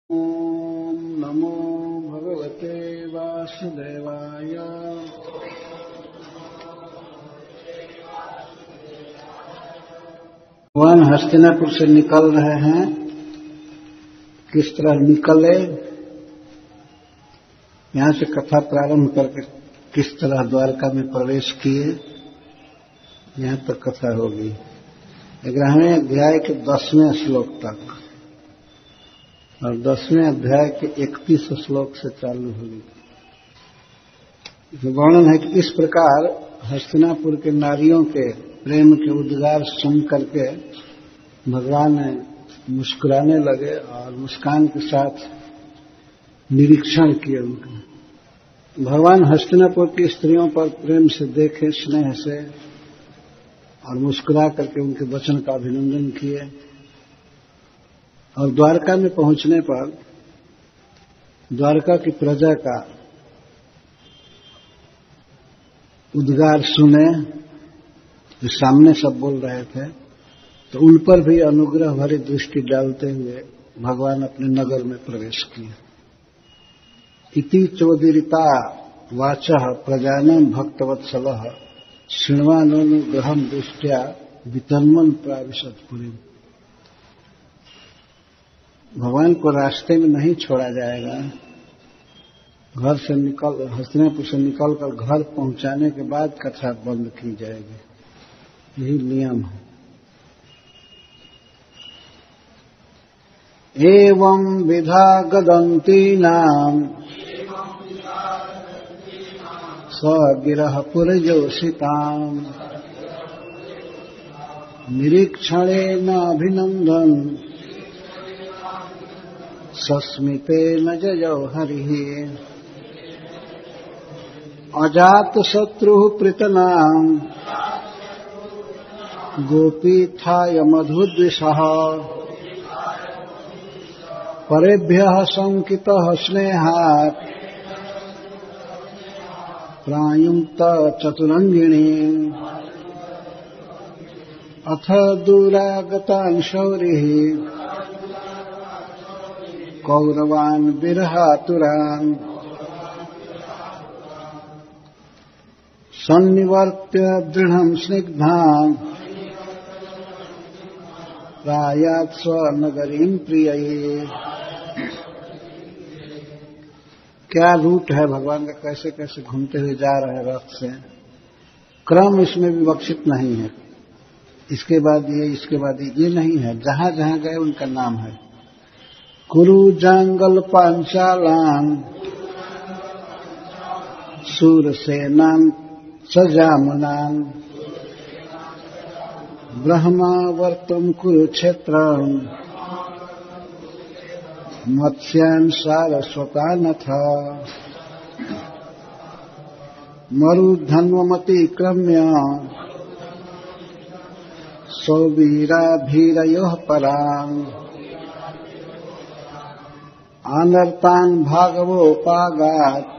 ओम नमो भगवते वासुदेवाय। भगवान हस्तिनापुर से निकल रहे हैं। किस तरह निकले, यहाँ से कथा प्रारंभ करके किस तरह द्वारका में प्रवेश किए, यहाँ तक कथा होगी। 11वें अध्याय के 10वें श्लोक तक और 10वें अध्याय के 31 श्लोक से चालू होगी। वर्णन है कि इस प्रकार हस्तिनापुर के नारियों के प्रेम के उद्गार सुन करके भगवान मुस्कुराने लगे और मुस्कान के साथ निरीक्षण किए उनका। भगवान हस्तिनापुर की स्त्रियों पर प्रेम से देखे, स्नेह से, और मुस्कुरा करके उनके वचन का अभिनंदन किए। और द्वारका में पहुंचने पर द्वारका की प्रजा का उद्गार सुने, जो सामने सब बोल रहे थे, तो उन पर भी अनुग्रह भरी दृष्टि डालते हुए भगवान अपने नगर में प्रवेश किए। इति चोदीरिता वाचः प्रजानां भक्तवत्सलः शृण्वानुग्रहं दृष्ट्या वितन्मन् प्राविशत् पुरीम्। भगवान को रास्ते में नहीं छोड़ा जाएगा। घर से हस्तिनापुर से निकलकर घर पहुंचाने के बाद कथा बंद की जाएगी, यही नियम है। एवं विधा गदन्तीनां स्वगिरः पुरजोषिताम् निरीक्षणेन अभिनन्दन् सस्मितेन जयौ हरिः। अजातशत्रुः पृतनां गोपीत्थाय मधुद्विषः परेभ्यः शङ्कितः स्नेहात् प्रायुङ्क्त चतुरङ्गिणीम्। अथ दूरागतान् शौरिः कौरवान् विरहातुरान् सन्निवर्त्य दृढं स्निग्धान् प्रायात् स्वनगरीं प्रियये। क्या रूट है भगवान का, कैसे कैसे घूमते हुए जा रहे हैं रथ से। क्रम इसमें विवक्षित नहीं है, इसके बाद ये नहीं है। जहां जहां गए उनका नाम है। कुरु जंगल पांचालान सूरसेनान सजामनान ब्रह्मावर्तम कुरुक्षेत्रम मत्स्यान सारस्वतानथ मरुधन्वमतिक्रम्य सौवीराभीरयोः पराम् अनर्तान् भागवोपागात्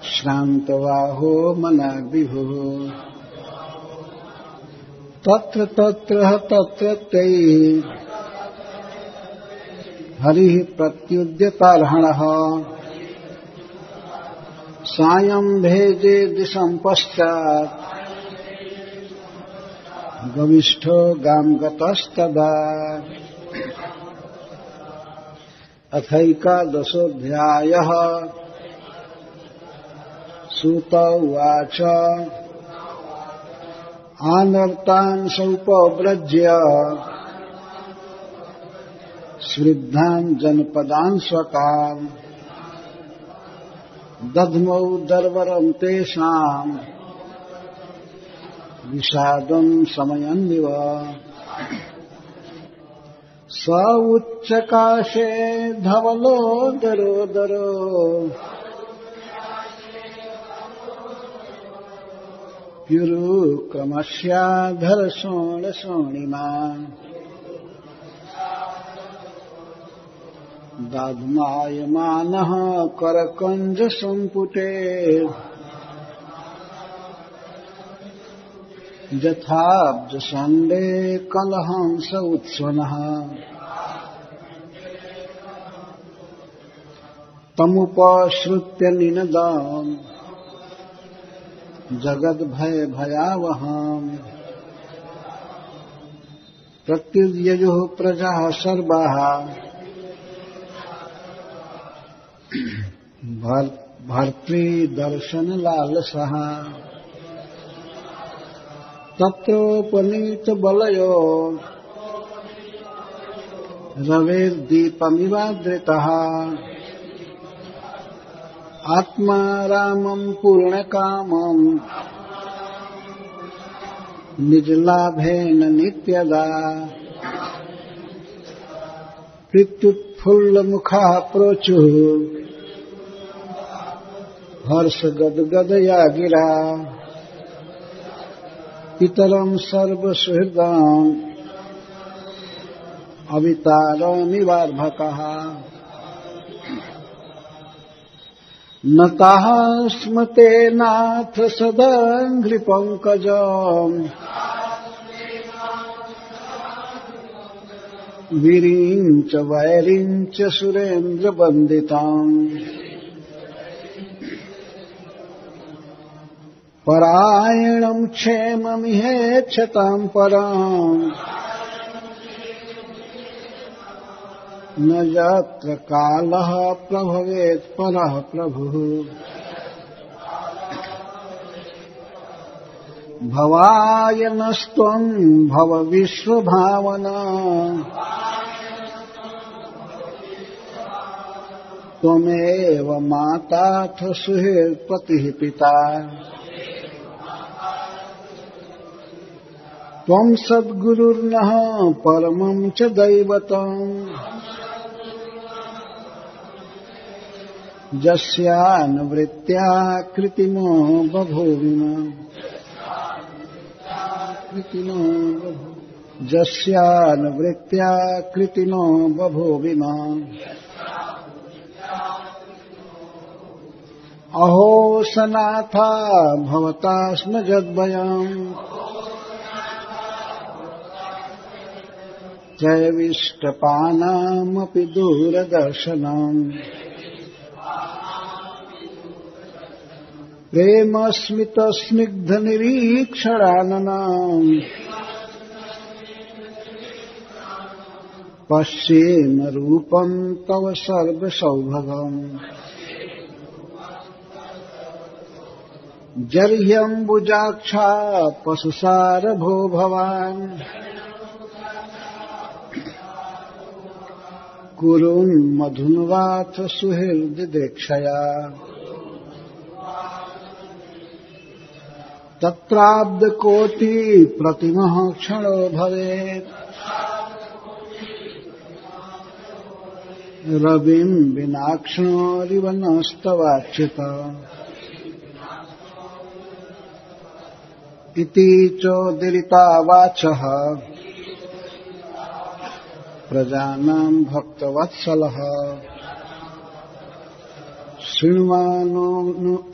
श्रान्तवाहो मनाग्विभुः। तत्र तत्र तत्रत्यैः हरिः प्रत्युद्यतार्हणः सायं भेजे दिशं पश्चात् गविष्ठो गां गतस्तदा। अथैकादशोऽध्यायः। सूत उवाच आनर्तान् सौपव्रज्य स्निग्धान् जनपदान् स्वकान् दध्मौ दर्वरं तेषाम् विषादं समयन्निव। स उच्चकाशे धवलोदरोदरो प्युरुक्रमस्याधर शोणिमा दाद्मायमानः करकञ्ज सम्पुटे यथाब्जसण्डे कलहंस उत्स्वनः तमुपश्रुत्य निनदाम् जगद्भय भयावहाम् प्रत्युद्यजुः प्रजाः सर्वाः भर्तृदर्शनलालसः तत्रोपनीतबलयो रवेर्दीपमिवादृतः आत्मा रामं पूर्णकामं निजलाभेन नित्यदा प्रत्युत्फुल्लमुखाः प्रोचुः हर्षगदगदया गिरा पितरं सर्वसुहृदाम् अवितारमिवार्भकः नताः स्मते नाथ सदाङ्घ्रिपङ्कजम् वीरीं च वैरीं च सुरेन्द्रवन्दिताम् परायणं क्षेममिहेच्छतां पराम् न यत्र कालः प्रभवेत् परः प्रभुः भवाय नस्त्वं भव विश्वभावना त्वमेव माताथ सुहृत्पतिः पिता त्वं सद्गुरुर्नः परमं च दैवतम् यस्यानुवृत्त्या कृतिमो बभूविम यस्यानुवृत्त्या कृतिनो बभूविम अहो सनाथा भवता स्म जद्वयम् त्रयविष्टपानामपि दूरदर्शनम् प्रेमस्मितस्निग्धनिरीक्षणाननाम् पश्येम रूपं तव सर्वसौभगम् जर्ह्यम्बुजाक्षा पशुसारभो भवान् कुरुन् मधुन्वाथ सुहृद्दीक्षया तत्राब्दकोटि प्रतिमः क्षणो भवेत् रविं विनाक्ष्णोरिव नस्तवाच्युत इति चोदिरिता वाचः प्रजानां भक्तवत्सलः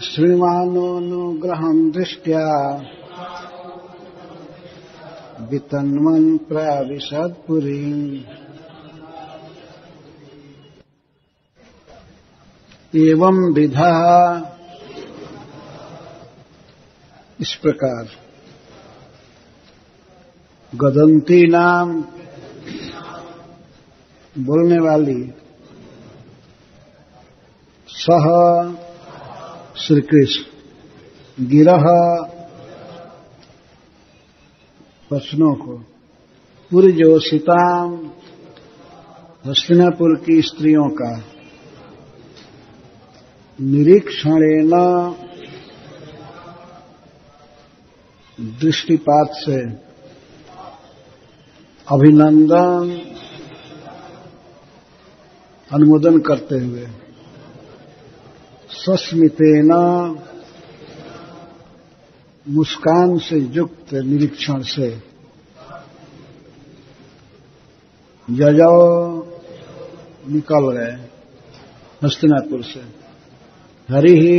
शृण्वानोऽनुग्रहं दृष्ट्या वितन्वन् प्राविशत्पुरीम् एवं विधा इस प्रकार गदंती नाम बोलने वाली सह श्री कृष्ण गिरह प्रश्नों को पुरजोषिताम हस्तिनापुर की स्त्रियों का निरीक्षणेन दृष्टिपात से अभिनंदन अनुमोदन करते हुए सस्मितेन मुस्कान से युक्त निरीक्षण से यजो निकल गए हस्तिनापुर से। हरि ही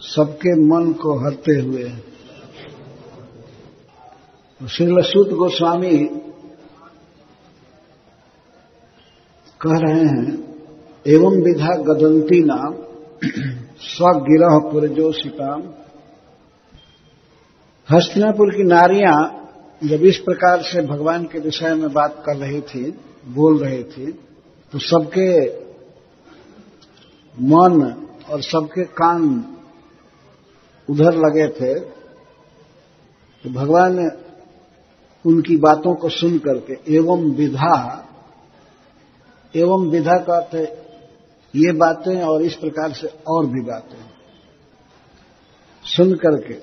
सबके मन को हरते हुए। श्रील सूत गोस्वामी कह रहे हैं एवं विधा गदंती नाम स्वगिरह पुरजोषिताम। हस्तिनापुर की नारियां जब इस प्रकार से भगवान के विषय में बात कर रही थी, बोल रही थी, तो सबके मन और सबके कान उधर लगे थे। तो भगवान उनकी बातों को सुन करके एवं विधा का अर्थ है ये बातें और इस प्रकार से और भी बातें सुन करके,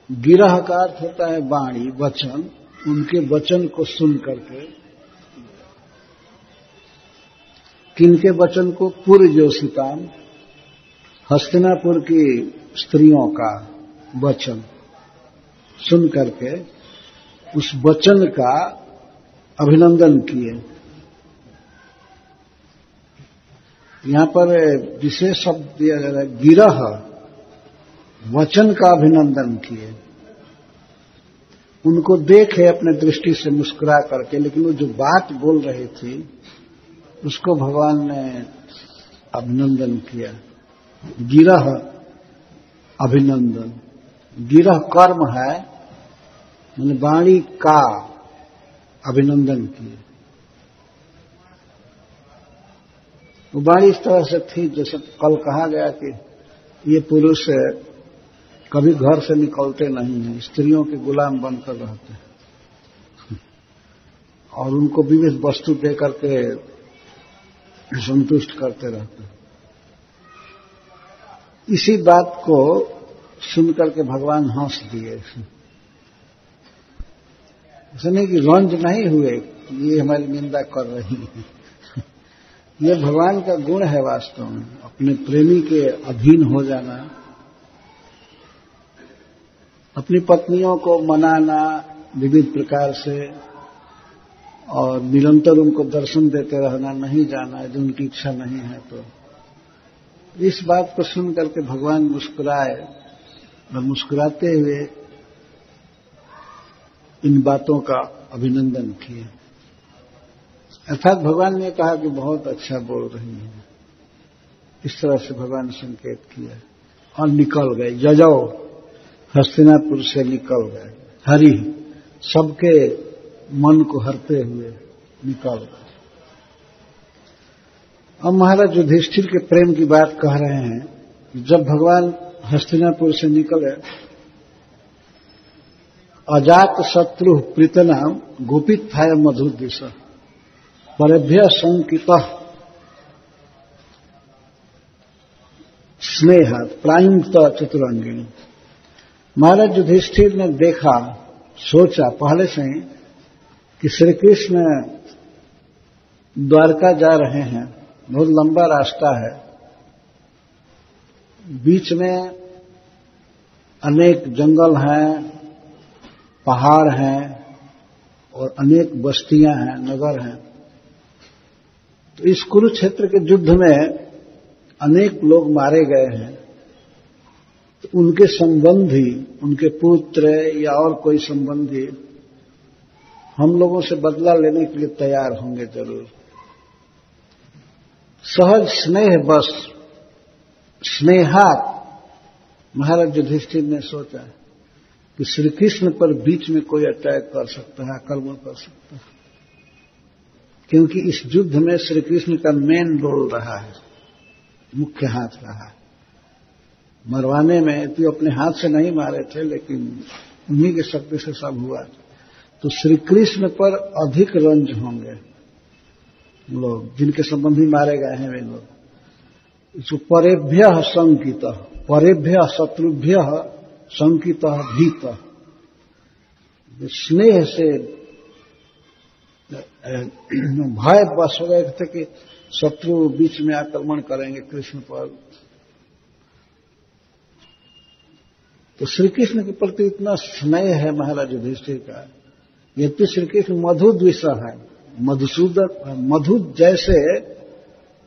गिरह का अर्थ होता है वाणी, वचन, उनके वचन को सुन करके, किनके वचन को? पुरजोषिताम, हस्तिनापुर की स्त्रियों का वचन सुन करके उस वचन का अभिनंदन किए। यहां पर विशेष शब्द दिया जा रहा है, गिरह, वचन का अभिनंदन किए। उनको देखे अपने दृष्टि से मुस्कुरा करके, लेकिन वो जो बात बोल रही थी उसको भगवान ने अभिनंदन किया। गिरह अभिनंदन, गिरह कर्म है, मैंने वाणी का अभिनंदन किए। वो वाणी इस तरह से थी जैसे कल कहा गया कि ये पुरुष कभी घर से निकलते नहीं हैं, स्त्रियों के गुलाम बनकर रहते हैं और उनको विविध वस्तु दे करके संतुष्ट करते रहते हैं। इसी बात को सुनकर के भगवान हंस दिए। ऐसा नहीं कि रंज नहीं हुए, ये हमारी निंदा कर रही है। ये भगवान का गुण है वास्तव में, अपने प्रेमी के अधीन हो जाना, अपनी पत्नियों को मनाना विविध प्रकार से और निरंतर उनको दर्शन देते रहना, नहीं जाना यदि उनकी इच्छा नहीं है तो। इस बात को सुन करके भगवान मुस्कुराए और मुस्कुराते हुए इन बातों का अभिनंदन किए। अर्थात भगवान ने कहा कि बहुत अच्छा बोल रही है, इस तरह से भगवान ने संकेत किया और निकल गए। जजौ, हस्तिनापुर से निकल गए। हरि, सबके मन को हरते हुए निकल गए। अब महाराज युधिष्ठिर के प्रेम की बात कह रहे हैं कि जब भगवान हस्तिनापुर से निकले, अजात शत्रु प्रीतनाम गोपित थाय मधुर दिश परेभ्य संकितः स्नेहात् प्रायुक्त चतुरंगिणी। महाराज युधिष्ठिर ने देखा, सोचा पहले से ही कि श्री कृष्ण द्वारका जा रहे हैं, बहुत लंबा रास्ता है, बीच में अनेक जंगल हैं, पहाड़ हैं और अनेक बस्तियां हैं, नगर हैं। तो इस कुरुक्षेत्र के युद्ध में अनेक लोग मारे गए हैं, तो उनके संबंधी, उनके पुत्र या और कोई संबंधी हम लोगों से बदला लेने के लिए तैयार होंगे जरूर। सहज स्नेह बस, स्नेहात महाराज युधिष्ठिर ने सोचा कि श्री कृष्ण पर बीच में कोई अटैक कर सकता है, आक्रमण कर सकता है, क्योंकि इस युद्ध में श्री कृष्ण का मेन रोल रहा है, मुख्य हाथ रहा है। मरवाने में तो अपने हाथ से नहीं मारे थे, लेकिन उन्हीं की शक्ति से सब हुआ। तो श्री कृष्ण पर अधिक रंज होंगे लोग, जिनके संबंधी मारे गए हैं वे लोग। इसको परेभ्य संकित, परेभ्य शत्रुभ्य संकित भीत, स्नेह से भय बस हो गए थे कि शत्रु बीच में आक्रमण करेंगे कृष्ण पर। तो श्री कृष्ण के प्रति इतना स्नेह है महाराज युधिष्ठिर का। यद्यपि श्री कृष्ण मधु द्विषा है, मधुसूदन, मधु जैसे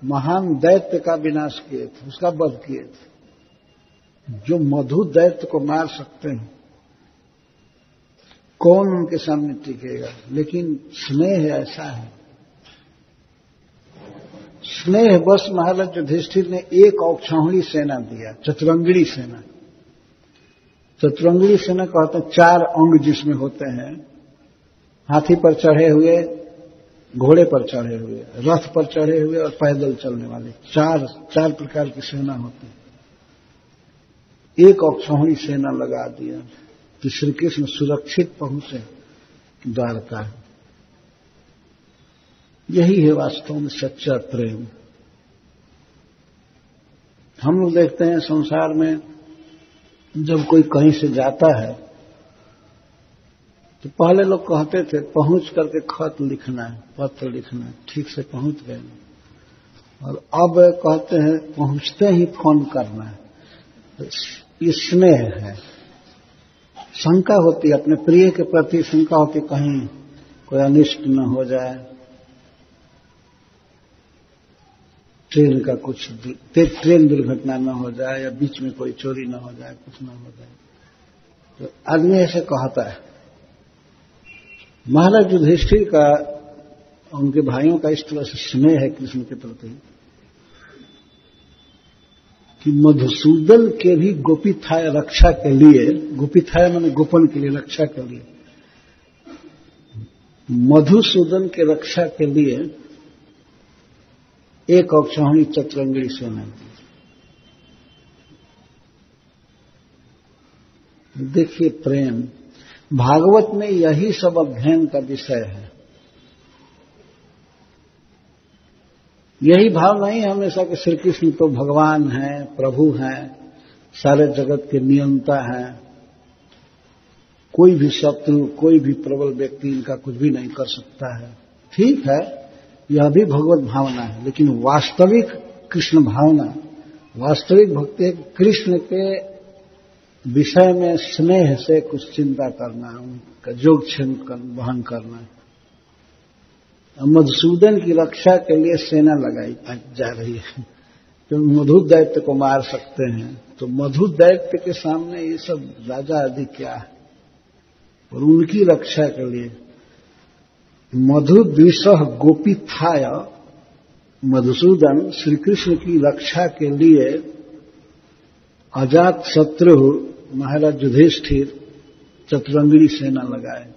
महान दैत्य का विनाश किए थे, उसका वध किए थे। जो मधु दैत्य को मार सकते हैं, कौन उनके सामने टिकेगा? लेकिन स्नेह ऐसा है, स्नेहवश महाराज युधिष्ठिर ने एक औक्षाहुणी सेना दिया, चतुरंगिणी सेना। चतुरंगिणी सेना कहते हैं 4 अंग जिसमें होते हैं, हाथी पर चढ़े हुए, घोड़े पर चढ़े हुए, रथ पर चढ़े हुए और पैदल चलने वाले, चार प्रकार की सेना होती है। एक औक्षाहुणी सेना लगा दिया कि श्री कृष्ण सुरक्षित पहुंचे द्वारका। यही है वास्तव में सच्चा प्रेम। हम लोग देखते हैं संसार में जब कोई कहीं से जाता है तो पहले लोग कहते थे पहुंच करके खत लिखना है, पत्र लिखना है, ठीक से पहुंच गए। और अब कहते हैं पहुंचते ही फोन करना है। ये स्नेह है। शंका होती है, अपने प्रिय के प्रति शंका होती, कहीं कोई अनिष्ट न हो जाए, ट्रेन दुर्घटना न हो जाए, या बीच में कोई चोरी न हो जाए, कुछ न हो जाए। तो आदमी ऐसे कहता है। महाराज युधिष्ठिर का उनके भाइयों का इस तरह से स्नेह है कृष्ण के प्रति कि मधुसूदन के भी गोपीथाय रक्षा के लिए, गोपीथाय माने गोपन के लिए, रक्षा के लिए, मधुसूदन के रक्षा के लिए एक औक्षाहुणी चतुरंगिणी सेना दी। देखिए प्रेम, भागवत में यही सब अध्ययन का विषय है। यही भाव नहीं हमेशा कि श्री कृष्ण तो भगवान हैं, प्रभु हैं, सारे जगत के नियंता हैं, कोई भी शत्रु, कोई भी प्रबल व्यक्ति इनका कुछ भी नहीं कर सकता है। ठीक है, यह भी भगवत भावना है, लेकिन वास्तविक कृष्ण भावना, वास्तविक भक्ति कृष्ण के विषय में स्नेह से कुछ चिंता करना, उनका योगक्षेम वहन करना। मधुसूदन की रक्षा के लिए सेना लगाई जा रही है, क्योंकि मधु दैत्य को मार सकते हैं। तो मधु दैत्य के सामने ये सब राजा आदि क्या है, और उनकी रक्षा के लिए मधु द्विषः गोपीथाय, मधुसूदन श्री कृष्ण की रक्षा के लिए अजात शत्रु महाराज युधिष्ठिर चतुरंगिणी सेना लगाए।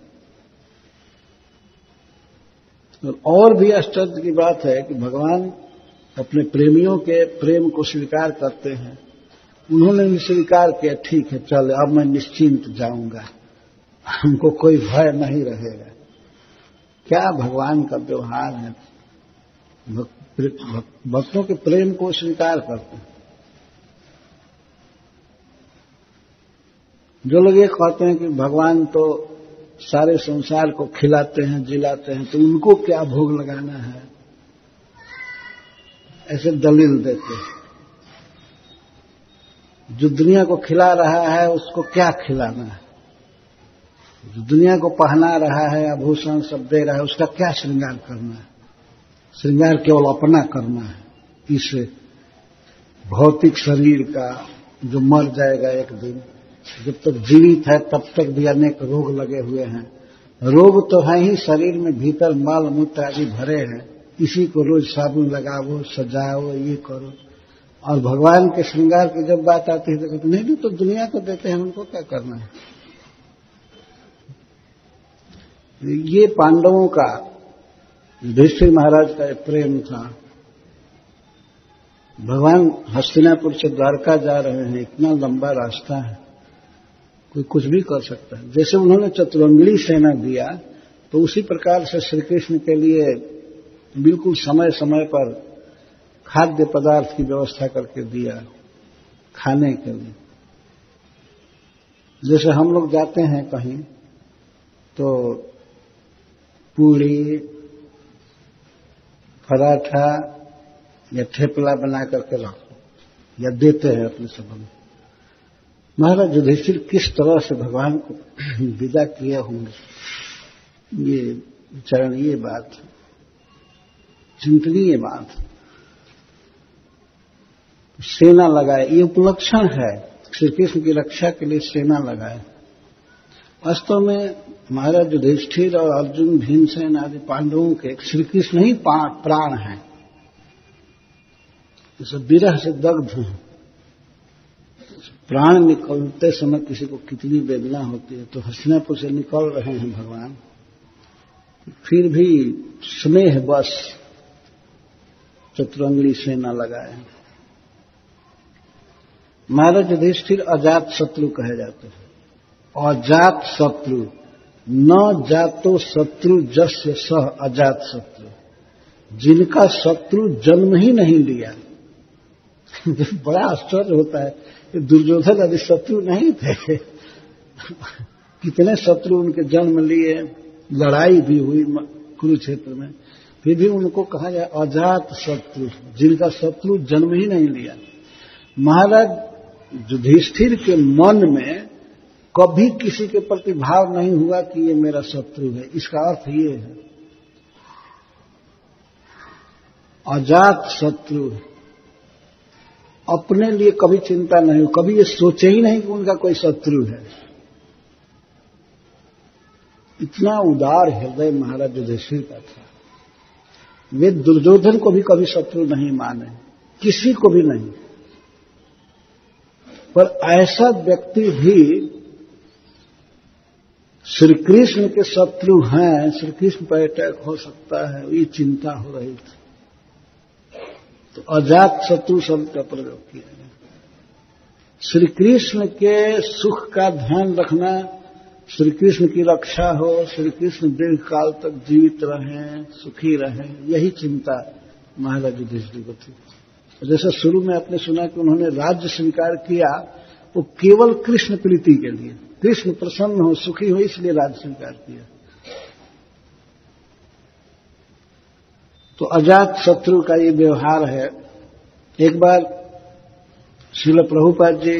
और भी आश्चर्य की बात है कि भगवान अपने प्रेमियों के प्रेम को स्वीकार करते हैं। उन्होंने भी स्वीकार किया, ठीक है चल अब मैं निश्चिंत जाऊंगा, हमको कोई भय नहीं रहेगा। क्या भगवान का व्यवहार है, भक्तों के प्रेम को स्वीकार करते हैं। जो लोग ये कहते हैं कि भगवान तो सारे संसार को खिलाते हैं, जिलाते हैं, तो उनको क्या भोग लगाना है, ऐसे दलील देते हैं। जो दुनिया को खिला रहा है उसको क्या खिलाना है, जो दुनिया को पहना रहा है, आभूषण सब दे रहा है, उसका क्या श्रृंगार करना है। श्रृंगार केवल अपना करना है, इस भौतिक शरीर का जो मर जाएगा एक दिन। जब तक जीवित है तब तक भी अनेक रोग लगे हुए हैं। रोग तो है ही शरीर में, भीतर माल मूत्र आदि भरे हैं, इसी को रोज साबुन लगाओ, सजाओ, ये करो। और भगवान के श्रृंगार की जब बात आती है तो कहते नहीं तो दुनिया को देते हैं, उनको क्या करना है। ये पांडवों का, युधिष्ठिर महाराज का प्रेम था। भगवान हस्तिनापुर से द्वारका जा रहे हैं, इतना लंबा रास्ता है, कोई कुछ भी कर सकता है। जैसे उन्होंने चतुरंगिणी सेना दिया, तो उसी प्रकार से श्री कृष्ण के लिए बिल्कुल समय समय पर खाद्य पदार्थ की व्यवस्था करके दिया खाने के लिए। जैसे हम लोग जाते हैं कहीं तो पूड़ी, पराठा या ठेपला बना करके रखो या देते हैं अपने सबों। महाराज युधिष्ठिर किस तरह से भगवान को विदा किए होंगे, ये चरणीय बात, चिंतनीय बात। सेना लगाए, ये उपलक्षण है, श्री कृष्ण की रक्षा के लिए सेना लगाए। वास्तव में महाराज युधिष्ठिर और अर्जुन, भीमसेन आदि पांडवों के श्री कृष्ण ही प्राण हैं। कि सब विरह से दग्ध हैं। प्राण निकलते समय किसी को कितनी वेदना होती है, तो हस्तिनापुर से निकल रहे हैं भगवान, फिर भी स्नेह बस चतुरंगली सेना लगाए। महाराज युधिष्ठिर अजात शत्रु कहे जाते हैं। अजात शत्रु, न जातो शत्रु जस्य सह अजात शत्रु, जिनका शत्रु जन्म ही नहीं लिया। बड़ा आश्चर्य होता है, दुर्योधन आदि शत्रु नहीं थे, कितने शत्रु उनके जन्म लिए, लड़ाई भी हुई कुरुक्षेत्र में, फिर भी उनको कहा जाए अजात शत्रु, जिनका शत्रु जन्म ही नहीं लिया। महाराज युधिष्ठिर के मन में कभी किसी के प्रति भाव नहीं हुआ कि ये मेरा शत्रु है। इसका अर्थ ये है अजात शत्रु, अपने लिए कभी चिंता नहीं हो, कभी ये सोचे ही नहीं कि उनका कोई शत्रु है। इतना उदार हृदय महाराज युधिष्ठिर का था। वे दुर्योधन को भी कभी शत्रु नहीं माने, किसी को भी नहीं। पर ऐसा व्यक्ति भी श्री कृष्ण के शत्रु हैं, श्री कृष्ण पर अटैक हो सकता है, ये चिंता हो रही थी। तो अजात शत्रु शब्द का प्रयोग किया गया। श्री कृष्ण के सुख का ध्यान रखना, श्री कृष्ण की रक्षा हो, श्री कृष्ण दीर्घ काल तक जीवित रहें, सुखी रहें, यही चिंता महाराज युधिष्ठिर को थी। जैसे शुरू में आपने सुना कि उन्होंने राज्य स्वीकार किया, वो केवल कृष्ण प्रीति के लिए, कृष्ण प्रसन्न हो, सुखी हो, इसलिए राज्य स्वीकार किया। तो अजात शत्रु का ये व्यवहार है। एक बार श्रील प्रभुपाद जी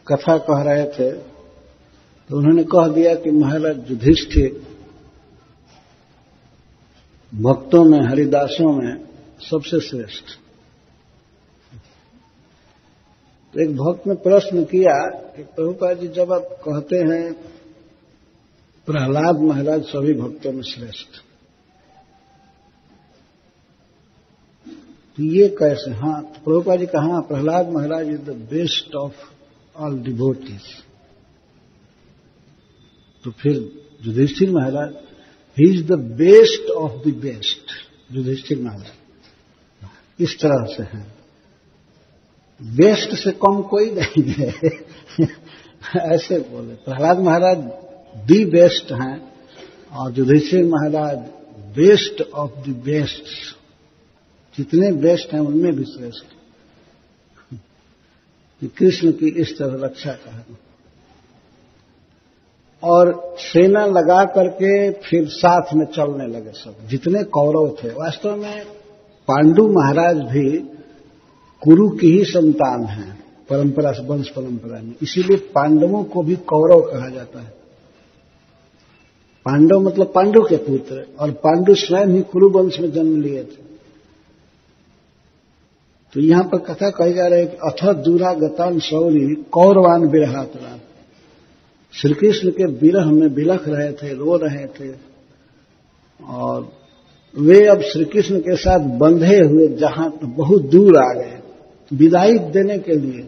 कथा कह रहे थे, तो उन्होंने कह दिया कि महाराज युधिष्ठिर भक्तों में, हरिदासों में सबसे श्रेष्ठ। तो एक भक्त ने प्रश्न किया कि प्रभुपाद जी, जब आप कहते हैं प्रहलाद महाराज सभी भक्तों में श्रेष्ठ, तो ये कैसे? हाँ, तो प्रभुपाद जी कहा Prahlad Maharaj is the best of all devotees. तो फिर Yudhishthir Maharaj, he is the best of the best. Yudhishthir Maharaj इस तरह से हैं, बेस्ट से कम कोई नहीं है। ऐसे बोले प्रहलाद महाराज दी बेस्ट हैं, और युधिष्ठिर महाराज बेस्ट ऑफ द बेस्ट, जितने बेस्ट हैं उनमें भी श्रेष्ठ। कृष्ण की इस तरह रक्षा करना, और सेना लगा करके फिर साथ में चलने लगे सब, जितने कौरव थे। वास्तव में पांडु महाराज भी कुरु की ही संतान हैं, परंपरा से, वंश परंपरा में, इसीलिए पांडवों को भी कौरव कहा जाता है। पांडव मतलब पांडु के पुत्र, और पांडु स्वयं ही कुरु वंश में जन्म लिए थे। तो यहां पर कथा कही जा रही है कि अथ दूरागतान शौरी कौरवान विरहातरा, श्री कृष्ण के विरह में बिलख रहे थे, रो रहे थे, और वे अब श्री कृष्ण के साथ बंधे हुए जहां बहुत दूर आ गए विदाई देने के लिए,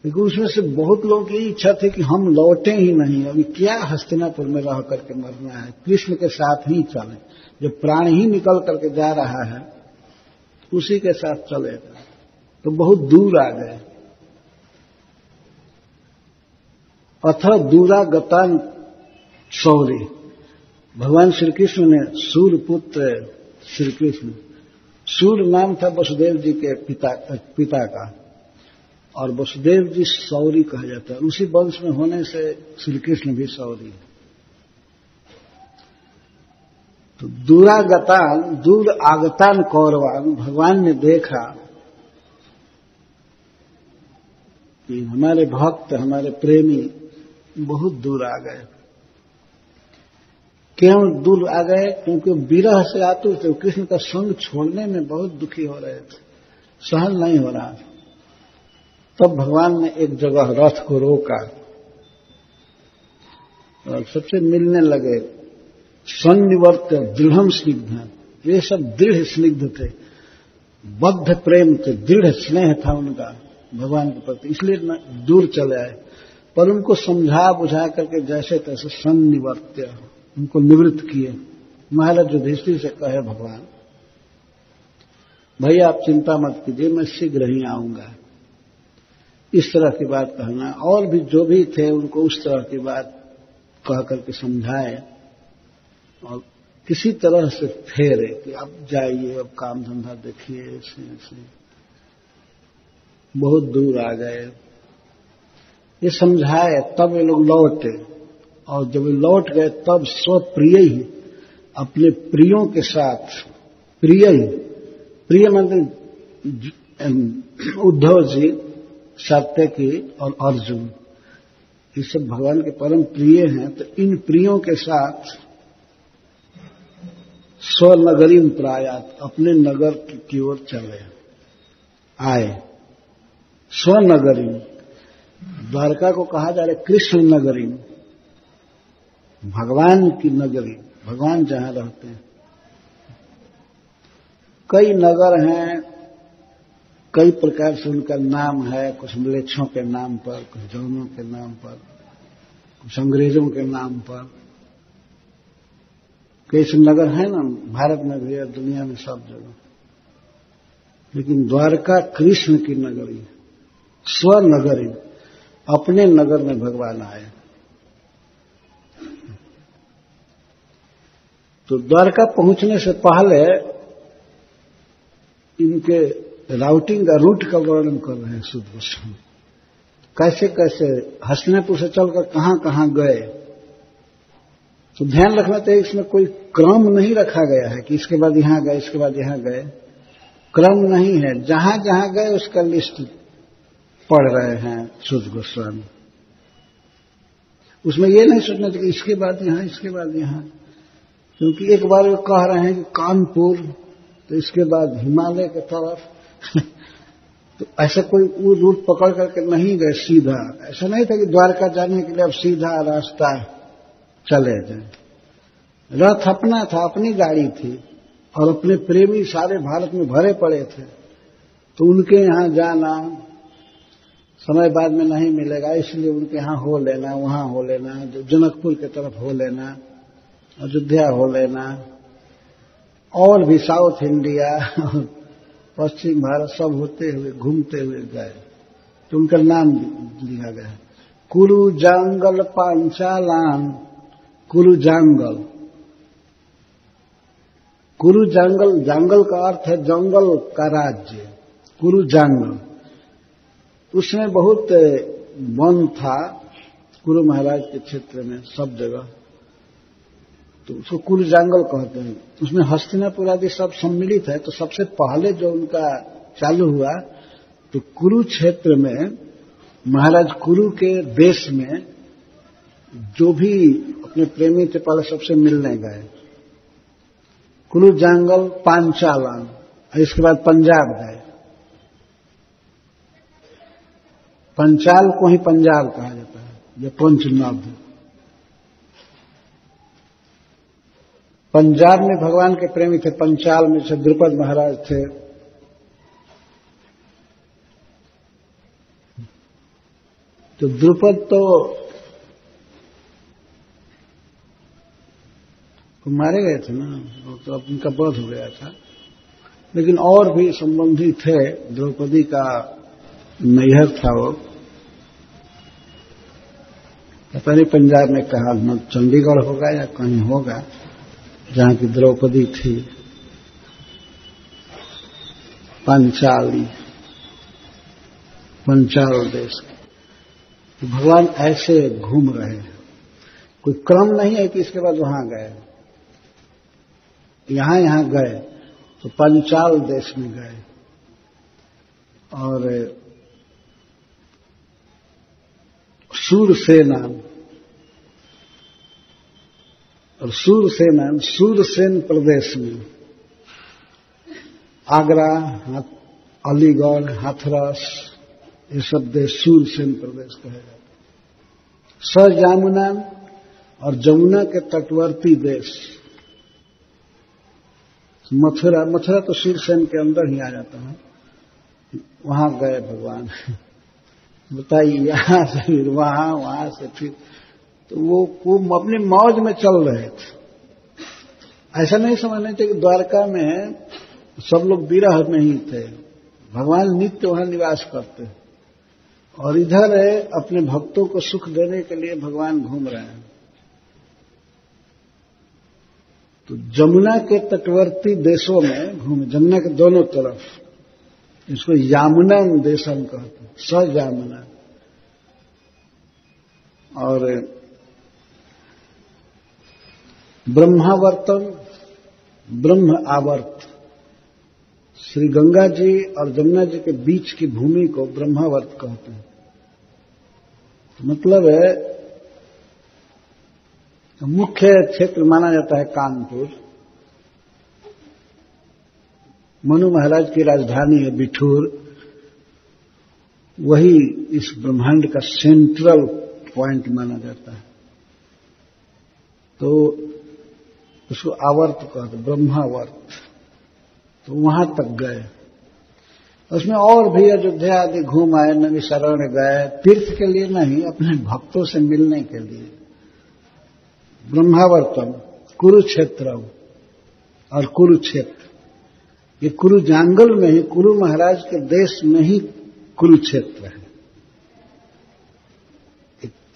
क्योंकि उसमें से बहुत लोगों की इच्छा थी कि हम लौटें ही नहीं, अभी क्या हस्तिनापुर में रह करके मरना है, कृष्ण के साथ ही चलें, जो प्राण ही निकल करके जा रहा है उसी के साथ चलेगा। तो बहुत दूर आ गए। अथ दूरागतान शौरी, भगवान श्री कृष्ण ने सूर्यपुत्र श्री कृष्ण, सूर्य नाम था वसुदेव जी के पिता का, और वसुदेव जी शौरी कहा जाता है, उसी वंश में होने से श्री कृष्ण भी शौरी। तो दूरागतान, दूर आगतान कौरवान, भगवान ने देखा कि हमारे भक्त, हमारे प्रेमी बहुत दूर आ गए। क्यों दूर आ गए? क्योंकि विरह से आतुर थे, कृष्ण का संग छोड़ने में बहुत दुखी हो रहे थे, सहन नहीं हो रहा। तब भगवान ने एक जगह रथ को रोका और सबसे मिलने लगे। सन्निवर्त दृढ़ स्निग्ध, ये सब दृढ़ स्निग्ध थे, बद्ध प्रेम थे, दृढ़ स्नेह था उनका भगवान के प्रति, इसलिए दूर चले आए। पर उनको समझा बुझा करके जैसे तैसे सन्निवर्त्य उनको निवृत्त किए। महाराज युधिष्ठिर से कहे भगवान, भैया आप चिंता मत कीजिए, मैं शीघ्र ही आऊंगा, इस तरह की बात कहना। और भी जो भी थे उनको उस तरह की बात कह करके समझाए और किसी तरह से फेरे कि अब जाइए, अब काम धंधा देखिए, ऐसे ऐसे। बहुत दूर आ गए, ये समझाए, तब ये लोग लौटे। और जब ये लौट गए तब स्वप्रिय ही अपने प्रियों के साथ, प्रिय मतलब उद्धव जी, सात्यकी और अर्जुन, ये सब भगवान के परम प्रिय हैं। तो इन प्रियों के साथ स्वनगरीम प्रायात, अपने नगर की ओर चले आए। स्वनगरीम, द्वारका को कहा जा रहा है कृष्ण नगरीम, भगवान की नगरी, भगवान जहां रहते हैं। कई नगर हैं, कई प्रकार से उनका नाम है, कुछ म्लेच्छों के नाम पर, कुछ जौनों के नाम पर, कुछ अंग्रेजों के नाम पर। कैसे नगर है ना भारत में भी और दुनिया में सब जगह, लेकिन द्वारका कृष्ण की नगरी, स्वनगरी, अपने नगर में भगवान आए। तो द्वारका पहुंचने से पहले इनके राउटिंग का, रूट का वर्णन कर रहे हैं सुध गोस्वामी। कैसे कैसे हस्तिनापुर से चलकर कहां कहां गए। तो ध्यान रखना चाहिए, इसमें कोई क्रम नहीं रखा गया है कि इसके बाद यहां गए, इसके बाद यहां गए, क्रम नहीं है। जहां जहां गए उसका लिस्ट पढ़ रहे हैं सुध गोस्वामी। उसमें यह नहीं सोचना चाहिए कि इसके बाद यहां, इसके बाद यहां, क्योंकि एक बार वो कह रहे हैं कि कानपुर, तो इसके बाद हिमालय की तरफ तो ऐसा कोई वो रूट पकड़ करके नहीं गए सीधा। ऐसा नहीं था कि द्वारका जाने के लिए अब सीधा रास्ता चले जाए। रथ अपना था, अपनी गाड़ी थी, और अपने प्रेमी सारे भारत में भरे पड़े थे। तो उनके यहां जाना समय बाद में नहीं मिलेगा, इसलिए उनके यहां हो लेना, वहां हो लेना, जनकपुर की तरफ हो लेना, अयोध्या हो लेना, और भी साउथ इंडिया, पश्चिम भारत सब होते हुए घूमते हुए गए। तो उनका नाम लिया गया है कुरु जांगल पांचालान। कुरु जांगल, कुरु जांगल, जांगल का अर्थ है जंगल का राज्य। कुरु जांगल, उसमें बहुत वन था कुरु महाराज के क्षेत्र में, सब जगह, तो उसको कुरु जांगल कहते हैं। उसमें हस्तिनापुर आदि सब सम्मिलित है। तो सबसे पहले जो उनका चालू हुआ, तो कुरु क्षेत्र में, महाराज कुरु के देश में जो भी अपने प्रेमी थे पहले सबसे मिलने गए। कुरु जांगल पांचालान, इसके बाद पंजाब गए। पंचाल को ही पंजाब कहा जाता है, यह पंचनद। पंजाब में भगवान के प्रेमी थे, पंचाल में से द्रुपद महाराज थे। तो द्रुपद तो मारे गए थे ना, तो अब उनका वध हो गया था। लेकिन और भी संबंधी थे, द्रौपदी का नैहर था वो, पता नहीं पंजाब में कहा, चंडीगढ़ होगा या कहीं होगा, जहां की द्रौपदी थी। पंचाली, पंचाल देश। तो भगवान ऐसे घूम रहे हैं, कोई क्रम नहीं है कि इसके बाद वहां गए, यहां गए। तो पंचाल देश में गए और सूरसेना, और सूरसेन प्रदेश में आगरा, अलीगढ़, हाथरस, ये सब देश सूरसेन प्रदेश कहे जाते हैं। सजामुना और जमुना के तटवर्ती देश मथुरा, मथुरा तो सूरसेन के अंदर ही आ जाता है, वहां गए भगवान। बताइए, यहां से फिर वहां, वहां से फिर, तो वो अपने मौज में चल रहे थे। ऐसा नहीं समझना चाहिए कि द्वारका में सब लोग विरह में ही थे। भगवान नित्य वहां निवास करते हैं और इधर अपने भक्तों को सुख देने के लिए भगवान घूम रहे हैं। तो जमुना के तटवर्ती देशों में घूमे, जमुना के दोनों तरफ, इसको यामुना देशम कहते हैं, सयामुना। और ब्रह्मावर्तम, ब्रह्म आवर्त, श्री गंगा जी और जमुना जी के बीच की भूमि को ब्रह्मावर्त कहते हैं। तो मतलब है मुख्य क्षेत्र माना जाता है कानपुर। मनु महाराज की राजधानी है बिठूर, वही इस ब्रह्मांड का सेंट्रल पॉइंट माना जाता है। तो उसको आवर्त कहते, ब्रह्मावर्त। तो वहां तक गए। उसमें और भी अयोध्या आदि घूम आए, नवीशरण गए, तीर्थ के लिए नहीं, अपने भक्तों से मिलने के लिए। ब्रह्मावर्तम, कुरुक्षेत्र और कुरुक्षेत्र, ये कुरु जांगल में ही, कुरु महाराज के देश में ही कुरुक्षेत्र है।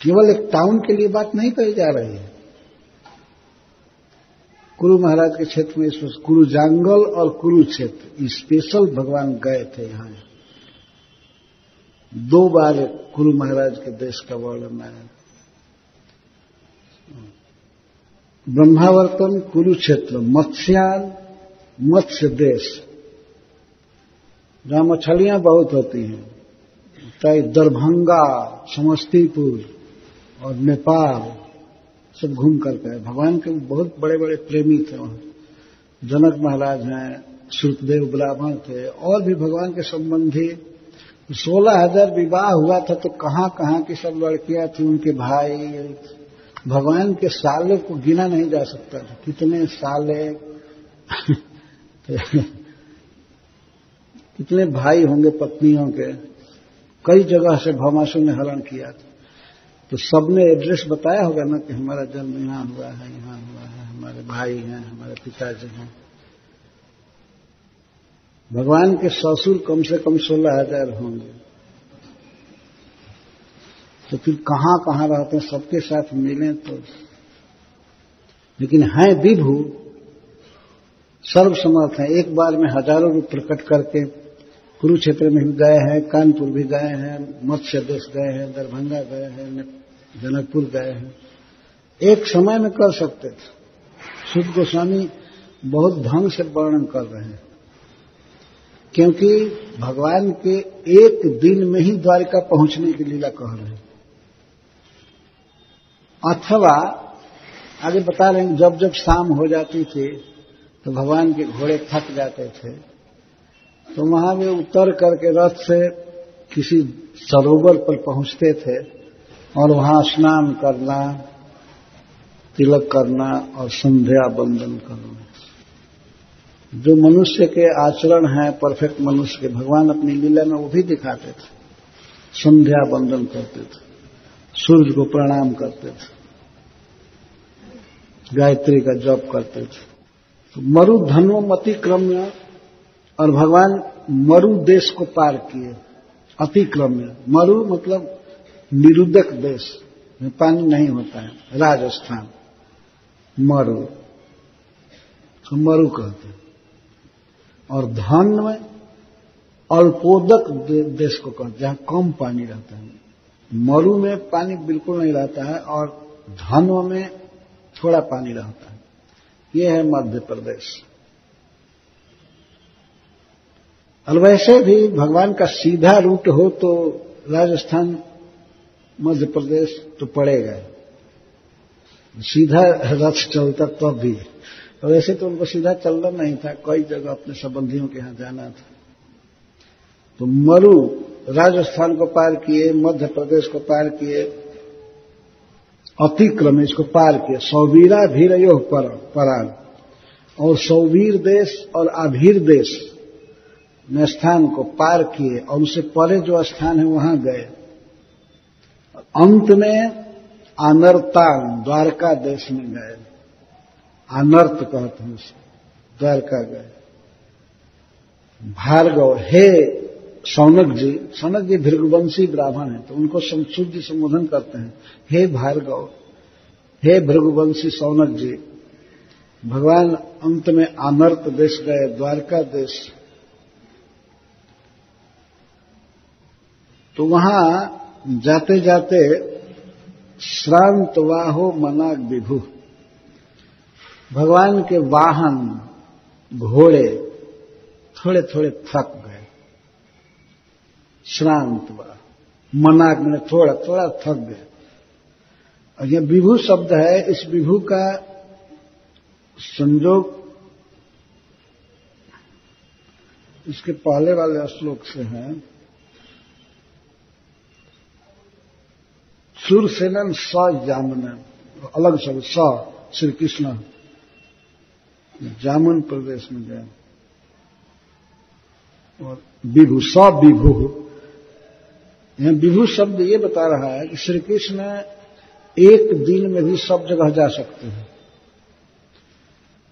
केवल एक टाउन के लिए बात नहीं कही जा रही है। कुरु महाराज के क्षेत्र में इस कुरु जांगल और कुरुक्षेत्र स्पेशल भगवान गए थे। यहां 2 बार कुरु महाराज के देश का वर्णन आया। ब्रह्मावर्तन, कुरुक्षेत्र, मत्स्यान, मत्स्य देश, जहां मछलियां बहुत होती हैं, चाहे दरभंगा, समस्तीपुर और नेपाल, सब घूम करके आए। भगवान के बहुत बड़े बड़े प्रेमी थे वहां। जनक महाराज हैं, श्रुतदेव ब्राह्मण थे, और भी भगवान के संबंधी। 16,000 विवाह हुआ था, तो कहां कहां की सब लड़कियां थी, उनके भाई। भगवान के साले को गिना नहीं जा सकता था, कितने साले कितने भाई होंगे पत्नियों के। कई जगह से भौमासुर ने हरण किया था, तो सबने एड्रेस बताया होगा ना कि हमारा जन्म यहां हुआ है, यहां हुआ है, हमारे भाई हैं, हमारे पिताजी हैं। भगवान के ससुर कम से कम 16,000 होंगे। तो फिर कहां कहां रहते हैं, सबके साथ मिलें तो। लेकिन हैं विभु, सर्वसमर्थ हैं। एक बार में हजारों रूप प्रकट करके कुरुक्षेत्र में भी गए हैं, कानपुर भी गए हैं, मत्स्य देश गए हैं, दरभंगा गए हैं, जनकपुर गए हैं। एक समय में कर सकते थे। सुध गोस्वामी बहुत ढंग से वर्णन कर रहे हैं, क्योंकि भगवान के एक दिन में ही द्वारिका पहुंचने की लीला कह रहे हैं। अथवा आगे बता रहे हैं, जब जब शाम हो जाती थी तो भगवान के घोड़े थक जाते थे, तो वहां वे उतर करके रथ से किसी सरोवर पर पहुंचते थे और वहां स्नान करना, तिलक करना और संध्या बंदन करना। जो मनुष्य के आचरण हैं, परफेक्ट मनुष्य के, भगवान अपनी लीला में वो भी दिखाते थे। संध्या बंदन करते थे, सूर्य को प्रणाम करते थे, गायत्री का जप करते थे। तो मरु धनोम अतिक्रम्य, और भगवान मरु देश को पार किए। अतिक्रम्य, मरु मतलब निरुद्धक देश में पानी नहीं होता है, राजस्थान मरु, तो मरु कहते हैं। और धन में अल्पोदक देश को कहते हैं, जहां कम पानी रहता है। मरु में पानी बिल्कुल नहीं रहता है और धनों में थोड़ा पानी रहता है। यह है मध्य प्रदेश। और वैसे भी भगवान का सीधा रूट हो तो राजस्थान, मध्य प्रदेश तो पड़ेगा। सीधा रथ चलता तब भी, और वैसे तो उनको सीधा चलना नहीं था, कई जगह अपने संबंधियों के यहां जाना था। तो मरु राजस्थान को पार किए, मध्य प्रदेश को पार किए, अतिक्रम इसको पार किए। सौवीरा भीरयो परान, और सौवीर देश और आभीर देश में स्थान को पार किए और उससे परे जो स्थान है वहां गए। अंत में आनर्ता द्वारका देश में गए। आनर्त कहते हैं उसे, द्वारका गए। भार्गव, हे सौनक जी भृगुवंशी ब्राह्मण है तो उनको सूर्य संबोधन करते हैं, हे भार्गव, हे भृगुवंशी सौनक जी। भगवान अंत में आनर्त देश गए, द्वारका देश। तो वहां जाते जाते श्रांत वाहो मनाग विभु, भगवान के वाहन घोड़े थोड़े थोड़े थक गए। श्रांत वाह, मनाग में थोड़ा थोड़ा थक गए। और यह विभु शब्द है, इस विभु का संयोग इसके पहले वाले श्लोक से है। सुरसेनन स जामन, अलग शब्द स, श्री कृष्ण जामुन प्रदेश में गए। और विभु, स विभु, यहां विभु शब्द ये बता रहा है कि श्री कृष्ण एक दिन में भी सब जगह जा सकते हैं।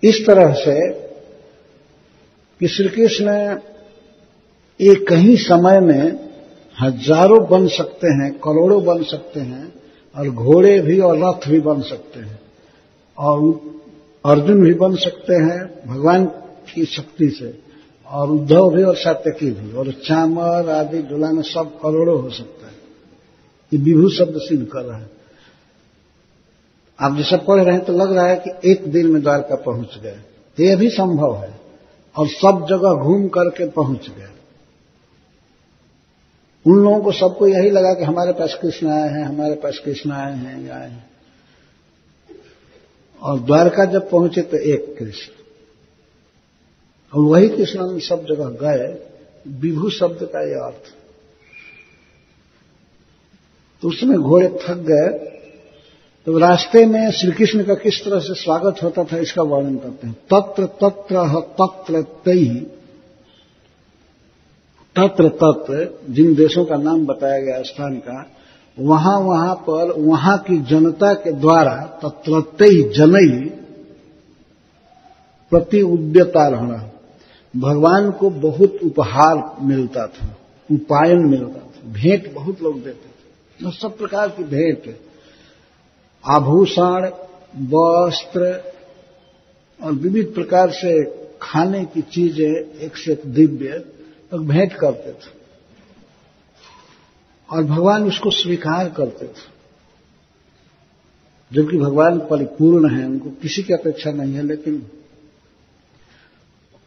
इस तरह से कि श्री कृष्ण एक ही समय में हजारों बन सकते हैं, करोड़ों बन सकते हैं, और घोड़े भी और रथ भी बन सकते हैं, और अर्जुन भी बन सकते हैं भगवान की शक्ति से, और उद्धव भी और सात्यकी भी, और चामर आदि डुलाने सब करोड़ों हो सकता है। ये विभु शब्द सिद्ध कर रहा है। आप जैसा पढ़ रहे हैं तो लग रहा है कि एक दिन में द्वारका पहुंच गए, ये भी संभव है, और सब जगह घूम करके पहुंच गए। उन लोगों को सबको यही लगा कि हमारे पास कृष्ण आए हैं, हमारे पास कृष्ण आए हैं, ये आए हैं। और द्वारका जब पहुंचे तो एक कृष्ण, और वही कृष्ण सब जगह गए। विभु शब्द का यह अर्थ। तो उसमें घोड़े थक गए। तो रास्ते में श्री कृष्ण का किस तरह से स्वागत होता था इसका वर्णन करते हैं। तत्र तत्र तत्र तैहि, तत्र तत्र जिन देशों का नाम बताया गया स्थान का, वहां वहां पर वहां की जनता के द्वारा तत्रतैहि जनैहि प्रति उद्यतारहण, भगवान को बहुत उपहार मिलता था, उपायन मिलता था, भेंट बहुत लोग देते थे। सब प्रकार की भेंट, आभूषण, वस्त्र और विविध प्रकार से खाने की चीजें एक से एक दिव्य लोग भेंट करते थे, और भगवान उसको स्वीकार करते थे। जबकि भगवान परिपूर्ण है, उनको किसी की अपेक्षा नहीं है, लेकिन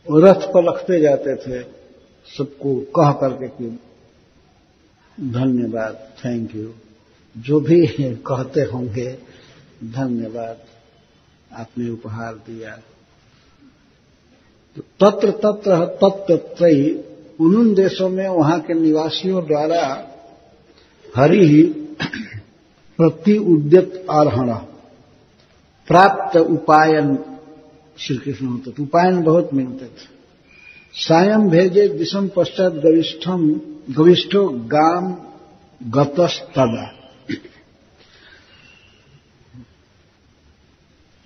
रथ पर रखते जाते थे सबको कह करके कि धन्यवाद, थैंक यू, जो भी कहते होंगे, धन्यवाद, आपने उपहार दिया। तो तत्र तत्र तत्त्रयी, उन देशों में वहां के निवासियों द्वारा हरि ही प्रति उद्यत आरोहण, प्राप्त उपायन श्री कृष्ण होते थे। उपायन बहुत मिलते थे। सायं भेजे दिशम पश्चात गविष्ठो गाम गतस्तदा,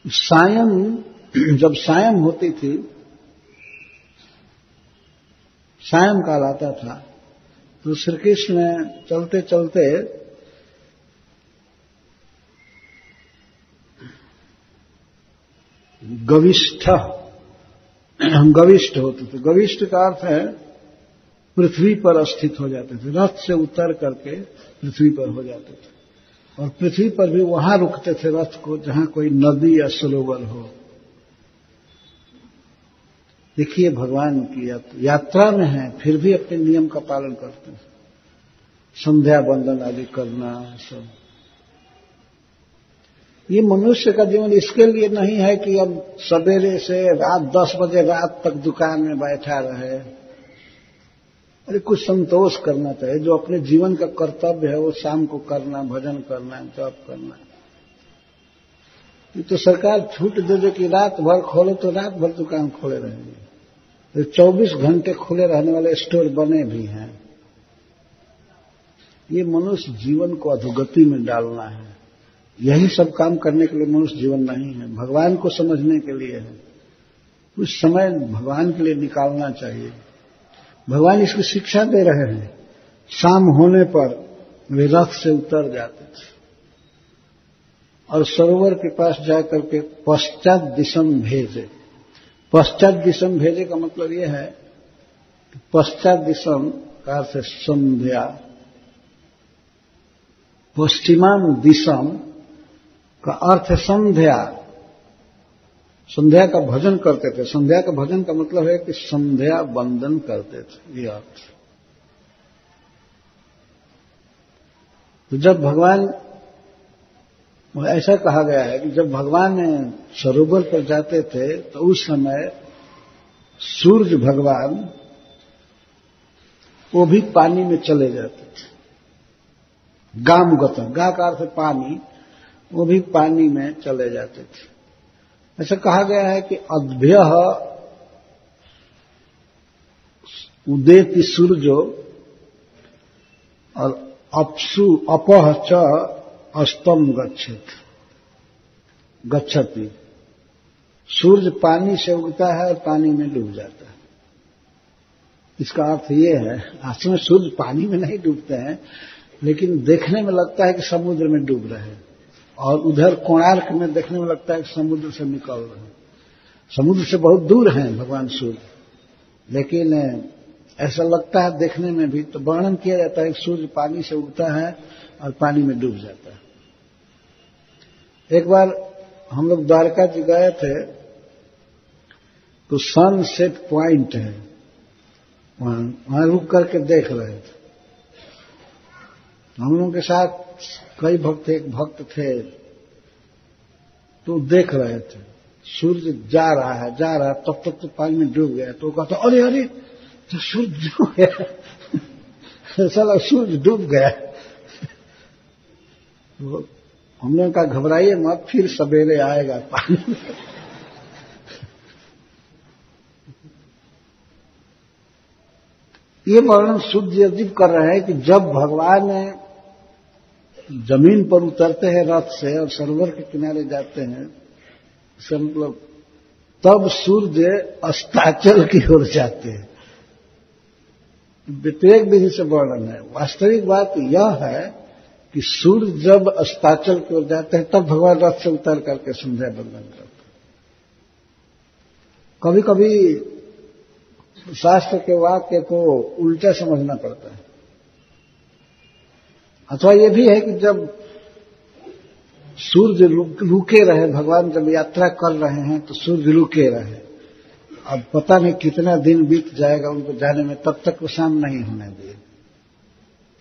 सायं, जब सायं होती थी, सायं काल आता था, तो श्री कृष्ण चलते चलते गविष्ठ होते थे। गविष्ठ का अर्थ है पृथ्वी पर स्थित हो जाते थे, रथ से उतर करके पृथ्वी पर हो जाते थे, और पृथ्वी पर भी वहां रुकते थे रथ को जहां कोई नदी या सरोवर हो। देखिए भगवान की यात्रा में है, फिर भी अपने नियम का पालन करते हैं, संध्या बंदन आदि करना सब। ये मनुष्य का जीवन इसके लिए नहीं है कि अब सवेरे से रात 10 बजे रात तक दुकान में बैठा रहे। अरे कुछ संतोष करना चाहिए, जो अपने जीवन का कर्तव्य है वो शाम को करना, भजन करना, जप करना। ये तो सरकार छूट दे दे कि रात भर खोलो तो रात भर दुकान खोले रहेंगे। तो 24 घंटे खुले रहने वाले स्टोर बने भी हैं। ये मनुष्य जीवन को अधोगति में डालना है। यही सब काम करने के लिए मनुष्य जीवन नहीं है, भगवान को समझने के लिए है। कुछ समय भगवान के लिए निकालना चाहिए। भगवान इसकी शिक्षा दे रहे हैं। शाम होने पर वे रथ से उतर जाते थे और सरोवर के पास जाकर के पश्चात दिशम भेजे। पश्चात दिशम भेजे का मतलब यह है कि पश्चात दिशम का अर्थ है संध्या, पश्चिमाम दिशम का अर्थ है संध्या। संध्या का भजन करते थे। संध्या का भजन का मतलब है कि संध्या वंदन करते थे, ये अर्थ। तो जब भगवान, ऐसा कहा गया है कि जब भगवान सरोवर पर जाते थे तो उस समय सूर्य भगवान वो भी पानी में चले जाते थे। गामगत, गा का अर्थ पानी, वो भी पानी में चले जाते थे। ऐसा कहा गया है कि अद्भ्य उदेति सूर्यो और अपसु अपह च अस्तम गच्छति। सूर्य पानी से उगता है और पानी में डूब जाता है। इसका अर्थ ये है, असल में सूर्य पानी में नहीं डूबते हैं, लेकिन देखने में लगता है कि समुद्र में डूब रहे हैं, और उधर कोणार्क में देखने में लगता है कि समुद्र से निकल रहे हैं। समुद्र से बहुत दूर हैं भगवान सूर्य, लेकिन ऐसा लगता है देखने में भी। तो वर्णन किया जाता है कि सूर्य पानी से उगता है और पानी में डूब जाता है। एक बार हम लोग द्वारका जी गए थे, तो सनसेट पॉइंट है, वहां रुक करके देख रहे थे। हम लोगों के साथ कई भक्त, एक भक्त थे, तो देख रहे थे सूर्य जा रहा है, तब तक तो पानी में डूब गया। तो कहता अरे अरे तो सूर्य डूब गया, साला सूर्य डूब गया। तो हम लोगों का घबराइए मत, फिर सवेरे आएगा पानी में। ये वर्णन शुद्ध जीव कर रहे हैं कि जब भगवान जमीन पर उतरते हैं रथ से और सरोवर के किनारे जाते हैं, इसका मतलब तब सूर्य अस्ताचल की ओर जाते हैं। व्यतिरेक विधि से वर्णन है। वास्तविक बात यह है कि सूर्य जब अस्ताचल की ओर जाते हैं तब भगवान रथ से उतर करके संध्या वंदन करते हैं। कभी कभी शास्त्र के वाक्य को उल्टा समझना पड़ता है। अथवा यह भी है कि जब सूर्य रुके रहे, भगवान जब यात्रा कर रहे हैं तो सूर्य रुके रहे। अब पता नहीं कितना दिन बीत जाएगा उनको जाने में, तब तक वो शाम नहीं होने दिए,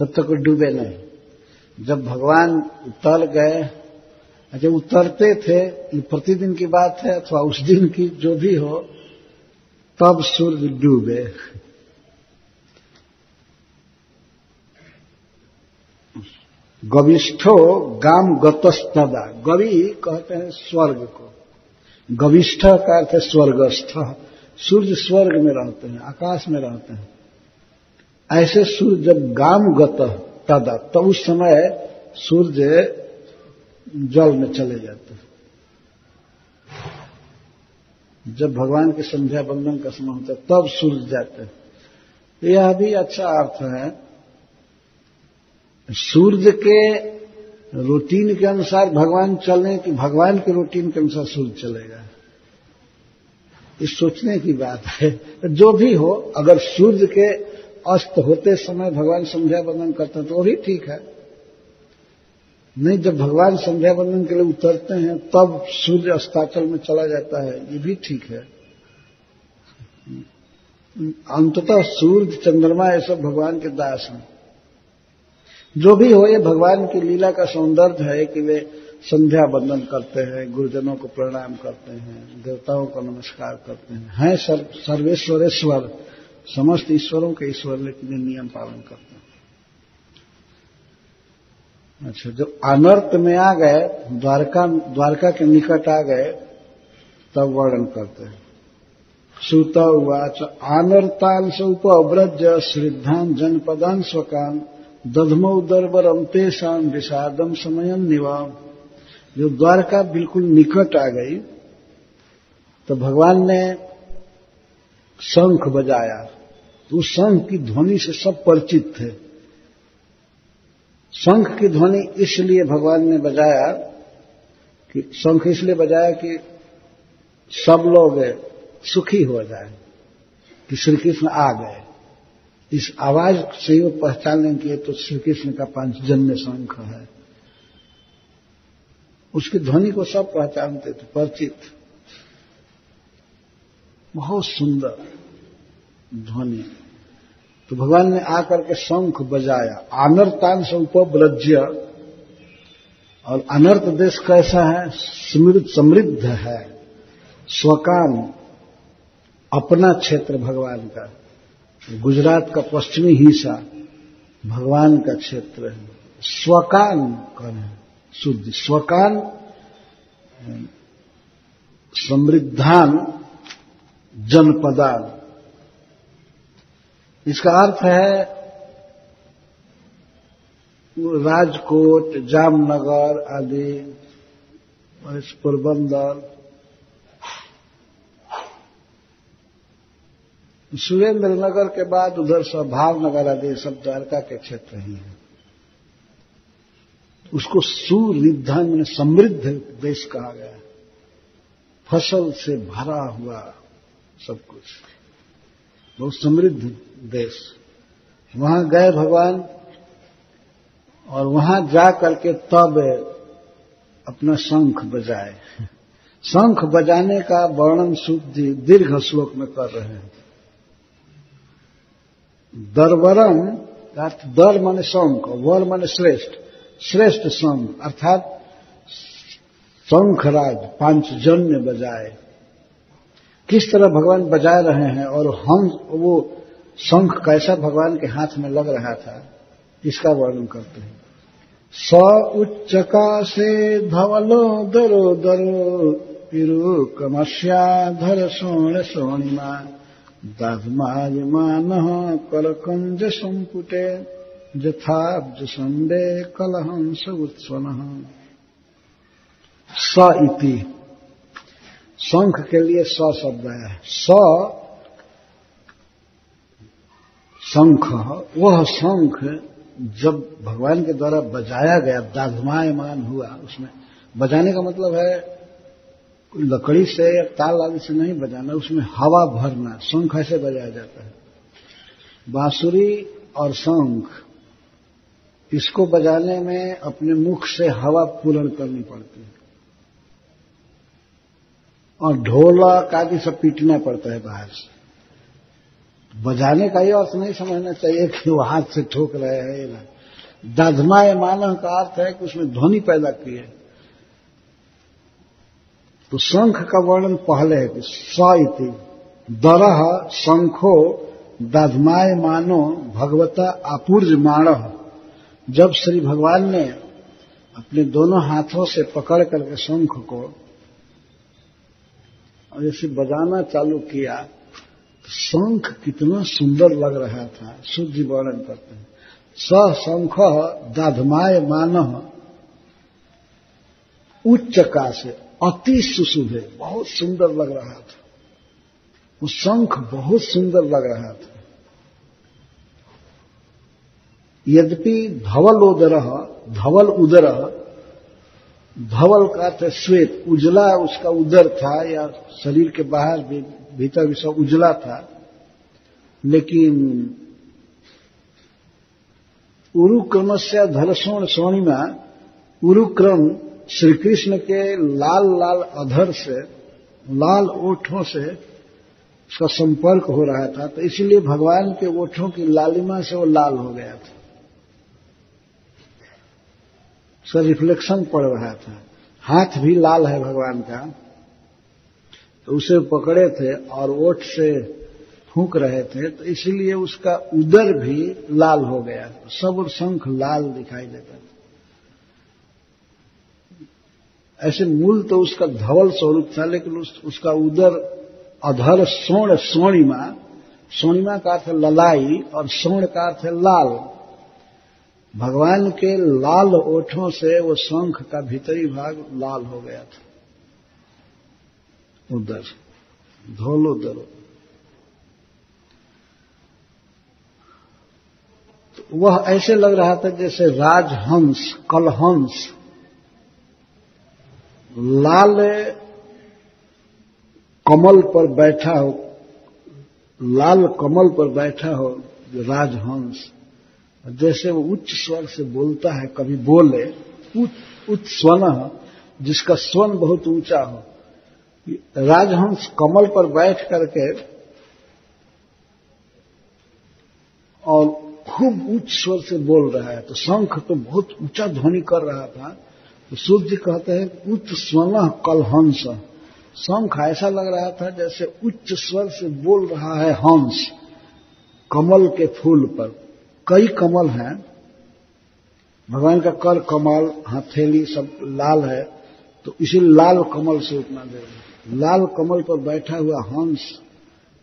तब तक वो डूबे नहीं। जब भगवान उतर गए, जब उतरते थे, ये प्रतिदिन की बात है अथवा उस दिन की, जो भी हो, तब सूर्य डूबे। गविष्ठो गाम गतस्तदा। गवि कहते हैं स्वर्ग को, गविष्ठ का अर्थ है स्वर्गस्थ। सूर्य स्वर्ग में रहते हैं, आकाश में रहते हैं। ऐसे सूर्य जब गाम गत तदा, तो उस समय सूर्य जल में चले जाते हैं। जब भगवान के संध्या वंदन का समय होता है तब सूर्य जाते हैं। यह भी अच्छा अर्थ है। सूर्य के रूटीन के अनुसार भगवान चलें कि भगवान के रूटीन के अनुसार सूर्य चलेगा, इस सोचने की बात है। जो भी हो, अगर सूर्य के अस्त होते समय भगवान संध्या वंदन करते हैं तो वो भी ठीक है। नहीं, जब भगवान संध्या वंदन के लिए उतरते हैं तब सूर्य अस्ताचल में चला जाता है, ये भी ठीक है। अंततः सूर्य चंद्रमा ये सब भगवान के दास हैं। जो भी हो, ये भगवान की लीला का सौंदर्य है कि वे संध्या वंदन करते हैं, गुरुजनों को प्रणाम करते हैं, देवताओं को नमस्कार करते हैं सर्वेश्वरेश्वर, समस्त ईश्वरों के ईश्वर, लेकिन ये नियम पालन करते हैं। अच्छा, जब अनर्थ में आ गए, द्वारका के निकट आ गए, तब वर्णन करते हैं। सूत उवाच आनर्तान सौपव्रज श्रद्धान जनपदान स्वकान दधमौ दरबरम तेषाम विषादम समयम निवाम। जो द्वारका बिल्कुल निकट आ गई तो भगवान ने शंख बजाया। तो उस शंख की ध्वनि से सब परिचित थे। शंख की ध्वनि इसलिए भगवान ने बजाया कि शंख इसलिए बजाया कि सब लोग सुखी हो जाए कि श्री कृष्ण आ गए। इस आवाज से ही वो पहचान लेंगे कि ये तो श्री कृष्ण का पांचजन्य शंख है। उसकी ध्वनि को सब पहचानते थे, परिचित। बहुत सुंदर ध्वनि। तो भगवान ने आकर के शंख बजाया। अनर्थान से उपव्रज्य, और अनर्थ देश कैसा है? समृद्ध है। स्वकाम, अपना क्षेत्र भगवान का। गुजरात का पश्चिमी हिस्सा भगवान का क्षेत्र है। स्वकान करें शुद्ध, स्वकान समृद्धान जनपदान। इसका अर्थ है राजकोट, जामनगर आदि, पोरबंदर, सुरेंद्र नगर के बाद उधर सब भावनगर आदि सब द्वारका के क्षेत्र ही है। उसको सुरिद्धा में समृद्ध देश कहा गया। फसल से भरा हुआ सब कुछ, बहुत समृद्ध देश। वहां गए भगवान, और वहां जा करके तब अपना शंख बजाए। शंख बजाने का वर्णन शुद्ध दीर्घ श्लोक में कर रहे हैं। दरवरम, दर माने शंख, वर माने श्रेष्ठ, श्रेष्ठ शंख, अर्थात शंखराज पांचजन्य बजाए। किस तरह भगवान बजा रहे हैं, और हम वो शंख कैसा भगवान के हाथ में लग रहा था, इसका वर्णन करते हैं। स उच्चका से धवलो दरो दरो पिरु कमस्याधर सोण सोणिमा दाधमायमान कलकंज संपुटे यथाब्ज संडे कलहंस उत्स्वन। स इति, शंख के लिए स शब्द है। स शंख, वह शंख जब भगवान के द्वारा बजाया गया, दाधमायमान हुआ। उसमें बजाने का मतलब है लकड़ी से या ताल आदि से नहीं बजाना, उसमें हवा भरना। शंख ऐसे बजाया जाता है। बांसुरी और शंख, इसको बजाने में अपने मुख से हवा पूर्ण करनी पड़ती है, और ढोलक आदि सब पीटना पड़ता है बाहर से। बजाने का ये अर्थ नहीं समझना चाहिए कि वो हाथ से ठोक रहे हैं। दाधमायमान का अर्थ है कि उसमें ध्वनि पैदा की है। तो शंख का वर्णन पहले है कि स इति दरह शंखो दाधमायमानो भगवता आपूर्जमाण। जब श्री भगवान ने अपने दोनों हाथों से पकड़ करके शंख को और ऐसे बजाना चालू किया, तो शंख कितना सुंदर लग रहा था। शुद्ध वर्णन करते हैं। स शंख दाधमायमान उच्च का से अति सुशुभे, बहुत सुंदर लग रहा था। वो शंख बहुत सुंदर लग रहा था। यद्यपि धवल उदर, धवल उदर, धवल का अर्थ श्वेत, उजला उसका उदर था, या शरीर के बाहर भी भीतर भी सब उजला था। लेकिन उरुक्रमस्य धरसोण सोणिमा, उरुक्रम श्री कृष्ण के लाल लाल अधर से, लाल ओठों से उसका संपर्क हो रहा था, तो इसलिए भगवान के ओठों की लालिमा से वो लाल हो गया था। उसका रिफ्लेक्शन पड़ रहा था। हाथ भी लाल है भगवान का, तो उसे पकड़े थे और ओठ से फूंक रहे थे, तो इसलिए उसका उदर भी लाल हो गया। सब शंख लाल दिखाई देता था। ऐसे मूल तो उसका धवल स्वरूप था, लेकिन उसका उदर अधर स्वर्ण स्वर्णिमा, स्वर्णिमा का अर्थ ललाई और स्वर्ण का अर्थ लाल। भगवान के लाल ओठों से वो शंख का भीतरी भाग लाल हो गया था, उदर धौल उदर। तो वह ऐसे लग रहा था जैसे राजहंस, कलहंस लाल कमल पर बैठा हो, लाल कमल पर बैठा हो जो राजहंस, जैसे वो उच्च स्वर से बोलता है, कभी बोले उच्च स्वन, जिसका स्वन बहुत ऊंचा हो। राजहंस कमल पर बैठ करके और खूब उच्च स्वर से बोल रहा है, तो शंख तो बहुत ऊंचा ध्वनि कर रहा था। तो सूर्य जी कहते हैं उच्च स्वन कलहंस, शंख ऐसा लग रहा था जैसे उच्च स्वर से बोल रहा है हंस कमल के फूल पर। कई कमल हैं, भगवान का कर कमल, हथेली सब लाल है, तो इसी लाल कमल से उतना दे रहे। लाल कमल पर बैठा हुआ हंस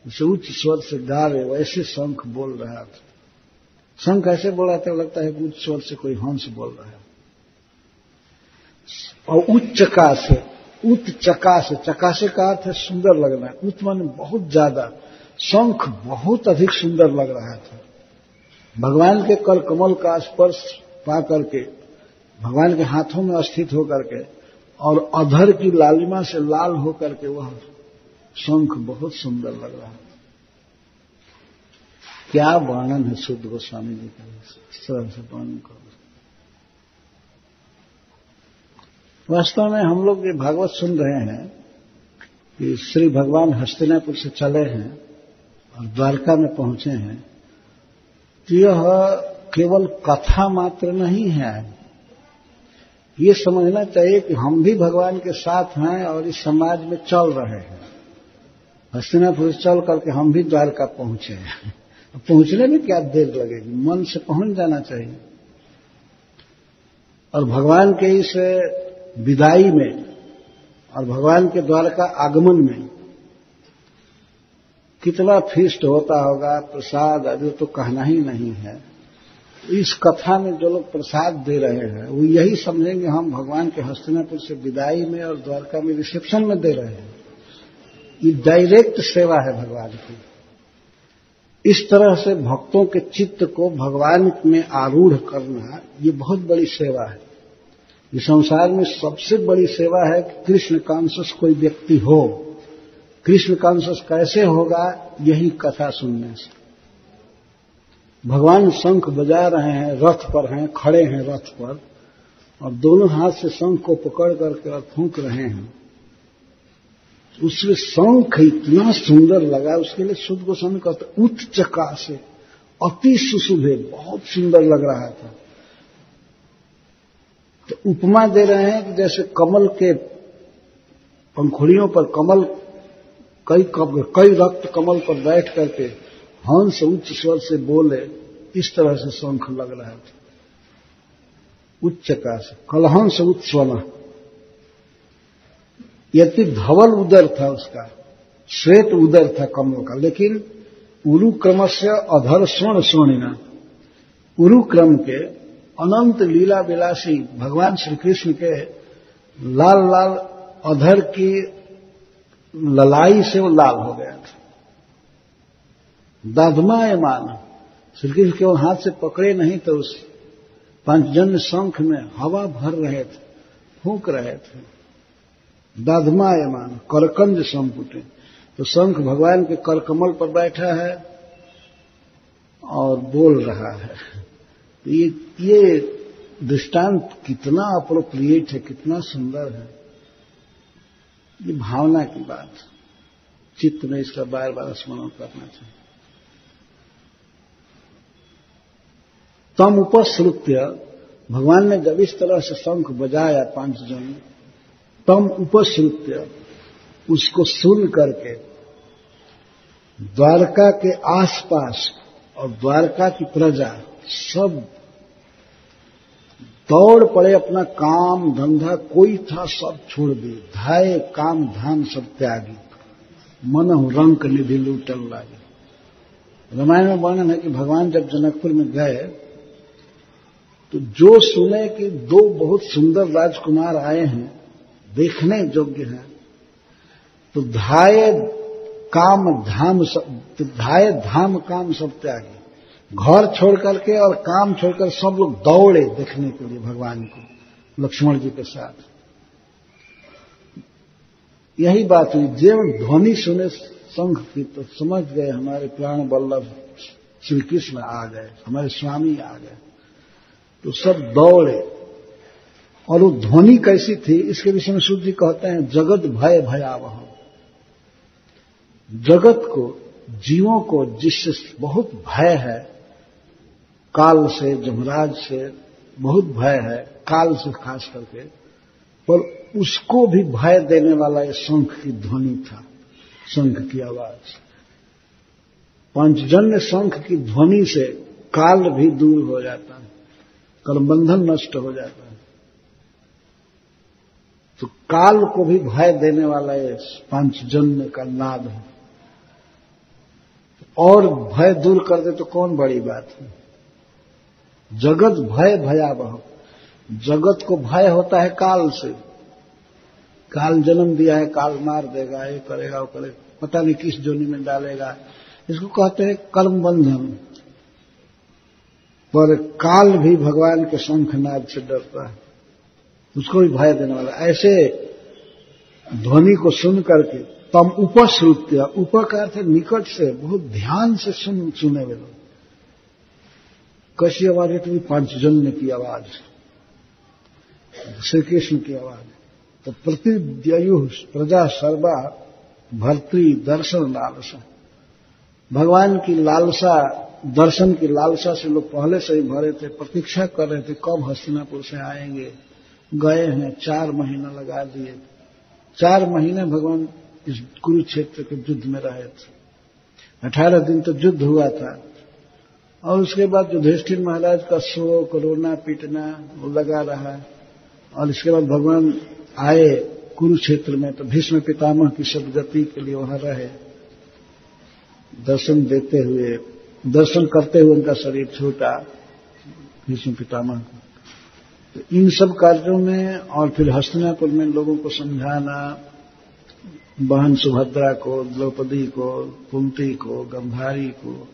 उसे उच्च स्वर से गा रहे, वैसे शंख बोल रहा था। शंख ऐसे बोल रहा था, लगता है कि उच्च स्वर से कोई हंस बोल रहा है। और उच्च चका से, उत चका से, चकासे का अर्थ है सुंदर लगना, उत माने बहुत ज्यादा, शंख बहुत अधिक सुंदर लग रहा था। भगवान के कर कमल का स्पर्श पा करके, भगवान के हाथों में स्थित होकर के और अधर की लालिमा से लाल होकर के वह शंख बहुत सुंदर लग रहा है। क्या वर्णन है शुद्ध गोस्वामी जी का, इस तरह से वर्णन करो। वास्तव में हम लोग ये भागवत सुन रहे हैं कि श्री भगवान हस्तिनापुर से चले हैं और द्वारका में पहुंचे हैं, तो यह केवल कथा मात्र नहीं है। ये समझना चाहिए कि हम भी भगवान के साथ हैं और इस समाज में चल रहे हैं। हस्तिनापुर से चल करके हम भी द्वारका पहुंचे हैं। पहुंचने में क्या देर लगेगी, मन से पहुंच जाना चाहिए। और भगवान के इस विदाई में और भगवान के द्वारका आगमन में कितना फीस्ट होता होगा, प्रसाद अभी तो कहना ही नहीं है। इस कथा में जो लोग प्रसाद दे रहे हैं वो यही समझेंगे हम भगवान के हस्तिनापुर से विदाई में और द्वारका में रिसेप्शन में दे रहे हैं। ये डायरेक्ट सेवा है भगवान की। इस तरह से भक्तों के चित्त को भगवान में आरूढ़ करना ये बहुत बड़ी सेवा है। इस संसार में सबसे बड़ी सेवा है कि कृष्ण कॉन्शियस कोई व्यक्ति हो। कृष्ण कॉन्शियस कैसे होगा, यही कथा सुनने से। भगवान शंख बजा रहे हैं, रथ पर हैं, खड़े हैं रथ पर, और दोनों हाथ से शंख को पकड़ करके और फूंक रहे हैं। उसमें शंख इतना सुंदर लगा, उसके लिए शुद्ध गोस्वामी कहते उच्च चका से, अति सुशुभे, बहुत सुंदर लग रहा था। तो उपमा दे रहे हैं कि जैसे कमल के पंखुड़ियों पर कमल कई रक्त कमल पर बैठ करके हंस उच्च स्वर से बोले, इस तरह से शंख लग रहा था। उच्च चका से कलहंस उच्च स्वर, यदि धवल उदर था उसका, श्वेत उदर था कमल का, लेकिन उरु क्रमस्य अधर स्वर्ण स्वर्णिना, उरु क्रम के अनंत लीला विलासी भगवान श्री कृष्ण के लाल लाल अधर की ललाई से वो लाल हो गया था। दाधमायमान, श्री कृष्ण केवल हाथ से पकड़े नहीं तो उस पंचजन्य शंख में हवा भर रहे थे, फूंक रहे थे। दाधमायमान करकंज संपुटे, तो शंख भगवान के करकमल पर बैठा है और बोल रहा है। ये दृष्टांत कितना अप्रोप्रिएट है, कितना सुंदर है। ये भावना की बात, चित्त में इसका बार बार स्मरण करना चाहिए। तम उपश्रुत्य, भगवान ने जब इस तरह से शंख बजाया पांचजन्य, तम उपश्रुत्य, उसको सुन करके द्वारका के आसपास और द्वारका की प्रजा सब दौड़ पड़े, अपना काम धंधा कोई था सब छोड़ दिए, धाये काम धाम सब त्यागी, मनहु रंक निधि लूटल लागे। रामायण में वर्णन है कि भगवान जब जनकपुर में गए तो जो सुने कि दो बहुत सुंदर राजकुमार आए हैं, देखने योग्य हैं, तो धाये धाम काम सब त्यागी, घर छोड़ करके और काम छोड़कर सब लोग दौड़े देखने के लिए भगवान को लक्ष्मण जी के साथ। यही बात हुई, जब ध्वनि सुने शंख की तो समझ गए हमारे प्राण वल्लभ श्री कृष्ण आ गए, हमारे स्वामी आ गए, तो सब दौड़े। और वो ध्वनि कैसी थी इसके विषय में सूत जी कहते हैं, जगत भय भयावह। जगत को, जीवों को जिससे बहुत भय है, काल से, जमराज से बहुत भय है, काल से खास करके, पर उसको भी भय देने वाला ये शंख की ध्वनि था, शंख की आवाज। पंचजन्य शंख की ध्वनि से काल भी दूर हो जाता है, कर्मबंधन नष्ट हो जाता है। तो काल को भी भय देने वाला ये पंचजन्य का नाद है, और भय दूर कर दे तो कौन बड़ी बात है। जगत भय भयावह, जगत को भय होता है काल से, काल जन्म दिया है, काल मार देगा, ये करेगा वो करेगा, पता नहीं किस जोनी में डालेगा, इसको कहते हैं कर्म बंधन। पर काल भी भगवान के शंखनाद से डरता है, उसको भी भय देने वाला। ऐसे ध्वनि को सुन करके तम उपश्रुत्य, उप का अर्थ निकट से, बहुत ध्यान से सुने वे लोग। कैसी आवाज है? तो पंचजन्य की आवाज, श्री कृष्ण की आवाज। तो प्रतिद्ययु प्रजा सर्वा भर्तृ दर्शन लालसा, भगवान की लालसा, दर्शन की लालसा से लोग पहले से ही भरे थे, प्रतीक्षा कर रहे थे कब हस्तिनापुर से आएंगे। गए हैं, 4 महीना लगा दिए, 4 महीने भगवान इस कुरुक्षेत्र के युद्ध में रहे थे। 18 दिन तो युद्ध हुआ था, और उसके बाद युधिष्ठिर महाराज का शोक, रोना पीटना वो लगा रहा। और इसके बाद भगवान आए कुरुक्षेत्र में, तो भीष्म पितामह की सदगति के लिए वहां रहे, दर्शन देते हुए, दर्शन करते हुए उनका शरीर छूटा भीष्म पितामह को। तो इन सब कार्यों में, और फिर हस्तिनापुर में लोगों को समझाना, बहन सुभद्रा को, द्रौपदी को, कुंती को, गंधारी को,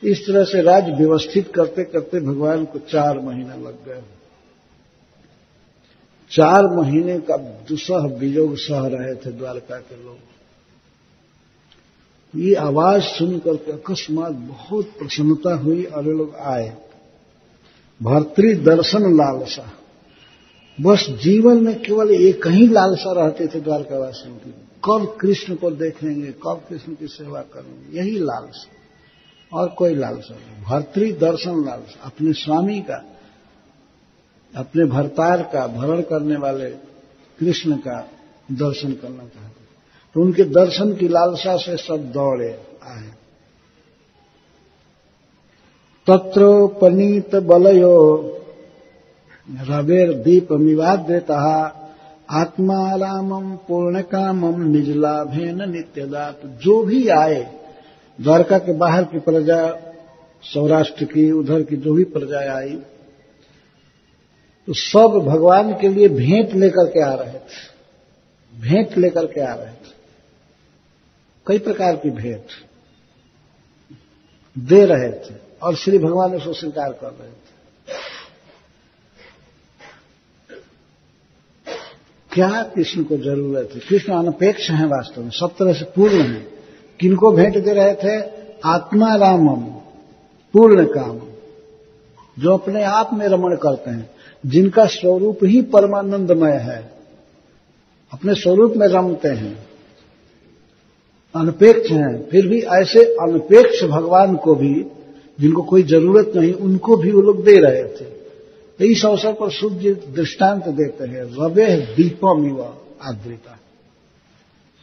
इस तरह से राज्य व्यवस्थित करते करते भगवान को 4 महीना लग गए। 4 महीने का दुसह वियोग सह रहे थे द्वारका के लोग। ये आवाज सुनकर के अकस्मात बहुत प्रसन्नता हुई और वे लोग आए। भर्तृ दर्शन लालसा, बस जीवन में केवल एक ही लालसा रहती थी द्वारकावासियों की, कब कृष्ण को देखेंगे, कब कृष्ण की सेवा करेंगे, यही लालसा, और कोई लालसा नहीं। भर्तृ दर्शन लालसा, अपने स्वामी का, अपने भरतार का, भरण करने वाले कृष्ण का दर्शन करना चाहते, तो उनके दर्शन की लालसा से सब दौड़े आए। तत्रोपनीत बलयो रवेर दीप मिवाद्यतः आत्मारामम पूर्ण कामम निजलाभेन नित्यदा। तो जो भी आए, द्वारका के बाहर की प्रजा, सौराष्ट्र की, उधर की जो भी प्रजा आई, तो सब भगवान के लिए भेंट लेकर के आ रहे थे, भेंट लेकर के आ रहे थे, कई प्रकार की भेंट दे रहे थे, और श्री भगवान उसको स्वीकार कर रहे थे। क्या कृष्ण को जरूरत है? कृष्ण अनपेक्ष हैं, वास्तव में सब तरह से पूर्ण हैं। किनको भेंट दे रहे थे? आत्मा रामम, पूर्ण काम, जो अपने आप में रमण करते हैं, जिनका स्वरूप ही परमानंदमय है, अपने स्वरूप में रमते हैं, अनपेक्ष हैं। फिर भी ऐसे अनपेक्ष भगवान को भी, जिनको कोई जरूरत नहीं, उनको भी वो लोग दे रहे थे। तो इस अवसर पर सूर्य दृष्टांत देते हैं, रवे दीपम इव आद्रिता,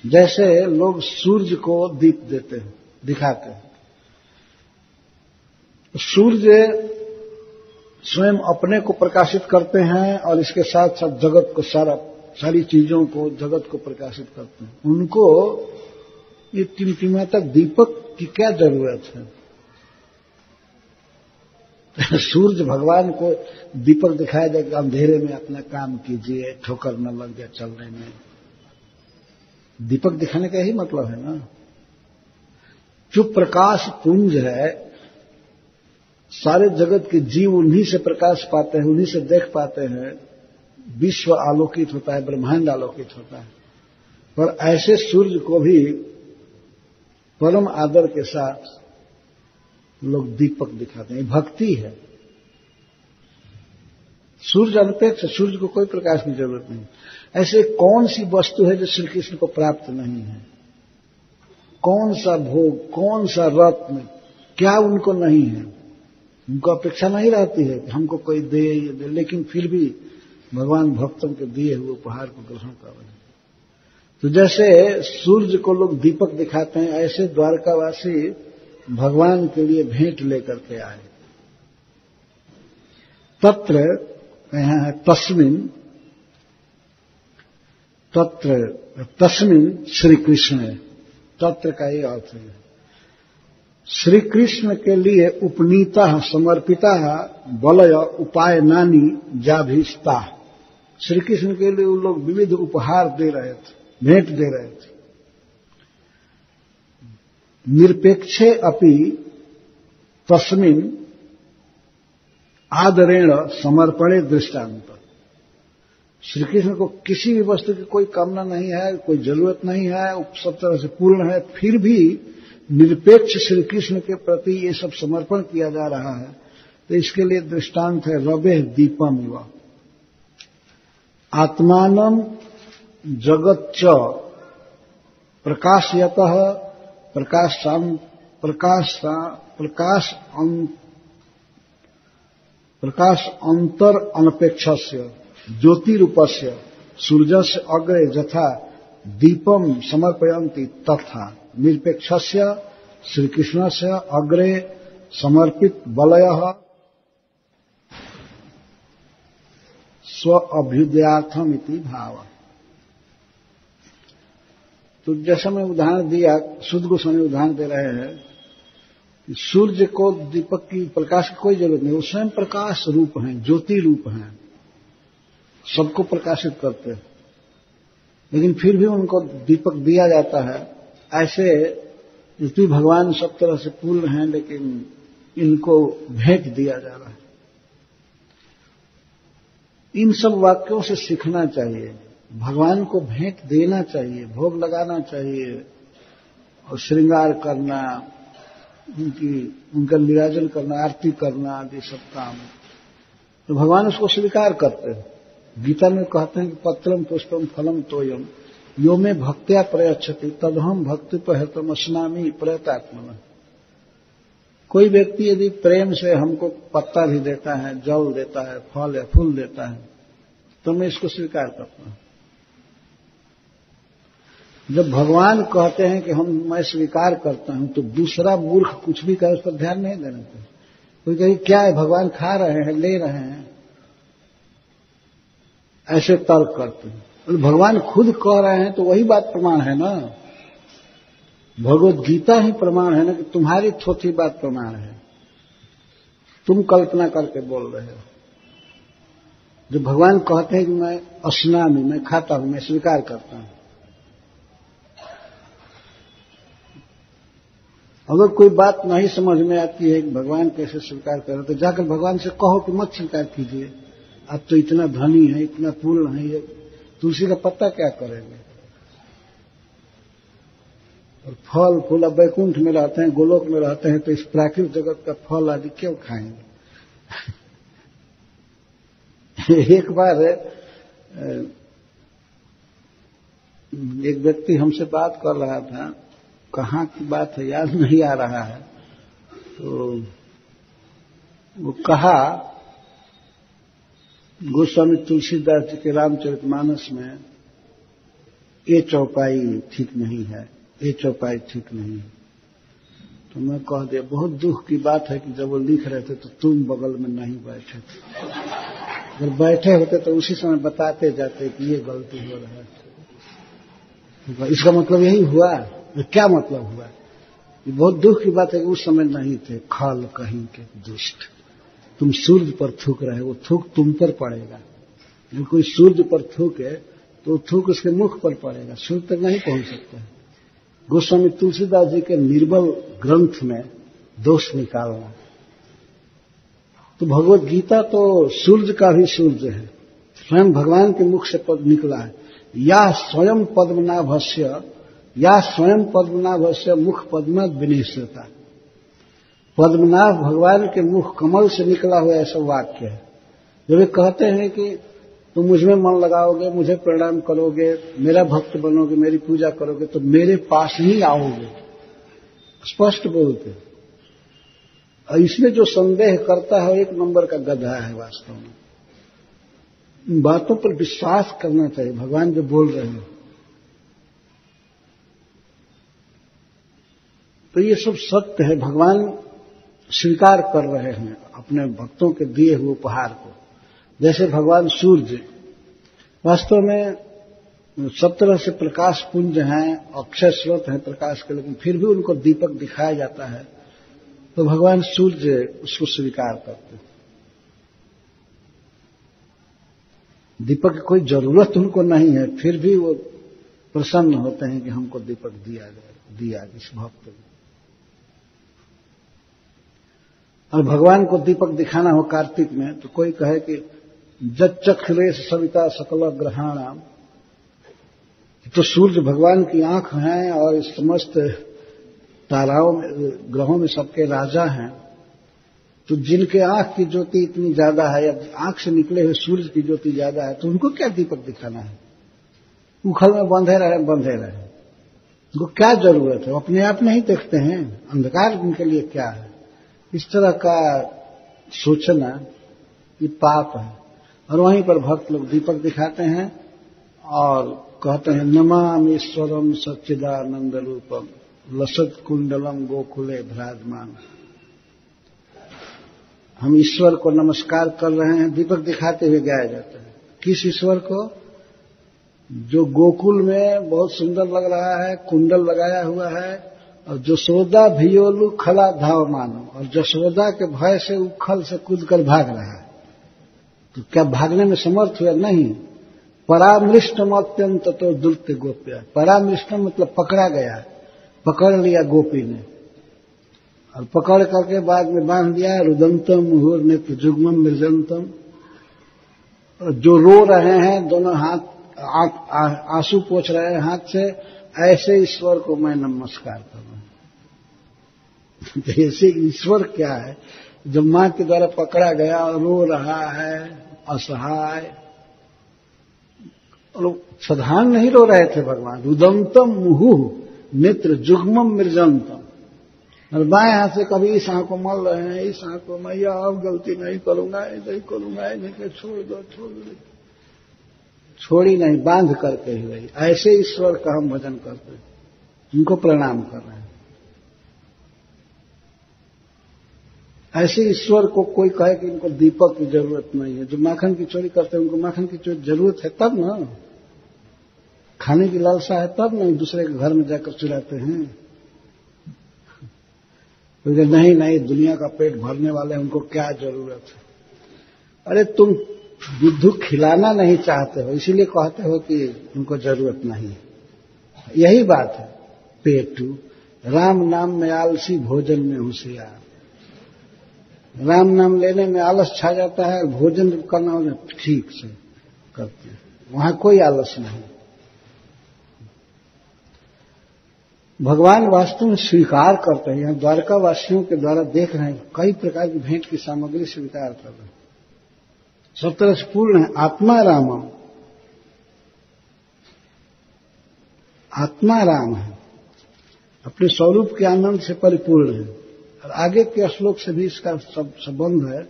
जैसे लोग सूर्य को दीप देते हैं, दिखाते हैं। सूर्य स्वयं अपने को प्रकाशित करते हैं और इसके साथ साथ जगत को सारी चीजों को, जगत को प्रकाशित करते हैं। उनको ये टिमटिमाता दीपक की क्या जरूरत है? सूर्य भगवान को दीपक दिखाया जाएगा, अंधेरे में अपना काम कीजिए, ठोकर न लग जाए चलने में। दीपक दिखाने का यही मतलब है ना। जो प्रकाश पुंज है, सारे जगत के जीव उन्हीं से प्रकाश पाते हैं, उन्हीं से देख पाते हैं। विश्व आलोकित होता है, ब्रह्मांड आलोकित होता है। पर ऐसे सूर्य को भी परम आदर के साथ लोग दीपक दिखाते हैं। भक्ति है। सूर्य अनपेक्ष, सूर्य को कोई प्रकाश की जरूरत नहीं। ऐसे कौन सी वस्तु है जो श्री कृष्ण को प्राप्त नहीं है? कौन सा भोग, कौन सा रत्न, क्या उनको नहीं है? उनको अपेक्षा नहीं रहती है कि हमको कोई दे, ये दे, लेकिन फिर भी भगवान भक्तों के दिए हुए उपहार को ग्रहण कर रहे हैं। तो जैसे सूर्य को लोग दीपक दिखाते हैं, ऐसे द्वारकावासी भगवान के लिए भेंट लेकर के आए। तत्र यहाँ है तस्मिन श्री कृष्ण है। तत्र का ये अर्थ है श्री कृष्ण के लिए उपनीता समर्पिता बलय उपाय नानी जाभिस्ता। श्री कृष्ण के लिए वो लोग विविध उपहार दे रहे थे, भेंट दे रहे थे। निरपेक्षे अपि तस्मिन आदरेण समर्पणे दृष्टांत। श्री कृष्ण को किसी भी वस्तु की कोई कामना नहीं है, कोई जरूरत नहीं है, सब तरह से पूर्ण है, फिर भी निरपेक्ष श्री कृष्ण के प्रति ये सब समर्पण किया जा रहा है। तो इसके लिए दृष्टांत है रवे दीपम इव आत्मानं जगच्च प्रकाशयतः प्रकाश अंतर अनपेक्षस्य ज्योतिरूपस्य सूर्यस्य अग्रे यथा दीपम समर्पयन्ति तथा निरपेक्षस्य श्रीकृष्णस्य अग्रे समर्पित बलयः स्व अभ्युदयार्थम इति भाव। तो जैसा मैं उदाहरण दिया, शुद्ध गोस्वामी उदाहरण दे रहे हैं, सूर्य को दीपक की प्रकाश की कोई जरूरत नहीं, वो स्वयं प्रकाश रूप हैं, ज्योति रूप हैं, सबको प्रकाशित करते हैं, लेकिन फिर भी उनको दीपक दिया जाता है। ऐसे यद्यपि भगवान सब तरह से पूर्ण हैं, लेकिन इनको भेंट दिया जा रहा है। इन सब वाक्यों से सीखना चाहिए, भगवान को भेंट देना चाहिए, भोग लगाना चाहिए और श्रृंगार करना, उनका निराजन करना, आरती करना आदि सब काम, तो भगवान उसको स्वीकार करते हैं। गीता में कहते हैं कि पत्रम पुष्पम फलम तोयम यो में भक्त्या प्रयच्छति तदहम भक्ति प्रहतम अस्नामी प्रयतात्मन। कोई व्यक्ति यदि प्रेम से हमको पत्ता भी देता है, जल देता है, फल या फूल देता है, तो मैं इसको स्वीकार करता हूं। जब भगवान कहते हैं कि मैं स्वीकार करता हूं, तो दूसरा मूर्ख कुछ भी कहे उस पर ध्यान नहीं देना चाहिए। कोई कहे क्या है, भगवान खा रहे हैं, ले रहे हैं, ऐसे तर्क करते हैं। तो भगवान खुद कह रहे हैं तो वही बात प्रमाण है ना। भगवद गीता ही प्रमाण है ना, कि तुम्हारी थोथी बात प्रमाण है, तुम कल्पना करके बोल रहे हो। जब भगवान कहते हैं कि मैं अस्नामी, मैं खाता हूं, मैं स्वीकार करता हूं, अगर कोई बात नहीं समझ में आती है कि भगवान कैसे स्वीकार कर रहे, तो जाकर भगवान से कहो कि मत स्वीकार कीजिए, आप तो इतना धनी है, इतना पूर्ण है, ये तुलसी का पत्ता क्या करेंगे। और फल फूल अब वैकुंठ में रहते हैं, गोलोक में रहते हैं, तो इस प्राकृतिक जगत का फल आदि क्यों खाएंगे। एक बार एक व्यक्ति हमसे बात कर रहा था, कहाँ की बात है याद नहीं आ रहा है, तो वो कहा गोस्वामी तुलसीदास जी के रामचरितमानस में ये चौपाई ठीक नहीं है, ये चौपाई ठीक नहीं है। तो मैं कह दिया बहुत दुख की बात है कि जब वो लिख रहे थे तो तुम बगल में नहीं बैठे थे। अगर बैठे होते तो उसी समय बताते जाते कि ये गलती हो रहा है। इसका मतलब यही हुआ। क्या मतलब हुआ? ये बहुत दुख की बात है कि उस समय नहीं थे। खल कहीं के दुष्ट, तुम सूर्य पर थूक रहे, वो थूक तुम पर पड़ेगा। यदि कोई सूर्य पर थूके तो थूक उसके मुख पर पड़ेगा, सूर्य तक नहीं पहुंच सकता है। गोस्वामी तुलसीदास जी के निर्बल ग्रंथ में दोष निकालना। तो भगवत गीता तो सूर्य का भी सूर्य है, स्वयं भगवान के मुख से पद निकला है। या स्वयं पद्मनाभस्य मुख पद्म विनिश्रता। पद्मनाभ भगवान के मुख कमल से निकला हुआ ऐसा वाक्य है। जब वे कहते हैं कि तुम मुझमें मन लगाओगे, मुझे प्रणाम करोगे, मेरा भक्त बनोगे, मेरी पूजा करोगे तो मेरे पास ही आओगे, स्पष्ट बोलते। और इसमें जो संदेह करता है एक नंबर का गधा है। वास्तव में इन बातों पर विश्वास करना चाहिए। भगवान जो बोल रहे हैं तो ये सब सत्य है। भगवान स्वीकार कर रहे हैं अपने भक्तों के दिए हुए उपहार को। जैसे भगवान सूर्य वास्तव में सब तरह से प्रकाश पुंज हैं, अक्षय स्रोत हैं प्रकाश के, लेकिन फिर भी उनको दीपक दिखाया जाता है तो भगवान सूर्य उसको स्वीकार करते हैं। दीपक की कोई जरूरत उनको नहीं है, फिर भी वो प्रसन्न होते हैं कि हमको दीपक दिया इस भक्त को। और भगवान को दीपक दिखाना हो कार्तिक में तो कोई कहे कि जच्चक्षुरेश सविता सकल ग्रहाणाम, तो सूर्य भगवान की आंख हैं और इस समस्त ताराओं में, ग्रहों में सबके राजा हैं। तो जिनके आंख की ज्योति इतनी ज्यादा है या आंख से निकले हुए सूर्य की ज्योति ज्यादा है तो उनको क्या दीपक दिखाना है? उखल में बंधे रहे। उनको क्या जरूरत है? वो अपने आप नहीं देखते हैं अंधकार उनके लिए क्या है। इस तरह का सोचना ये पाप है। और वहीं पर भक्त लोग दीपक दिखाते हैं और कहते हैं नमामि ईश्वरम सच्चिदानंद रूपम लसत कुंडलम गोकुले भ्राजमान। हम ईश्वर को नमस्कार कर रहे हैं, दीपक दिखाते हुए गाया जाता है। किस ईश्वर को? जो गोकुल में बहुत सुंदर लग रहा है, कुंडल लगाया हुआ है और जसोदा भियोलू खला धाव मानो, और जसोदा के भय से उखल से कूदकर भाग रहा है। तो क्या भागने में समर्थ हुआ? नहीं। परामृष्टम अत्यंत तो दुर्त गोप्य। परामृष्टम मतलब पकड़ा गया, पकड़ लिया गोपी ने और पकड़ करके बाद में बांध दिया। रुदंतम मुहुर नेत्र जुग्मम मृजंतम। जो रो रहे हैं दोनों हाथ आंसू पोंछ रहे हैं हाथ से, ऐसे ईश्वर को मैं नमस्कार कर रहा हूं। ऐसे ईश्वर क्या है? जब मां के द्वारा पकड़ा गया और रो रहा है असहाय, और साधारण नहीं रो रहे थे भगवान। रुदंतम मुहुः नेत्र जुग्मम मृजंतम। और बाएं हाथ से कभी इस आंख को मल रहे हैं, इस आंख को, मैं यह अब गलती नहीं करूंगा, नहीं करूंगा, नहीं, छोड़ दो। छोड़ी नहीं, बांध करके ही रही। ऐसे ईश्वर का हम भजन करते हैं, उनको प्रणाम कर रहे हैं। ऐसे ईश्वर को कोई कहे कि इनको दीपक की जरूरत नहीं है। जो माखन की चोरी करते हैं उनको माखन की चोरी जरूरत है तब ना, खाने की लालसा है तब नहीं दूसरे के घर में जाकर चुराते हैं। तो नहीं, दुनिया का पेट भरने वाले हैं, उनको क्या जरूरत है? अरे तुम बुद्धू खिलाना नहीं चाहते हो, इसीलिए कहते हो कि उनको जरूरत नहीं है। यही बात है। पेटू राम नाम में आलसी, भोजन में होशियार। राम नाम लेने में आलस छा जाता है, भोजन करना ठीक से करते हैं, वहां कोई आलस नहीं। भगवान वास्तव में स्वीकार करते हैं। यहाँ द्वारका वासियों के द्वारा देख रहे हैं कई प्रकार की भेंट की सामग्री स्वीकार कर रहे हैं, सब तरह से पूर्ण है। आत्मा रामम, आत्मा राम है, अपने स्वरूप के आनंद से परिपूर्ण है। और आगे के श्लोक से भी इसका सब संबंध है।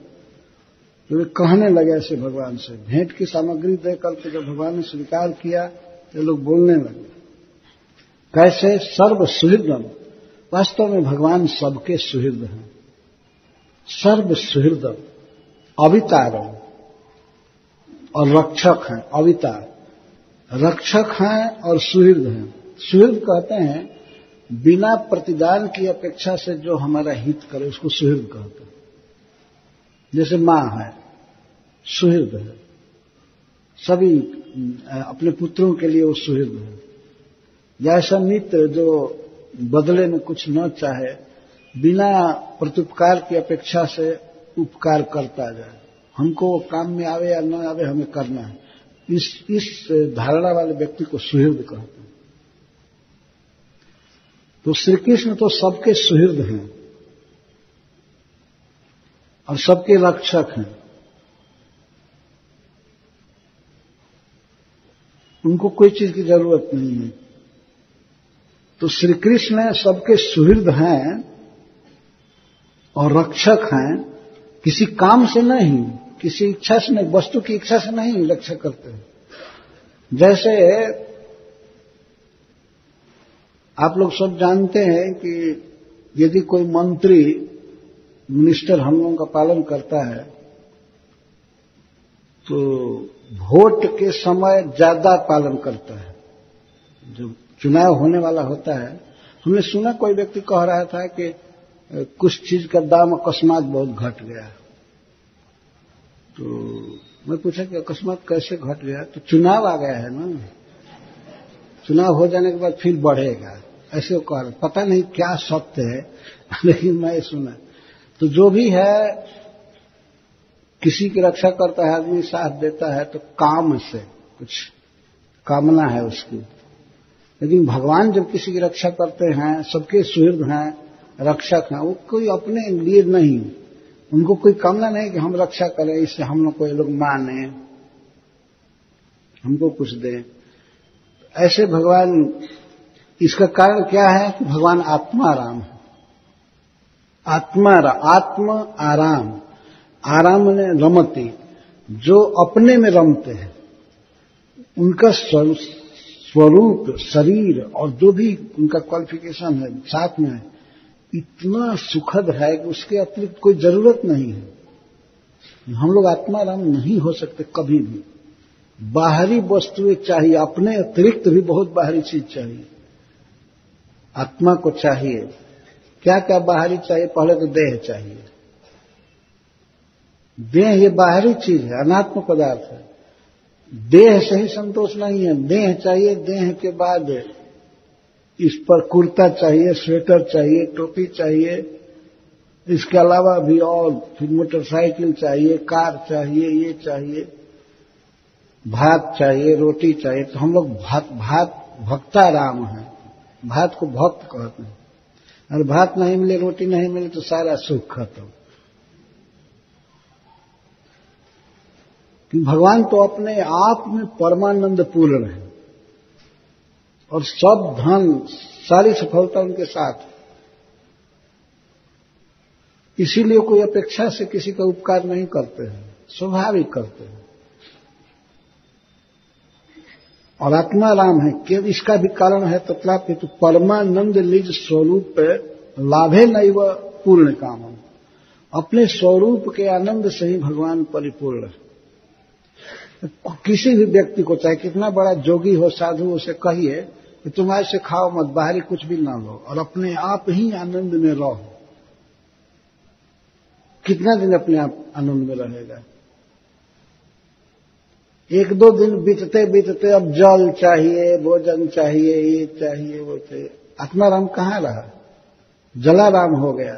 तो वे कहने लगे ऐसे भगवान से, भेंट की सामग्री देकर के जब भगवान ने स्वीकार किया तो लोग बोलने लगे। कैसे? सर्व सुहृदम वास्तव में भगवान सबके सुहृद हैं, सर्व सुहृद, अवितारम और रक्षक हैं। अवितार रक्षक हैं और सुहृद हैं। सुहृद कहते हैं बिना प्रतिदान की अपेक्षा से जो हमारा हित करे उसको सुहृद कहते हैं। जैसे मां है, सुहृद है, सभी अपने पुत्रों के लिए वो सुहृद है। या ऐसा मित्र जो बदले में कुछ न चाहे, बिना प्रत्युपकार की अपेक्षा से उपकार करता जाए, हमको वो काम में आवे या न आवे हमें करना है, इस धारणा वाले व्यक्ति को सुहृद कहते हैं। तो श्री कृष्ण तो सबके सुहृद हैं और सबके रक्षक हैं। उनको कोई चीज की जरूरत नहीं है। तो श्री कृष्ण सबके सुहृद हैं और रक्षक हैं, किसी काम से नहीं, किसी इच्छा से नहीं, वस्तु की इच्छा से नहीं रक्षा करते हैं। जैसे आप लोग सब जानते हैं कि यदि कोई मंत्री मिनिस्टर हम लोगों का पालन करता है तो वोट के समय ज्यादा पालन करता है। जब चुनाव होने वाला होता है, हमने सुना कोई व्यक्ति कह रहा था कि कुछ चीज का दाम अकस्मात बहुत घट गया। तो मैं पूछा कि अकस्मात कैसे घट गया? तो चुनाव आ गया है ना, चुनाव हो जाने के बाद फिर बढ़ेगा, ऐसे वो कह रहे। पता नहीं क्या सत्य है, लेकिन मैं सुना। तो जो भी है, किसी की रक्षा करता है आदमी, साथ देता है तो काम से, कुछ कामना है उसकी। लेकिन भगवान जब किसी की रक्षा करते हैं, सबके सुहृद हैं, रक्षक हैं, वो कोई अपने लिए नहीं, उनको कोई कामना नहीं कि हम रक्षा करें, इससे हम लोग को ये लोग माने, हमको कुछ दें। ऐसे भगवान, इसका कारण क्या है कि भगवान आत्माराम है। आत्म आराम, आराम ने रमते, जो अपने में रमते हैं, उनका स्वरूप, शरीर और जो भी उनका क्वालिफिकेशन है साथ में है, इतना सुखद है कि उसके अतिरिक्त कोई जरूरत नहीं है। हम लोग आत्माराम नहीं हो सकते कभी भी। बाहरी वस्तुएं चाहिए, अपने अतिरिक्त भी बहुत बाहरी चीज चाहिए। आत्मा को चाहिए क्या क्या बाहरी चाहिए? पहले तो देह चाहिए। देह ये बाहरी चीज है, अनात्म पदार्थ है। देह से ही संतोष नहीं है, देह चाहिए। देह के बाद इस पर कुर्ता चाहिए, स्वेटर चाहिए, टोपी चाहिए, इसके अलावा भी और फिर मोटरसाइकिल चाहिए, कार चाहिए, ये चाहिए, भात चाहिए, रोटी चाहिए। तो हम लोग भात भक्ताराम है, भात को भक्त कहते हैं। और भात नहीं मिले, रोटी नहीं मिले तो सारा सुख खत्म। कि भगवान तो अपने आप में परमानंद पूर्ण है और सब धन, सारी सफलता उनके साथ। इसीलिए कोई अपेक्षा से किसी का उपकार नहीं करते हैं, स्वाभाविक करते हैं। और आत्माराम है कि इसका भी कारण है तत्लाप, तो परमानंद निज स्वरूप लाभे नैव पूर्ण काम। अपने स्वरूप के आनंद से ही भगवान परिपूर्ण है। किसी भी व्यक्ति को, चाहे कितना बड़ा जोगी हो, साधु, उसे कहिए कि तुम ऐसे खाओ मत, बाहरी कुछ भी ना लो और अपने आप ही आनंद में रहो। कितना दिन अपने आप आनंद में रहेगा? एक दो दिन बीतते बीतते अब जल चाहिए, भोजन चाहिए, ये चाहिए, वो चाहिए। आत्माराम कहाँ रहा? जलाराम हो गया।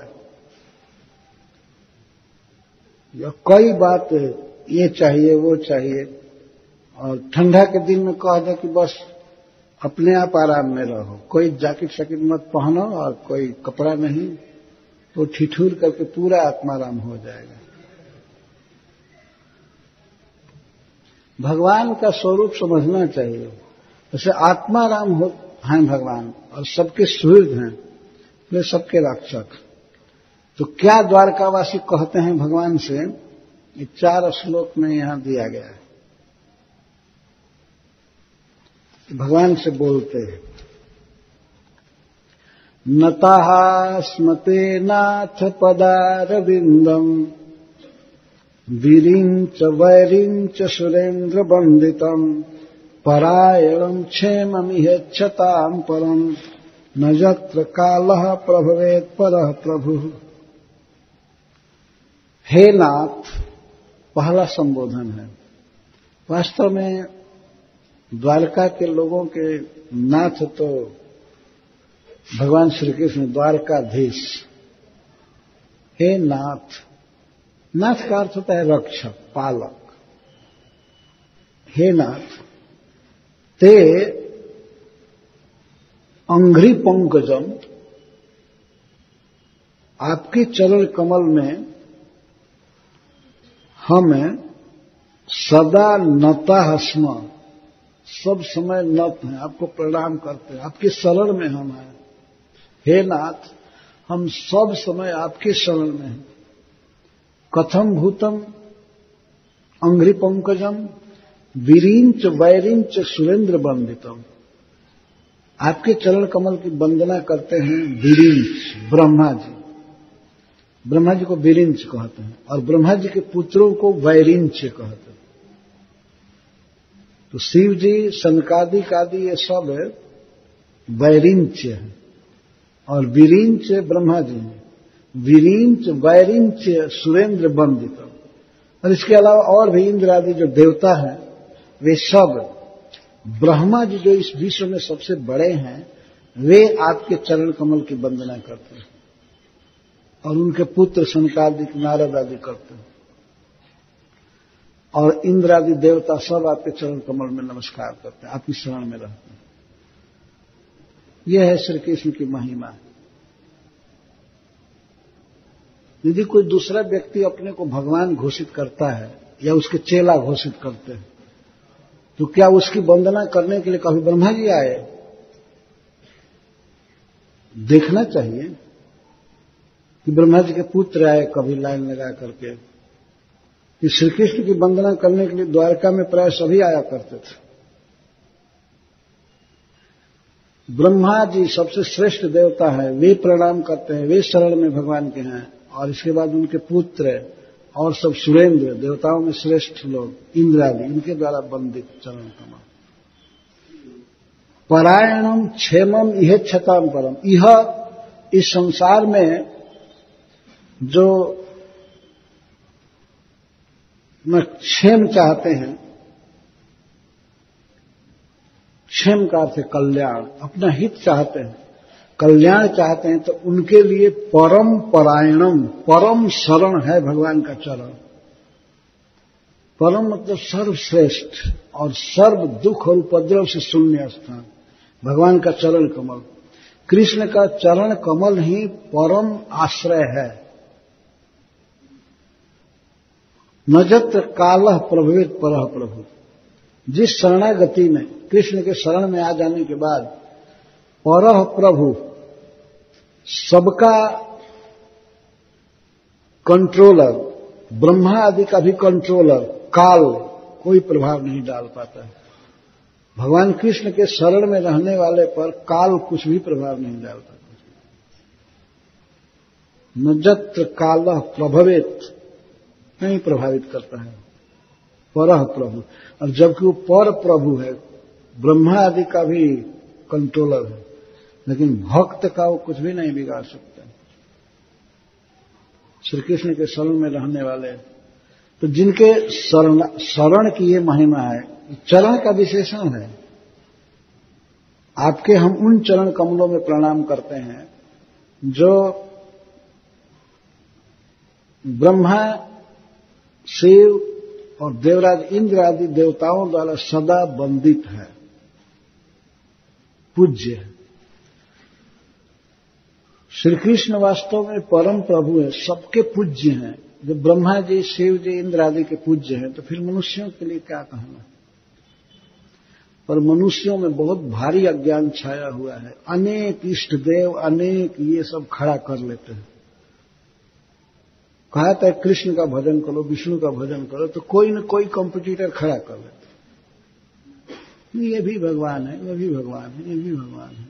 या कई बात, ये चाहिए, वो चाहिए, और ठंडा के दिन में कह दे कि बस अपने आप आराम में रहो, कोई जैकेट शैकेट मत पहनो और कोई कपड़ा नहीं, तो ठिठुर करके पूरा आत्माराम हो जाएगा। भगवान का स्वरूप समझना चाहिए। जैसे आत्माराम हैं भगवान और सबके सुहृद हैं, वे सबके रक्षक। तो क्या द्वारकावासी कहते हैं भगवान से, ये 4 श्लोक में यहां दिया गया है। भगवान से बोलते हैं, नताः स्मते नाथ पदारविन्दम् वीरिञ्च वैरिञ्च सुरेन्द्रवन्दितम् परायणम् क्षेममिहेच्छताम् परम् न यत्र कालः प्रभवेत् परः प्रभुः। हे नाथ पहला संबोधन है। वास्तव में द्वारका के लोगों के नाथ तो भगवान श्री कृष्ण द्वारकाधीश। हे नाथ, नाथ का अर्थ होता है रक्षक, पालक। हे नाथ ते अंघ्रि पंकजम, आपके चरण कमल में हमें सदा नतः स्म, सब समय नत हैं, आपको प्रणाम करते हैं, आपके शरण में हम हैं। हे नाथ हम सब समय आपके शरण में हैं। कथम भूतम अंघ्रि पंकजम वीरिंच वैरिंच सुरेंद्र वंदितम, आपके चरण कमल की वंदना करते हैं वीरिंच ब्रह्मा जी। ब्रह्मा जी को वीरिंच कहते हैं और ब्रह्मा जी के पुत्रों को वैरिंच कहते हैं। तो शिव जी, सनकादिक आदि ये सब वैरिंच है और वीरिंच ब्रह्मा जी हैं। वीरिंच वैरिंच सुरेंद्र वंदितम, और इसके अलावा और भी इंद्र आदि जो देवता हैं वे सब, ब्रह्मा जी जो इस विश्व में सबसे बड़े हैं, वे आपके चरण कमल की वंदना करते हैं और उनके पुत्र सनकादिक नारद आदि करते हैं और इंद्र आदि देवता सब आपके चरण कमल में नमस्कार करते हैं, आपकी शरण में रहते हैं। यह है श्री कृष्ण की महिमा। यदि कोई दूसरा व्यक्ति अपने को भगवान घोषित करता है या उसके चेला घोषित करते हैं, तो क्या उसकी वंदना करने के लिए कभी ब्रह्मा जी आए? देखना चाहिए कि ब्रह्मा जी के पुत्र आए कभी लाइन लगा करके, कि श्री कृष्ण की वंदना करने के लिए द्वारका में प्राय सभी आया करते थे। ब्रह्मा जी सबसे श्रेष्ठ देवता है, वे प्रणाम करते हैं, वे शरण में भगवान के हैं, और इसके बाद उनके पुत्र और सब सुरेंद्र, देवताओं में श्रेष्ठ लोग इंद्र आदि, इनके द्वारा वंदित चरण कमल। परायणम क्षेमम इहेच्छताम परम, यह इस संसार में जो न क्षेम चाहते हैं, क्षेम का अर्थ है कल्याण, अपना हित चाहते हैं, कल्याण चाहते हैं, तो उनके लिए परम परायणम, परम शरण है भगवान का चरण। परम मतलब सर्वश्रेष्ठ और सर्व दुख और उपद्रव से शून्य स्थान, भगवान का चरण कमल। कृष्ण का चरण कमल ही परम आश्रय है। न यत्र कालः प्रभवेत् परः प्रभु, जिस शरणागति में, कृष्ण के शरण में आ जाने के बाद परः प्रभु, सबका कंट्रोलर, ब्रह्मा आदि का भी कंट्रोलर, काल कोई प्रभाव नहीं डाल पाता है। भगवान कृष्ण के शरण में रहने वाले पर काल कुछ भी प्रभाव नहीं डाल पाता। न यत्र कालः प्रभवेत्, नहीं प्रभावित करता है, परः प्रभु। और जबकि वो पर प्रभु है, ब्रह्मा आदि का भी कंट्रोलर है, लेकिन भक्त का वो कुछ भी नहीं बिगाड़ सकता। श्री कृष्ण के शरण में रहने वाले, तो जिनके शरण की ये महिमा है, चरण का विशेषण है। आपके हम उन चरण कमलों में प्रणाम करते हैं जो ब्रह्मा, शिव और देवराज इंद्र आदि देवताओं द्वारा सदा वंदित है, पूज्य है। श्री कृष्ण वास्तव में परम प्रभु है, सबके पूज्य हैं। जब ब्रह्मा जी, शिव जी, इंद्र आदि के पूज्य हैं, तो फिर मनुष्यों के लिए क्या कहना। पर मनुष्यों में बहुत भारी अज्ञान छाया हुआ है, अनेक इष्ट देव, अनेक ये सब खड़ा कर लेते हैं। कहा था कृष्ण का भजन करो, विष्णु का भजन करो, तो कोई न कोई कॉम्पिटिटर खड़ा कर लेते। ये भी भगवान है, वो भी भगवान है, ये भी भगवान है।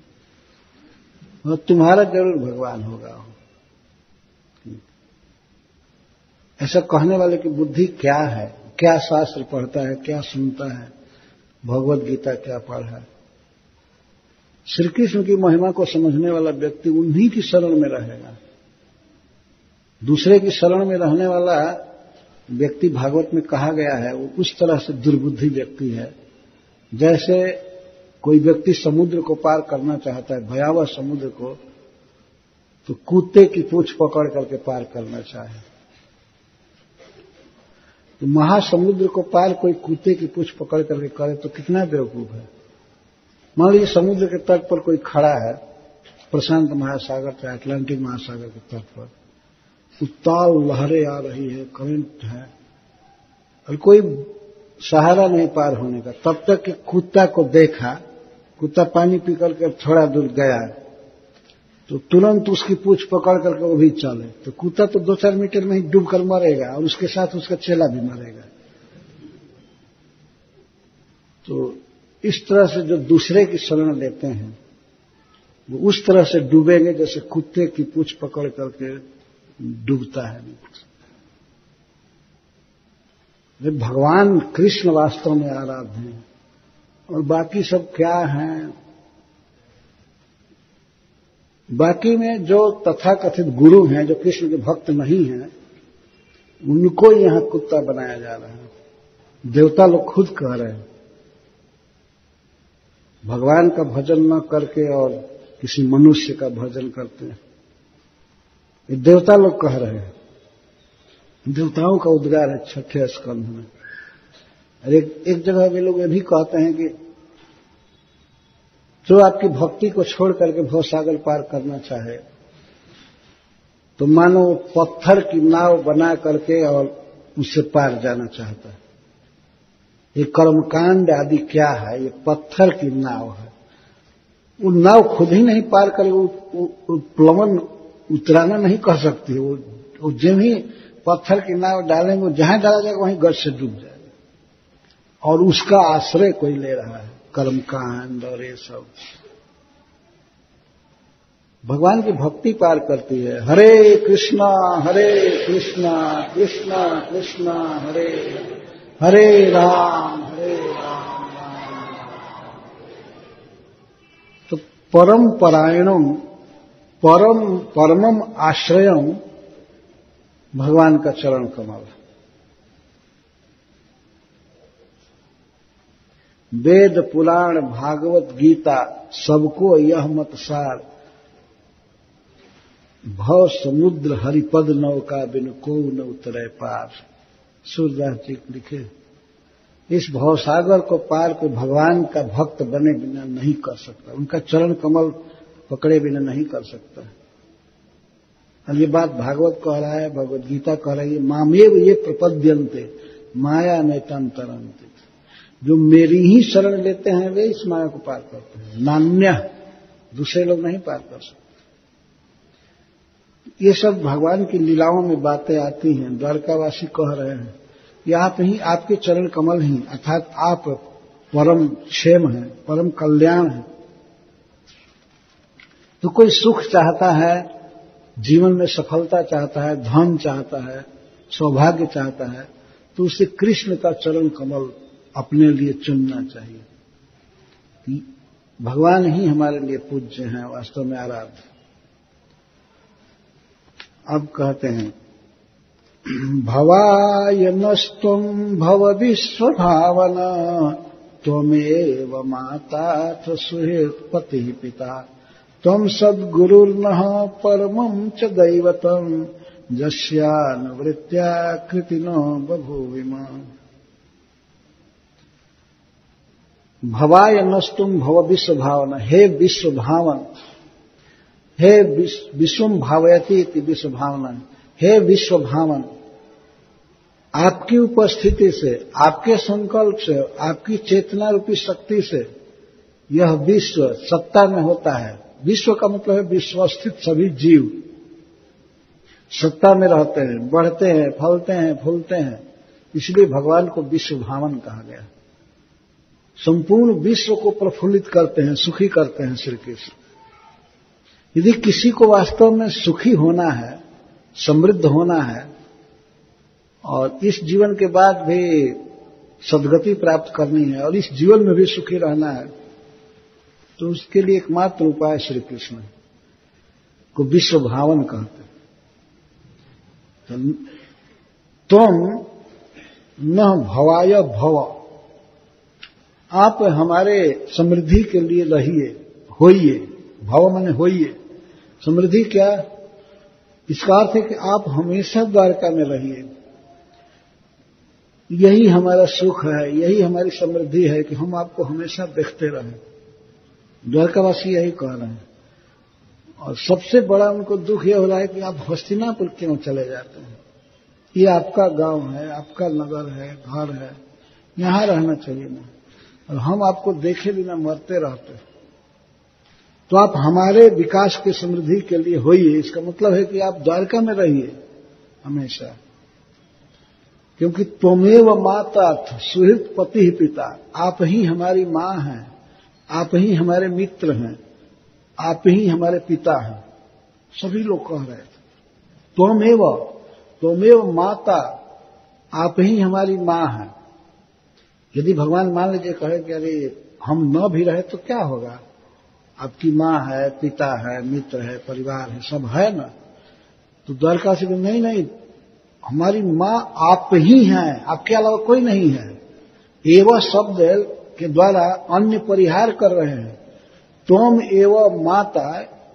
और तुम्हारा जरूर भगवान होगा। ऐसा कहने वाले की बुद्धि क्या है, क्या शास्त्र पढ़ता है, क्या सुनता है, भगवत गीता क्या पढ़ा है। श्री कृष्ण की महिमा को समझने वाला व्यक्ति उन्हीं की शरण में रहेगा। दूसरे की शरण में रहने वाला व्यक्ति भागवत में कहा गया है वो उस तरह से दुर्बुद्धि व्यक्ति है जैसे कोई व्यक्ति समुद्र को पार करना चाहता है, भयावह समुद्र को, तो कुत्ते की पूंछ पकड़ करके पार करना चाहे। तो महासमुद्र को पार कोई कुत्ते की पूंछ पकड़ करके करे तो कितना बेवकूफ है। मान लीजिए समुद्र के तट पर कोई खड़ा है, प्रशांत महासागर चाहे अटलांटिक महासागर के तट पर, उताल लहरें आ रही है, करंट है, और कोई सहारा नहीं पार होने का। तब तक कि कुत्ता को देखा, कुत्ता पानी पी करके थोड़ा दूर गया तो तुरंत उसकी पूंछ पकड़ करके वो भी चले, तो कुत्ता तो 2-4 मीटर में ही डूब कर मरेगा और उसके साथ उसका चेला भी मरेगा। तो इस तरह से जो दूसरे की शरण लेते हैं वो उस तरह से डूबेंगे जैसे कुत्ते की पूंछ पकड़ करके डूबता है। भगवान कृष्ण वास्तव में आराध्य हैं और बाकी सब क्या हैं। बाकी में जो तथाकथित गुरु हैं, जो कृष्ण के भक्त नहीं हैं, उनको यहां कुत्ता बनाया जा रहा है। देवता लोग खुद कह रहे हैं भगवान का भजन न करके और किसी मनुष्य का भजन करते हैं। ये देवता लोग कह रहे हैं। देवताओं का उद्गार है 6ठे स्कंध में। और एक जगह वे लोग ये भी कहते हैं कि जो आपकी भक्ति को छोड़ करके भवसागर पार करना चाहे तो मानो पत्थर की नाव बना करके और उससे पार जाना चाहता है। ये कर्मकांड आदि क्या है? ये पत्थर की नाव है। वो नाव खुद ही नहीं पार करे, वो प्लवन उतराना नहीं कर सकती। वो जिन ही पत्थर की नाव डालेंगे, वो जहां डाला जाएगा वहीं गज से डूब जाएगा। और उसका आश्रय कोई ले रहा है, कर्मकांड और ये सब। भगवान की भक्ति पार करती है। हरे कृष्णा कृष्णा कृष्णा हरे हरे राम राम। तो परम परायणम परमम आश्रयम भगवान का चरण कमल। वेद पुराण भागवत गीता सबको यह मत सार, भव समुद्र हरिपद नौका बिन को न उतरे पार। सूरदास जी लिखे, इस भवसागर को पार कोई भगवान का भक्त बने बिना नहीं कर सकता, उनका चरण कमल पकड़े बिना नहीं कर सकता। और ये बात भागवत कह रहा है, भगवत गीता कह रही है, मामेव ये प्रपद्यन्ते माया नैतम तरन्ते। जो मेरी ही शरण लेते हैं वे इस माया को पार करते हैं, नान्य दूसरे लोग नहीं पार कर सकते। ये सब भगवान की लीलाओं में बातें आती हैं। द्वारकावासी कह रहे हैं कि आप ही, आपके चरण कमल ही, अर्थात आप परम क्षेम हैं, परम कल्याण हैं। तो कोई सुख चाहता है, जीवन में सफलता चाहता है, धन चाहता है, सौभाग्य चाहता है, तो उसे कृष्ण का चरण कमल अपने लिए चुनना चाहिए। भगवान ही हमारे लिए पूज्य हैं, वास्तव में आराध्य। अब कहते हैं, भवाय नस्तुम भव विश्व भावना त्वमेव माता च सुहृत् पति पिता त्वं सद्गुरुर्नः परमं च दैवतं यस्यानुवृत्त्या कृतिनो बभूविम। भवाय नस्तुम भव विश्व भावना, हे विश्व भावन, हे विश्वम भावयति इति विश्व भावना, हे विश्व भावन, आपकी उपस्थिति से, आपके संकल्प से, आपकी चेतना रूपी शक्ति से यह विश्व सत्ता में होता है। विश्व का मतलब है विश्वस्थित सभी जीव सत्ता में रहते हैं, बढ़ते हैं, फलते हैं, फूलते हैं। इसलिए भगवान को विश्व भावन कहा गया। संपूर्ण विश्व को प्रफुल्लित करते हैं, सुखी करते हैं श्री कृष्ण। यदि किसी को वास्तव में सुखी होना है, समृद्ध होना है और इस जीवन के बाद भी सद्गति प्राप्त करनी है और इस जीवन में भी सुखी रहना है, तो उसके लिए एकमात्र उपाय श्री कृष्ण को विश्व भावन कहते हैं। तुम न भवाय भव, आप हमारे समृद्धि के लिए रहिए, होइए। भव माने होइए, समृद्धि क्या? इसका अर्थ है कि आप हमेशा द्वारका में रहिए। यही हमारा सुख है, यही हमारी समृद्धि है कि हम आपको हमेशा देखते रहें। द्वारकावासी यही कह रहे हैं। और सबसे बड़ा उनको दुख यह हो रहा है कि आप हस्तिनापुर क्यों चले जाते हैं? ये आपका गांव है, आपका नगर है, घर है, यहां रहना चाहिए ना। और हम आपको देखे बिना मरते रहते हैं। तो आप हमारे विकास की समृद्धि के लिए होइए। इसका मतलब है कि आप द्वारका में रहिए हमेशा, क्योंकि त्वमेव माता सुहृत पति पिता, आप ही हमारी मां हैं, आप ही हमारे मित्र हैं, आप ही हमारे पिता हैं। सभी लोग कह रहे थे त्वमेव माता, आप ही हमारी मां हैं। यदि भगवान मान लीजिए कहे कि अरे हम न भी रहे तो क्या होगा, आपकी मां है, पिता है, मित्र है, परिवार है, सब है ना। तो द्वारका से नहीं, हमारी मां आप ही हैं, आपके अलावा कोई नहीं है। एवं शब्द के द्वारा अन्य परिहार कर रहे हैं। तुम एवं माता,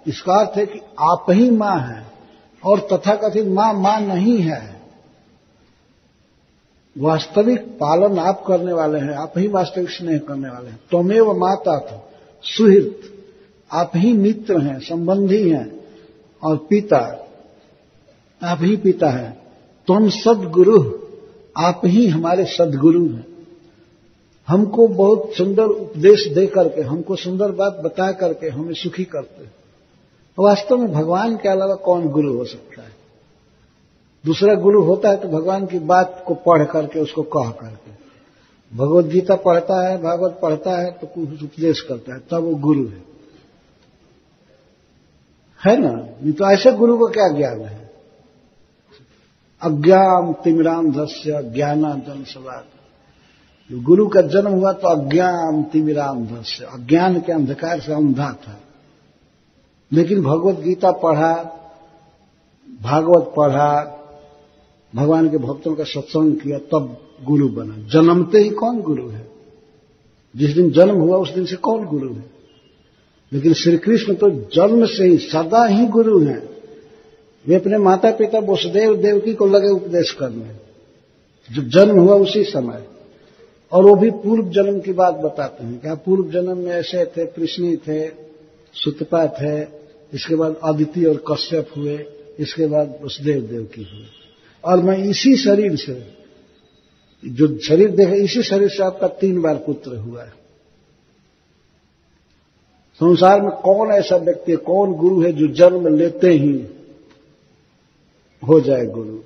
इसका अर्थ है कि आप ही मां हैं और तथाकथित मां नहीं है। वास्तविक पालन आप करने वाले हैं, आप ही वास्तविक स्नेह करने वाले हैं। त्वमेव माता था सुहृत, आप ही मित्र हैं, संबंधी हैं, और पिता, आप ही पिता हैं। तुम सद्गुरु, आप ही हमारे सद्गुरु हैं। हमको बहुत सुंदर उपदेश दे करके, हमको सुंदर बात बता करके हमें सुखी करते हैं। वास्तव में भगवान के अलावा कौन गुरु हो सकता है? दूसरा गुरु होता है तो भगवान की बात को पढ़ करके, उसको कह करके। भगवत गीता पढ़ता है, भागवत पढ़ता है तो कुछ उपदेश करता है, तब वो गुरु है ना। नहीं तो ऐसे गुरु को क्या ज्ञान है? अज्ञान तिमिरांधस्य ज्ञानांजन सवाद। गुरु का जन्म हुआ तो अज्ञान तिमिरांधस्य, अज्ञान के अंधकार से अंधा था, लेकिन भगवत गीता पढ़ा, भागवत पढ़ा, भगवान के भक्तों का सत्संग किया, तब गुरु बना। जन्मते ही कौन गुरु है? जिस दिन जन्म हुआ उस दिन से कौन गुरु है? लेकिन श्री कृष्ण तो जन्म से ही सदा ही गुरु हैं। वे अपने माता पिता वसुदेव देवकी को लगे उपदेश करने, जब जन्म हुआ उसी समय। और वो भी पूर्व जन्म की बात बताते हैं कि पूर्व जन्म में ऐसे थे, कृष्णी थे, सुतपा थे, इसके बाद अदिति और कश्यप हुए, इसके बाद वसुदेव देवकी हुए, और मैं इसी शरीर से, जो शरीर देखे, इसी शरीर से आपका 3 बार पुत्र हुआ है। संसार में कौन ऐसा व्यक्ति है, कौन गुरु है जो जन्म लेते ही हो जाए गुरु?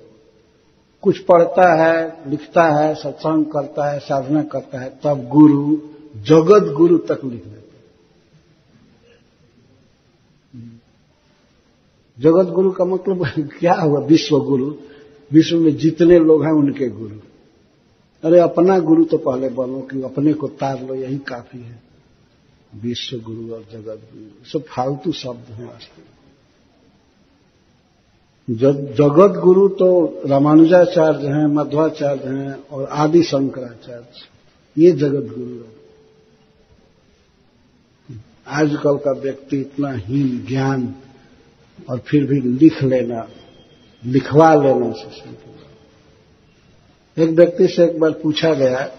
कुछ पढ़ता है, लिखता है, सत्संग करता है, साधना करता है, तब गुरु, जगत गुरु तक लिख लेता है। जगत गुरु का मतलब क्या हुआ? विश्व गुरु। विश्व में जितने लोग हैं उनके गुरु। अरे अपना गुरु तो पहले बनो, कि अपने को तार लो, यही काफी है। विश्व गुरु और जगत गुरु सब फालतू शब्द हैं वास्तव में। जगत गुरु तो रामानुजाचार्य हैं, मध्वाचार्य हैं और आदि शंकराचार्य, ये जगत गुरु है। आजकल का व्यक्ति इतना हीन ज्ञान, और फिर भी लिखवा लेना से। एक व्यक्ति से एक बार पूछा गया,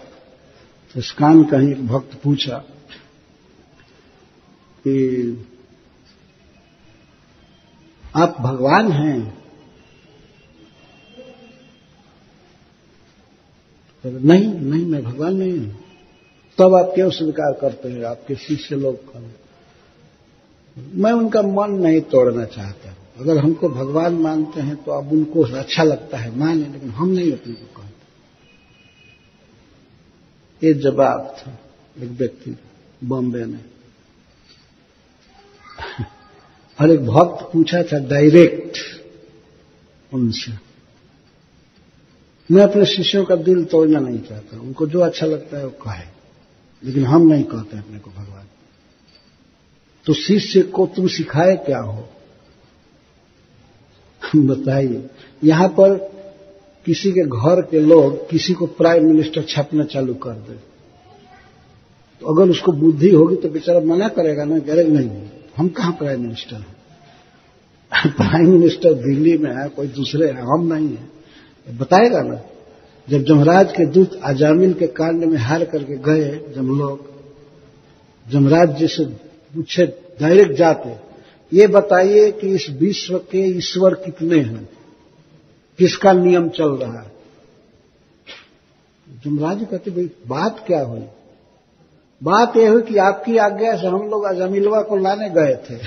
स्कान का ही एक भक्त पूछा कि आप भगवान हैं? नहीं, मैं भगवान नहीं हूं। तब आप क्यों स्वीकार करते हैं? आपके शिष्य लोग। मैं उनका मन नहीं तोड़ना चाहता। अगर हमको भगवान मानते हैं तो अब उनको अच्छा लगता है माने, लेकिन हम नहीं अपने को कहते। ये जवाब था एक व्यक्ति बॉम्बे में। और एक भक्त पूछा था डायरेक्ट उनसे, मैं अपने शिष्यों का दिल तोड़ना नहीं चाहता, उनको जो अच्छा लगता है वो कहे, लेकिन हम नहीं कहते अपने को भगवान। तो शिष्य को तुम सिखाए क्या हो? बताइए, यहां पर किसी के घर के लोग किसी को प्राइम मिनिस्टर छापना चालू कर दे, तो अगर उसको बुद्धि होगी तो बेचारा मना करेगा ना, कह नहीं हम कहां प्राइम मिनिस्टर हैं, प्राइम मिनिस्टर दिल्ली में है, कोई दूसरे है, हम नहीं है, बताएगा ना। जब जमराज के दूत अजामिल के कांड में हार करके गए, जब लोग जमराज जी से पूछे डायरेक्ट जाते, ये बताइए कि इस विश्व के ईश्वर कितने हैं, किसका नियम चल रहा है? जमराज जी कहते भाई बात क्या हुई? बात यह हुई कि आपकी आज्ञा से हम लोग अजामिलवा को लाने गए थे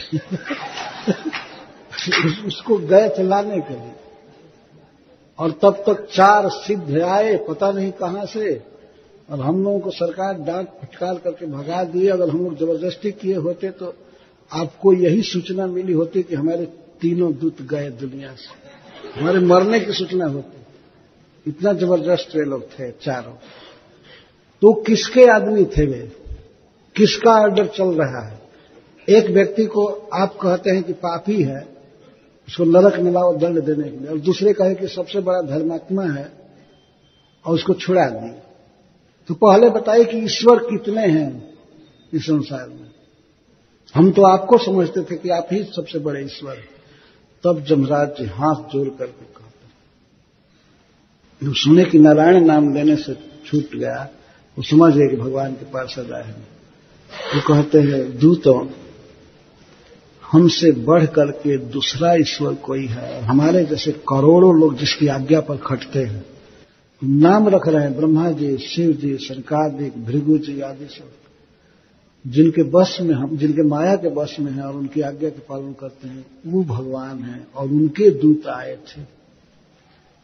उसको गए थे लाने के लिए, और तब तक 4 सिद्ध आए पता नहीं कहां से, और हम लोगों को सरकार डांट फटकार करके भगा दिए। अगर हम लोग जबरदस्ती किए होते तो आपको यही सूचना मिली होती कि हमारे 3 दूत गए दुनिया से, हमारे मरने की सूचना होती। इतना जबरदस्त वे लोग थे चारों। तो किसके आदमी थे वे? किसका ऑर्डर चल रहा है? एक व्यक्ति को आप कहते हैं कि पापी है, उसको नरक में लाओ दंड देने के लिए, और दूसरे कहे कि सबसे बड़ा धर्मात्मा है और उसको छुड़ा दिए। तो पहले बताइए कि ईश्वर कितने हैं इस संसार में? हम तो आपको समझते थे कि आप ही सबसे बड़े ईश्वर। तब जमराज जी हाथ जोड़ करके कहते, सुने कि नारायण नाम लेने से छूट गया, वो समझ गए कि भगवान के पास आए हैं। वो कहते हैं दूतों, हमसे बढ़ करके दूसरा ईश्वर कोई है? हमारे जैसे करोड़ों लोग जिसकी आज्ञा पर खटते हैं, नाम रख रहे हैं ब्रह्मा जी, शिव जी, शंकरादि, भृगु जी आदि सब, जिनके बस में हम, जिनके माया के बस में हैं और उनकी आज्ञा के पालन करते हैं, वो भगवान हैं और उनके दूत आए थे।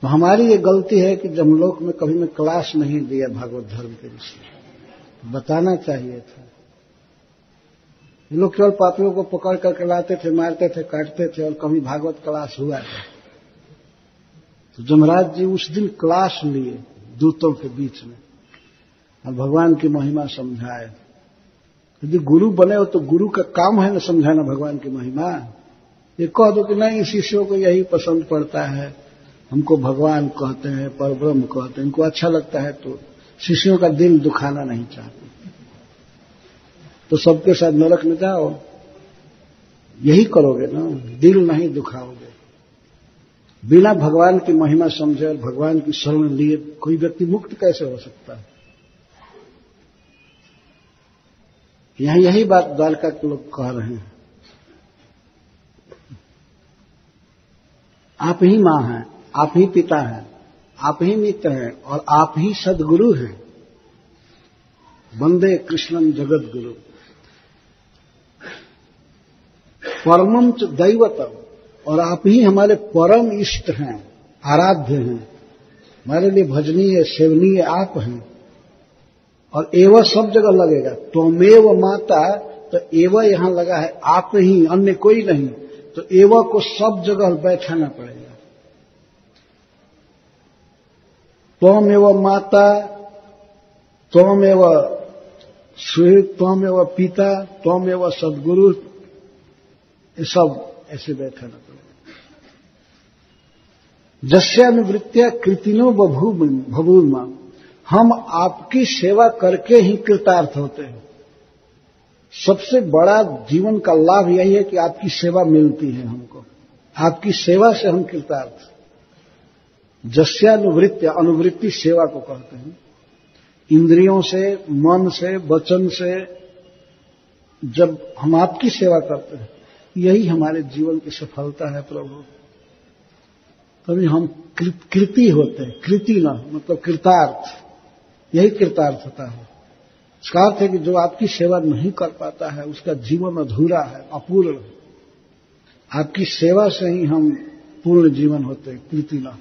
तो हमारी ये गलती है कि जमलोक में कभी मैं क्लास नहीं दिया भागवत धर्म के विषय, बताना चाहिए था। ये लोग केवल पापियों को पकड़ करके लाते थे, मारते थे, काटते थे, और कभी भागवत क्लास हुआ था? तो जमराज जी उस दिन क्लास लिए दूतों के बीच में और भगवान की महिमा समझाए। यदि गुरु बने हो तो गुरु का काम है ना समझाना भगवान की महिमा। ये कह दो कि नहीं शिष्यों को यही पसंद पड़ता है, हमको भगवान कहते हैं, परब्रह्म कहते हैं, इनको अच्छा लगता है, तो शिष्यों का दिल दुखाना नहीं चाहते, तो सबके साथ नरक में जाओ। यही करोगे ना, दिल नहीं दुखाओगे। बिना भगवान की महिमा समझे और भगवान की शरण लिए कोई व्यक्ति मुक्त कैसे हो सकता है? यहां यही बात द्वारका के लोग कह रहे हैं। आप ही मां हैं, आप ही पिता हैं, आप ही मित्र हैं और आप ही सद्गुरु हैं। वंदे कृष्णं जगत गुरु परमं च दैवतम, और आप ही हमारे परम इष्ट हैं, आराध्य हैं, हमारे लिए भजनीय सेवनीय आप हैं। और एवं सब जगह लगेगा, त्वमेव माता, तो एवं यहां लगा है, आप ही, अन्य कोई नहीं, तो एवं को सब जगह बैठाना पड़ेगा। त्वमेव माता, त्वमेव सूर्य, त्वमेव पिता, त्वमेव सद्गुरु, ये सब ऐसे बैठाना पड़ेगा। जस्यानुवृत्त्या कृतिनो बभूवुर्मा, हम आपकी सेवा करके ही कृतार्थ होते हैं। सबसे बड़ा जीवन का लाभ यही है कि आपकी सेवा मिलती है हमको, आपकी सेवा से हम कृतार्थ। जस्यानुवृत्त्या, अनुवृत्ति सेवा को कहते हैं। इंद्रियों से, मन से, वचन से जब हम आपकी सेवा करते हैं, यही हमारे जीवन की सफलता है प्रभु। तभी हम कृति होते हैं। कृति ना मतलब कृतार्थ, यही कृतार्थता है। इसका अर्थ है कि जो आपकी सेवा नहीं कर पाता है उसका जीवन अधूरा है, अपूर्ण है। आपकी सेवा से ही हम पूर्ण जीवन होते हैं, कृति ना।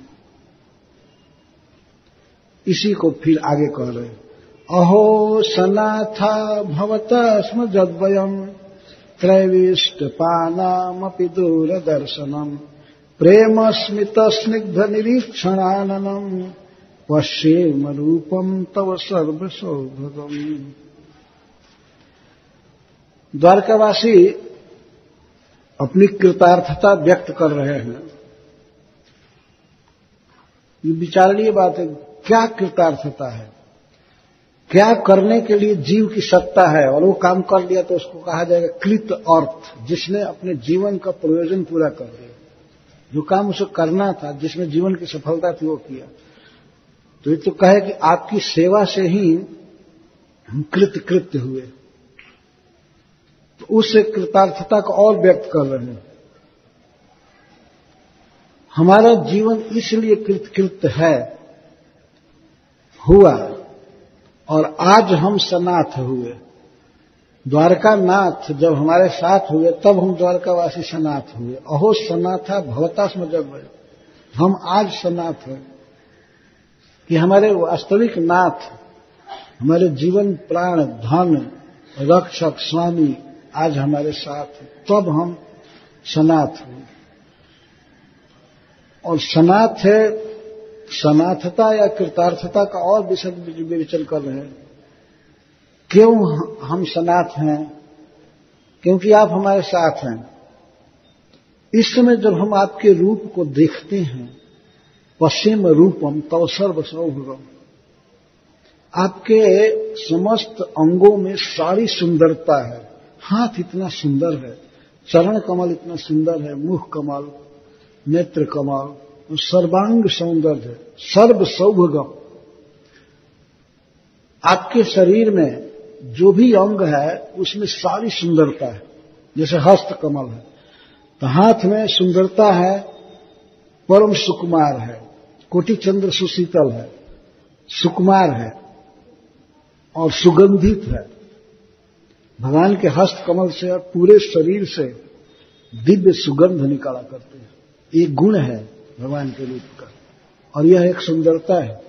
इसी को फिर आगे कह रहे हैं, अहो सनाथा भवता स्म जद्वयम् त्रैविष्टपानामपि दूरदर्शनम् प्रेम स्मित स्निग्ध निरीक्षणाननम् पश्येम रूपम् तव सर्वसौभगम्। द्वारकावासी अपनी कृतार्थता व्यक्त कर रहे हैं। ये विचारणीय बात है, क्या कृतार्थता है, क्या करने के लिए जीव की सत्ता है, और वो काम कर लिया तो उसको कहा जाएगा कृत अर्थ, जिसने अपने जीवन का प्रयोजन पूरा कर दिया। जो काम उसे करना था, जिसमें जीवन की सफलता थी, वो किया। तो ये तो कहे कि आपकी सेवा से ही हम कृत्य हुए, तो उससे कृतार्थता को और व्यक्त कर रहे हैं। हमारा जीवन इसलिए कृत्य है हुआ, और आज हम सनाथ हुए। द्वारका नाथ जब हमारे साथ हुए तब हम द्वारकावासी सनाथ हुए। अहो सनाथा भवता स्म जगवय, हम आज सनाथ हैं कि हमारे वास्तविक नाथ, हमारे जीवन प्राण धन रक्षक स्वामी आज हमारे साथ, तब हम सनाथ हुए। और सनाथ है, सनाथता या कृतार्थता का और विवेचन कर रहे हैं। क्यों हम सनाथ हैं? क्योंकि आप हमारे साथ हैं। इस समय जब हम आपके रूप को देखते हैं, पश्चिम रूपम तव सर्व सौभगम, आपके समस्त अंगों में सारी सुंदरता है। हाथ इतना सुंदर है, चरण कमल इतना सुंदर है, मुख कमल, नेत्र कमल, सर्वांग सौंदर्य, सर्व सौभगम। आपके शरीर में जो भी अंग है उसमें सारी सुंदरता है। जैसे हस्त कमल है, तो हाथ में सुंदरता है, परम सुकुमार है, कोटि चंद्र सुशीतल है, सुकुमार है और सुगंधित है। भगवान के हस्त कमल से और पूरे शरीर से दिव्य सुगंध निकाला करते हैं। एक गुण है भगवान के रूप का, और यह एक सुंदरता है।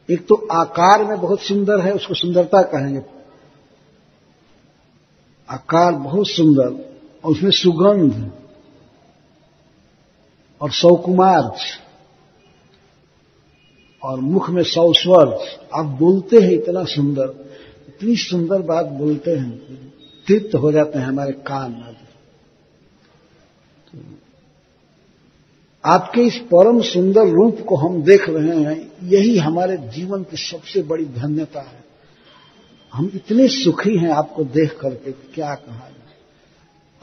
एक तो आकार में बहुत सुंदर है, उसको सुंदरता कहेंगे। आकार बहुत सुंदर, और उसमें सुगंध और सौकुमार, और मुख में सौस्वर। आप बोलते हैं इतना सुंदर, इतनी सुंदर बात बोलते हैं, तृप्त हो जाते हैं हमारे कान आदि। आपके इस परम सुंदर रूप को हम देख रहे हैं, यही हमारे जीवन की सबसे बड़ी धन्यता है। हम इतने सुखी हैं आपको देख करके, क्या कहा जाए।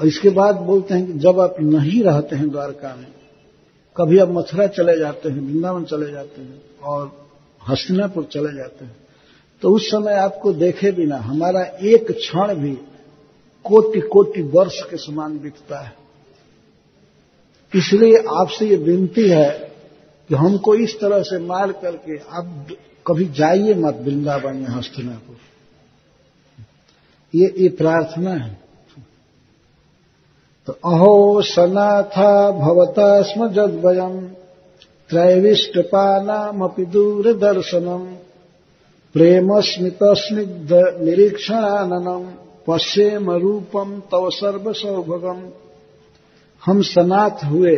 और इसके बाद बोलते हैं कि जब आप नहीं रहते हैं द्वारका में, कभी आप मथुरा चले जाते हैं, वृंदावन चले जाते हैं और हस्तिनापुर चले जाते हैं, तो उस समय आपको देखे बिना हमारा एक क्षण भी कोटि कोटि वर्ष के समान बीतता है। इसलिए आपसे ये विनती है कि हमको इस तरह से मार करके आप कभी जाइए मत वृंदावन या हस्तिनापुर। ये प्रार्थना है। तो अहो सनाथा भवता स्म जद्वयम् त्रैविष्टपानामपि दूरदर्शनम् प्रेम स्मित स्निग्ध निरीक्षणाननम् पश्येम रूपम् तव सर्व सौभगम्। हम सनाथ हुए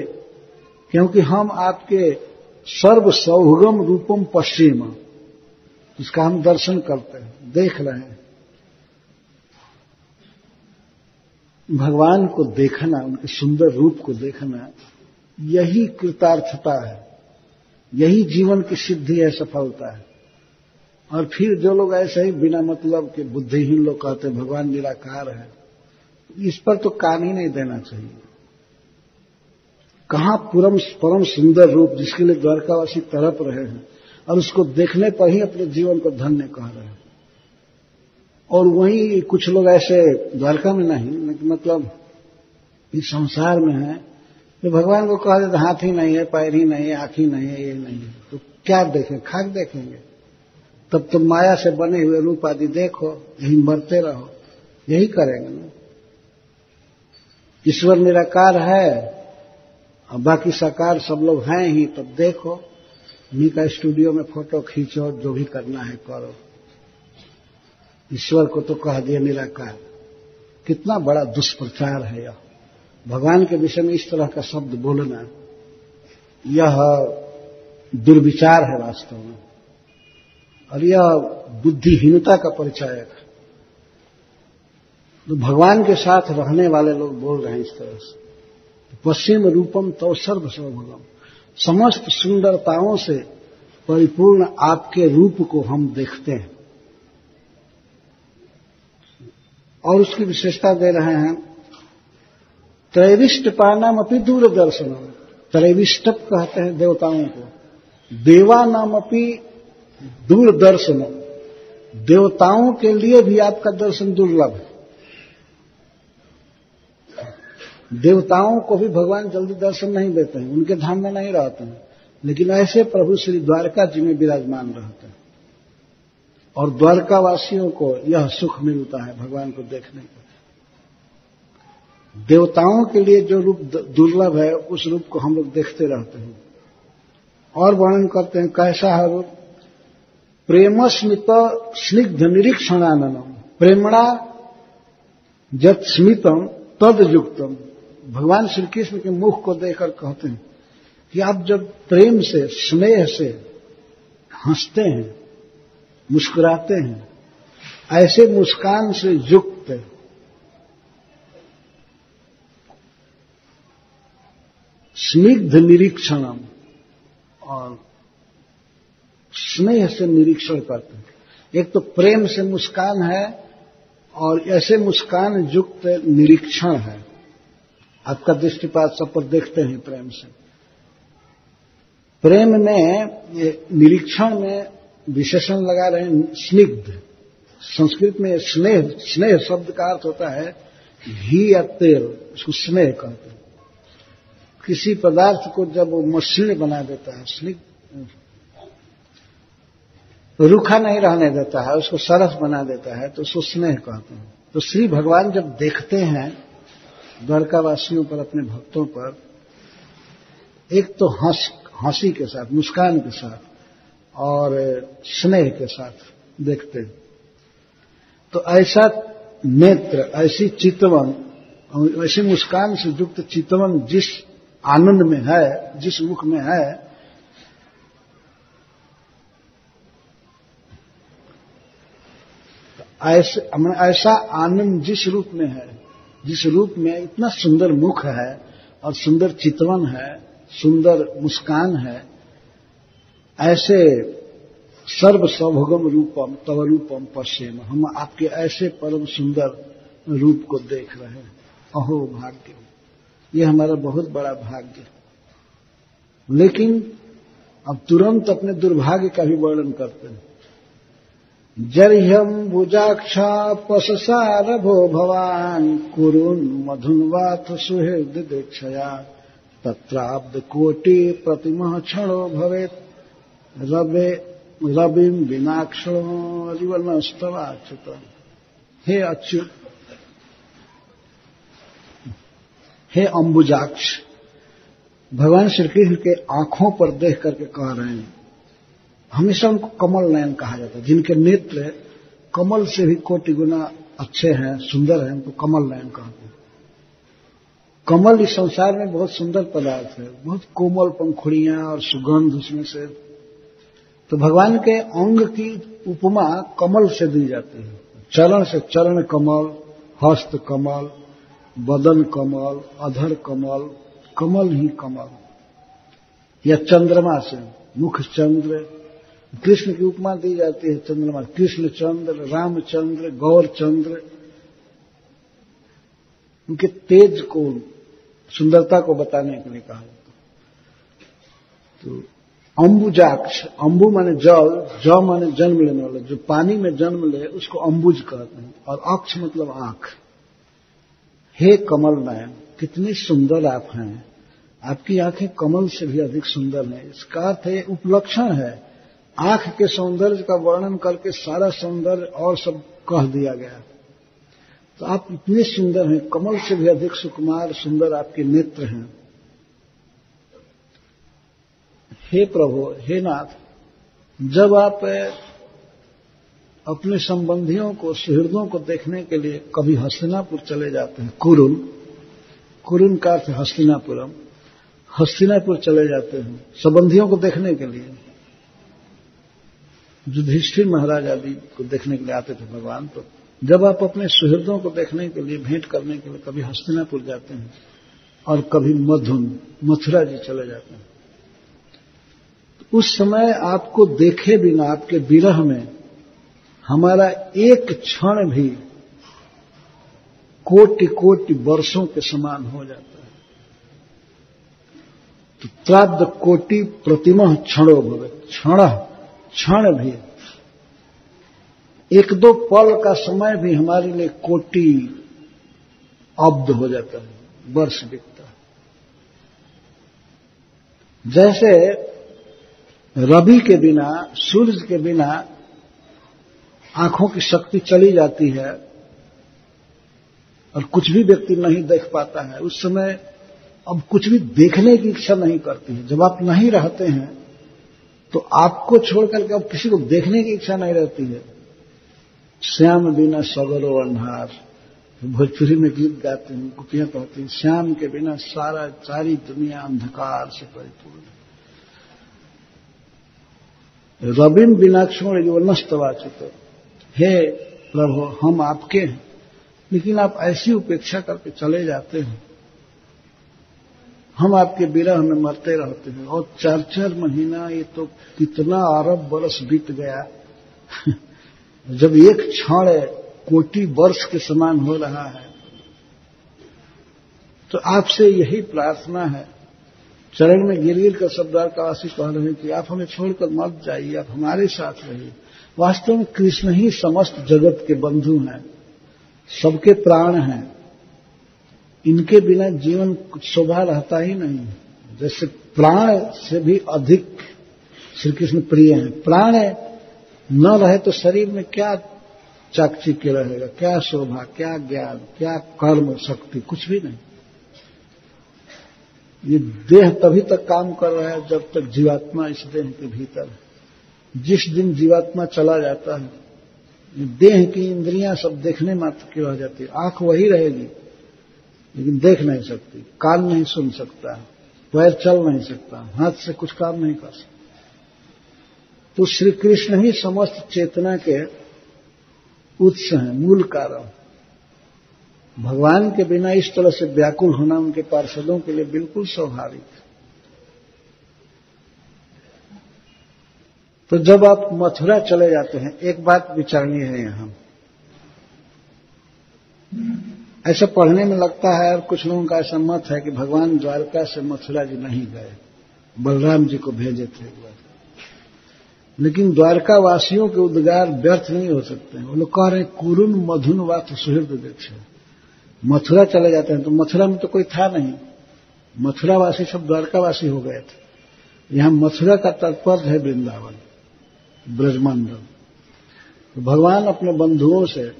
क्योंकि हम आपके सर्व सौभगम रूपम पश्चिम, इसका हम दर्शन करते हैं, देख रहे हैं। भगवान को देखना, उनके सुंदर रूप को देखना, यही कृतार्थता है, यही जीवन की सिद्धि है, सफलता है। और फिर जो लोग ऐसे ही बिना मतलब के बुद्धिहीन लोग कहते हैं भगवान निराकार है, इस पर तो कान ही नहीं देना चाहिए। कहां परम सुंदर रूप जिसके लिए द्वारकावासी तड़प रहे हैं, और उसको देखने पर ही अपने जीवन को धन्य कह रहे हैं। और वहीं कुछ लोग ऐसे द्वारका में नहीं, मतलब इस संसार में है, जो भगवान को कह देते हाथ ही नहीं है, पैर ही नहीं है, आंख ही नहीं है, ये नहीं है, तो क्या देखें, खाक देखेंगे। तब तो माया से बने हुए रूप आदि देखो, यही मरते रहो, यही करेंगे ना। ईश्वर निराकार है और बाकी साकार सब लोग हैं ही, तब देखो, उन्हीं का स्टूडियो में फोटो खींचो, जो भी करना है करो। ईश्वर को तो कह दिया निराकार। कितना बड़ा दुष्प्रचार है यह। भगवान के विषय में इस तरह का शब्द बोलना, यह दुर्विचार है वास्तव में, और यह बुद्धिहीनता का परिचायक है। तो भगवान के साथ रहने वाले लोग बोल रहे हैं इस तरह से, पश्चिम रूपम तो सर्व सर्वभगम, समस्त सुंदरताओं से परिपूर्ण आपके रूप को हम देखते हैं। और उसकी विशेषता दे रहे हैं, त्रैविष्टपानाम अपि दूरदर्शनम। त्रैविष्टप कहते हैं देवताओं को, देवानाम अपि दूरदर्शनम। देवताओं के लिए भी आपका दर्शन दुर्लभ है। देवताओं को भी भगवान जल्दी दर्शन नहीं देते हैं, उनके धाम में नहीं रहते हैं, लेकिन ऐसे प्रभु श्री द्वारका जी में विराजमान रहते हैं। और द्वारकावासियों को यह सुख मिलता है भगवान को देखने का। देवताओं के लिए जो रूप दुर्लभ है, उस रूप को हम लोग देखते रहते हैं। और वर्णन करते हैं, कैसा है रूप? प्रेमस्मित स्निग्ध निरीक्षणाननम, प्रेमणा जत स्मितम तद युक्तम। भगवान श्री कृष्ण के मुख को देखकर कहते हैं कि आप जब प्रेम से, स्नेह से हंसते हैं, मुस्कुराते हैं, ऐसे मुस्कान से युक्त स्निग्ध निरीक्षणम, और स्नेह से निरीक्षण करते हैं। एक तो प्रेम से मुस्कान है, और ऐसे मुस्कान युक्त निरीक्षण है। आपका दृष्टिपात सब पर देखते हैं प्रेम से। प्रेम में, निरीक्षण में विशेषण लगा रहे हैं स्निग्ध। संस्कृत में स्नेह, स्नेह शब्द का अर्थ होता है घी या तेल, उसको स्नेह कहते हैं। किसी पदार्थ को जब वो मसृण बना देता है, स्निग्ध, रूखा नहीं रहने देता है, उसको सरस बना देता है, तो उसको स्नेह कहते हैं। तो श्री भगवान जब देखते हैं द्वारकावासियों पर, अपने भक्तों पर, एक तो हंसी के साथ, मुस्कान के साथ और स्नेह के साथ देखते हैं। तो ऐसा नेत्र, ऐसी चितवन, ऐसी मुस्कान से युक्त चितवन जिस आनंद में है, जिस मुख में है, ऐसा आनंद जिस रूप में है, जिस रूप में इतना सुंदर मुख है और सुंदर चितवन है, सुंदर मुस्कान है, ऐसे सर्व सौभगम रूपम तव रूपम पश्येम। हम आपके ऐसे परम सुंदर रूप को देख रहे हैं। अहो भाग्य, ये हमारा बहुत बड़ा भाग्य। लेकिन अब तुरंत अपने दुर्भाग्य का भी वर्णन करते हैं। जर्ह्यम भुजाक्षा पशसारभो भवान कुरुन मधुन्वाथ सुहृद दीक्षया तत्राब्द कोटि प्रतिमः क्षणो भवेत रविम विनाक्षो रिवनस्तवाच्युत। हे अच्युत, हे अंबुजाक्ष, भगवान श्री कृष्ण के आंखों पर देख करके कह रहे हैं। हमेशा उनको कमल नयन कहा जाता है। जिनके नेत्र कमल से भी कोटि गुना अच्छे हैं, सुंदर हैं, उनको कमल नयन कहते हैं। कमल इस संसार में बहुत सुंदर पदार्थ है, बहुत कोमल पंखुड़ियां और सुगंध उसमें से। तो भगवान के अंग की उपमा कमल से दी जाती है। चरण से चरण कमल, हस्त कमल, बदन कमल, अधर कमल, कमल ही कमल। या चंद्रमा से मुख चंद्र, कृष्ण की उपमा दी जाती है चंद्रमा। कृष्ण चंद्र, रामचंद्र, गौर चंद्र, उनके तेज को, सुंदरता को बताने के लिए कहा जाता है। तो अंबुजाक्ष, अंबु माने जल, ज माने जन्म लेने वाला, जो पानी में जन्म ले उसको अंबुज कहते हैं, और अक्ष मतलब आंख। हे कमल नयन, कितनी सुंदर आप हैं। आपकी आंखें कमल से भी अधिक सुंदर हैं। इसका अर्थ है, उपलक्षण है। आंख के सौंदर्य का वर्णन करके सारा सौंदर्य और सब कह दिया गया। तो आप इतने सुंदर हैं, कमल से भी अधिक सुकुमार सुंदर आपके नेत्र हैं। हे प्रभु, हे नाथ, जब आप अपने संबंधियों को, सुहृदों को देखने के लिए कभी हस्तिनापुर चले जाते हैं। कुरुन का अर्थ हस्तिनापुरम, हस्तिनापुर चले जाते हैं संबंधियों को देखने के लिए। युधिष्ठिर महाराज आदि को देखने के लिए आते थे भगवान। तो जब आप अपने सुहृदों को देखने के लिए, भेंट करने के लिए कभी हस्तिनापुर जाते हैं और कभी मथुरा जी चले जाते हैं, तो उस समय आपको देखे बिना, आपके विरह में हमारा एक क्षण भी कोटि कोटि वर्षों के समान हो जाता है। तो त्राद्ध कोटि प्रतिमह क्षणो भवेत्, क्षण भी, एक दो पल का समय भी हमारे लिए कोटि अब्द हो जाता है, वर्ष बीतता है। जैसे रवि के बिना, सूरज के बिना आंखों की शक्ति चली जाती है और कुछ भी व्यक्ति नहीं देख पाता है, उस समय अब कुछ भी देखने की इच्छा नहीं करती है। जब आप नहीं रहते हैं तो आपको छोड़कर के अब किसी को देखने की इच्छा नहीं रहती है। श्याम बिना सगरो अंधार, भोजपुरी में गीत गाते हैं, कुटियां कहती हैं, श्याम के बिना सारी दुनिया अंधकार से परिपूर्ण। रविम बिनाक्षण युवनस्तवाचित, हे प्रभु हम आपके हैं, लेकिन आप ऐसी उपेक्षा करके चले जाते हैं, हम आपके विरह में मरते रहते हैं। और 4-4 महीना, ये तो कितना अरब बरस बीत गया जब एक क्षण कोटि वर्ष के समान हो रहा है। तो आपसे यही प्रार्थना है, चरण में गिर कर सब द्वारकावासी कह रहे हैं कि आप हमें छोड़कर मत जाइए, आप हमारे साथ रहिए। वास्तव में कृष्ण ही समस्त जगत के बंधु हैं, सबके प्राण हैं, इनके बिना जीवन कुछ शोभा रहता ही नहीं। जैसे प्राण से भी अधिक श्री कृष्ण प्रिय हैं। प्राण न रहे तो शरीर में क्या चाकचिक्य रहेगा, क्या शोभा, क्या ज्ञान, क्या कर्म शक्ति, कुछ भी नहीं। ये देह तभी तक काम कर रहा है जब तक जीवात्मा इस देह के भीतर है। जिस दिन जीवात्मा चला जाता है, देह की इंद्रियां सब देखने मात्र की रह जाती है। आंख वही रहेगी लेकिन देख नहीं सकती, कान नहीं सुन सकता, पैर चल नहीं सकता, हाथ से कुछ काम नहीं कर सकता। तो श्री कृष्ण ही समस्त चेतना के उत्स हैं, मूल कारण। भगवान के बिना इस तरह से व्याकुल होना उनके पार्षदों के लिए बिल्कुल स्वाभाविक है। तो जब आप मथुरा चले जाते हैं, एक बात विचारनीय है यहां। ऐसा पढ़ने में लगता है और कुछ लोगों का ऐसा मत है कि भगवान द्वारका से मथुरा जी नहीं गए, बलराम जी को भेजे थे एक बार। लेकिन द्वारका वासियों के उद्गार व्यर्थ नहीं हो सकते हैं। वो लोग कह रहे हैं कुरुन मधुन वात सुहृद देक्ष। मथुरा चले जाते हैं तो मथुरा में तो कोई था नहीं, मथुरावासी सब द्वारकावासी हो गए थे। यहां मथुरा का तात्पर्य है वृंदावन, ब्रजमंडल। तो भगवान अपने बंधुओं से,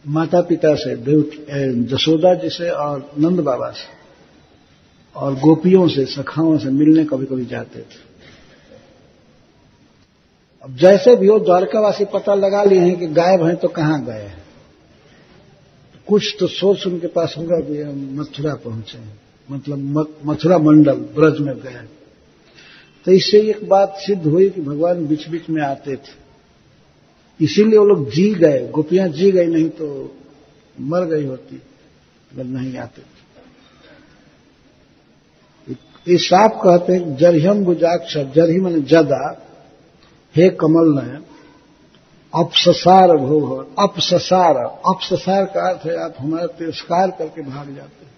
माता पिता से, जशोदा जी से और नंद बाबा से और गोपियों से, सखाओं से मिलने कभी कभी जाते थे। अब जैसे भी हो द्वारकावासी पता लगा लिए हैं कि गायब हैं तो कहां गए हैं। कुछ तो सोच उनके पास होगा कि हम मथुरा पहुंचे, मतलब मथुरा मंडल ब्रज में गए। तो इससे एक बात सिद्ध हुई कि भगवान बीच बीच में आते थे, इसीलिए वो लोग जी गए, गोपियां जी गई, नहीं तो मर गई होती अगर नहीं आते। ये साफ कहते हैं जरहिम बुजाक्ष, जरही माने जदा, हे कमल नयन, अपससार भोग। अपससार का अर्थ है आप हमारा तिरस्कार करके भाग जाते हैं।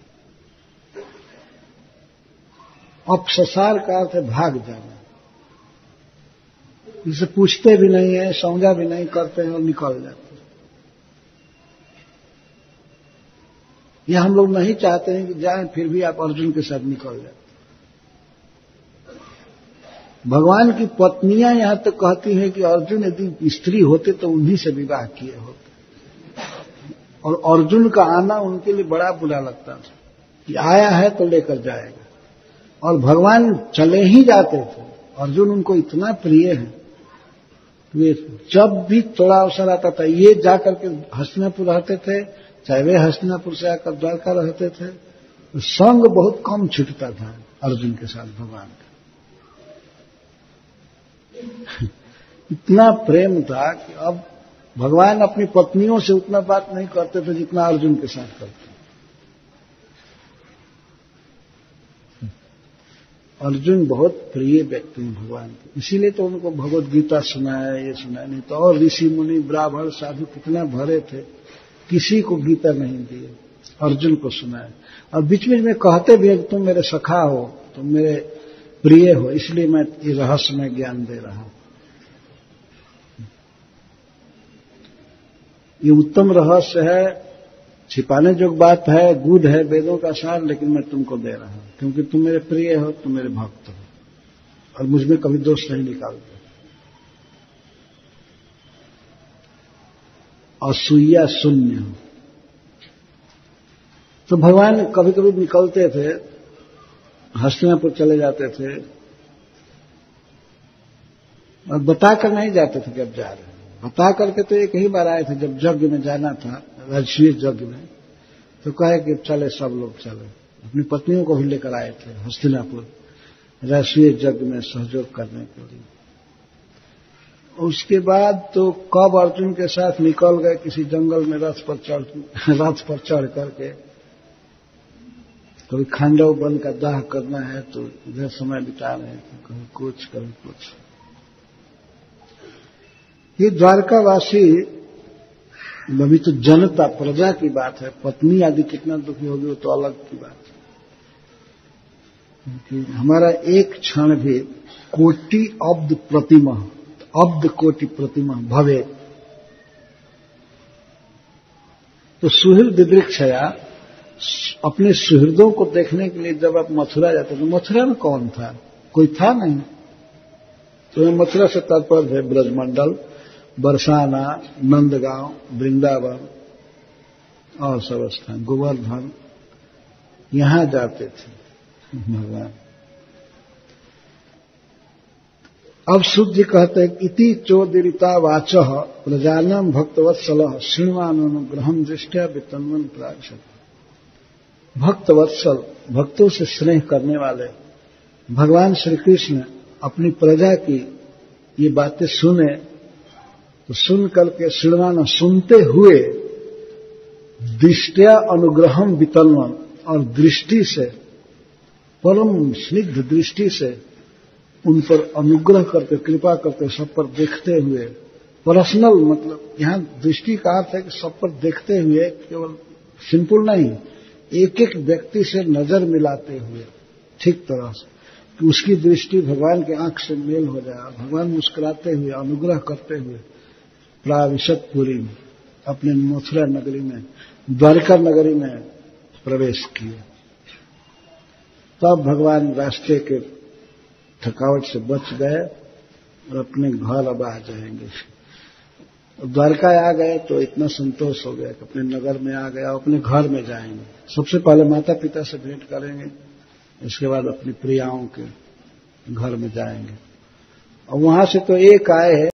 अपससार का अर्थ है भाग जाना, इसे पूछते भी नहीं है, समझा भी नहीं करते हैं और निकल जाते हैं। यह हम लोग नहीं चाहते हैं कि जाएं, फिर भी आप अर्जुन के साथ निकल जाते। भगवान की पत्नियां यहां तक कहती हैं कि अर्जुन यदि स्त्री होते तो उन्हीं से विवाह किए होते। और अर्जुन का आना उनके लिए बड़ा बुरा लगता था कि आया है तो लेकर जाएगा। और भगवान चले ही जाते थे, अर्जुन उनको इतना प्रिय है वे जब भी थोड़ा अवसर आता था ये जाकर के हस्तिनापुर रहते थे, चाहे वे हस्तिनापुर से आकर द्वारका रहते थे, संग बहुत कम छूटता था अर्जुन के साथ भगवान का। इतना प्रेम था कि अब भगवान अपनी पत्नियों से उतना बात नहीं करते थे जितना अर्जुन के साथ करते। अर्जुन बहुत प्रिय व्यक्ति हैं भगवान के, इसीलिए तो उनको भगवत गीता सुनाया, ये सुनाया। नहीं तो और ऋषि मुनि ब्राह्मण साधु कितना भरे थे, किसी को गीता नहीं दिए, अर्जुन को सुनाया। और बीच बीच में कहते भी हैं कि तुम मेरे सखा हो, तुम मेरे प्रिय हो, इसलिए मैं ये रहस्यमय ज्ञान दे रहा हूं। ये उत्तम रहस्य है, छिपाने जो बात है, गूढ़ है, वेदों का सार, लेकिन मैं तुमको दे रहा हूं क्योंकि तुम मेरे प्रिय हो, तुम मेरे भक्त हो और मुझमें कभी दोष नहीं निकालते। असूया शून्य हो। तो भगवान कभी कभी निकलते थे, हस्तिनापुर चले जाते थे और बताकर नहीं जाते थे कि अब जा रहे हैं। बता करके तो एक ही बार आए थे जब यज्ञ में जाना था, राजसूय यज्ञ में, तो कहे कि चले, सब लोग चले। अपनी पत्नियों को भी लेकर आए थे हस्तिनापुर राजसूय यज्ञ में सहयोग करने के लिए। उसके बाद तो कब अर्जुन के साथ निकल गए किसी जंगल में रथ पर चढ़ करके, कभी खांडव वन का दाह करना है तो इधर समय बिता रहे थे, कभी कुछ कभी कुछ। ये द्वारकावासी, अभी तो जनता प्रजा की बात है, पत्नी आदि कितना दुखी होगी वो तो अलग की बात है। कि हमारा एक क्षण भी कोटि अब्द प्रतिमा, अब्द कोटि प्रतिमा भवे, तो सुहृद दिदृक्षया, अपने सुहृदों को देखने के लिए जब आप मथुरा जाते तो मथुरा में कौन था? कोई था नहीं। तो मथुरा से तात्पर्य है ब्रजमंडल, बरसाना, नंदगांव, वृंदावन और सब स्थान, गोवर्धन, यहां जाते थे भगवान। अब सूत जी कहते हैं इति चोदिरिता वाचः प्रजानां भक्तवत्सलः श्रृण्वानुग्रहं दृष्ट्या वितन्वन् प्राक्षत। भक्तवत्सल, भक्तों से स्नेह करने वाले भगवान श्री कृष्ण अपनी प्रजा की ये बातें सुने तो सुन करके श्रृण्वान, सुनते हुए, दृष्टया अनुग्रहम वितन्वन्, और दृष्टि से, परम स्निग्ध दृष्टि से उन पर अनुग्रह करते, कृपा करते, सब पर देखते हुए। पर्सनल मतलब यहां दृष्टि का अर्थ है कि सब पर देखते हुए, केवल सिंपल नहीं, एक एक व्यक्ति से नजर मिलाते हुए ठीक तरह से कि उसकी दृष्टि भगवान के आंख से मेल हो जाए। भगवान मुस्कुराते हुए, अनुग्रह करते हुए प्राविशतपुरी में, अपने मथुरा नगरी में, द्वारका नगरी में प्रवेश किए। तब भगवान रास्ते के थकावट से बच गए और अपने घर अब आ जाएंगे। द्वारका आ गए तो इतना संतोष हो गया कि अपने नगर में आ गया, अपने घर में जाएंगे। सबसे पहले माता पिता से भेंट करेंगे, इसके बाद अपनी प्रियाओं के घर में जाएंगे। और वहां से तो एक आए हैं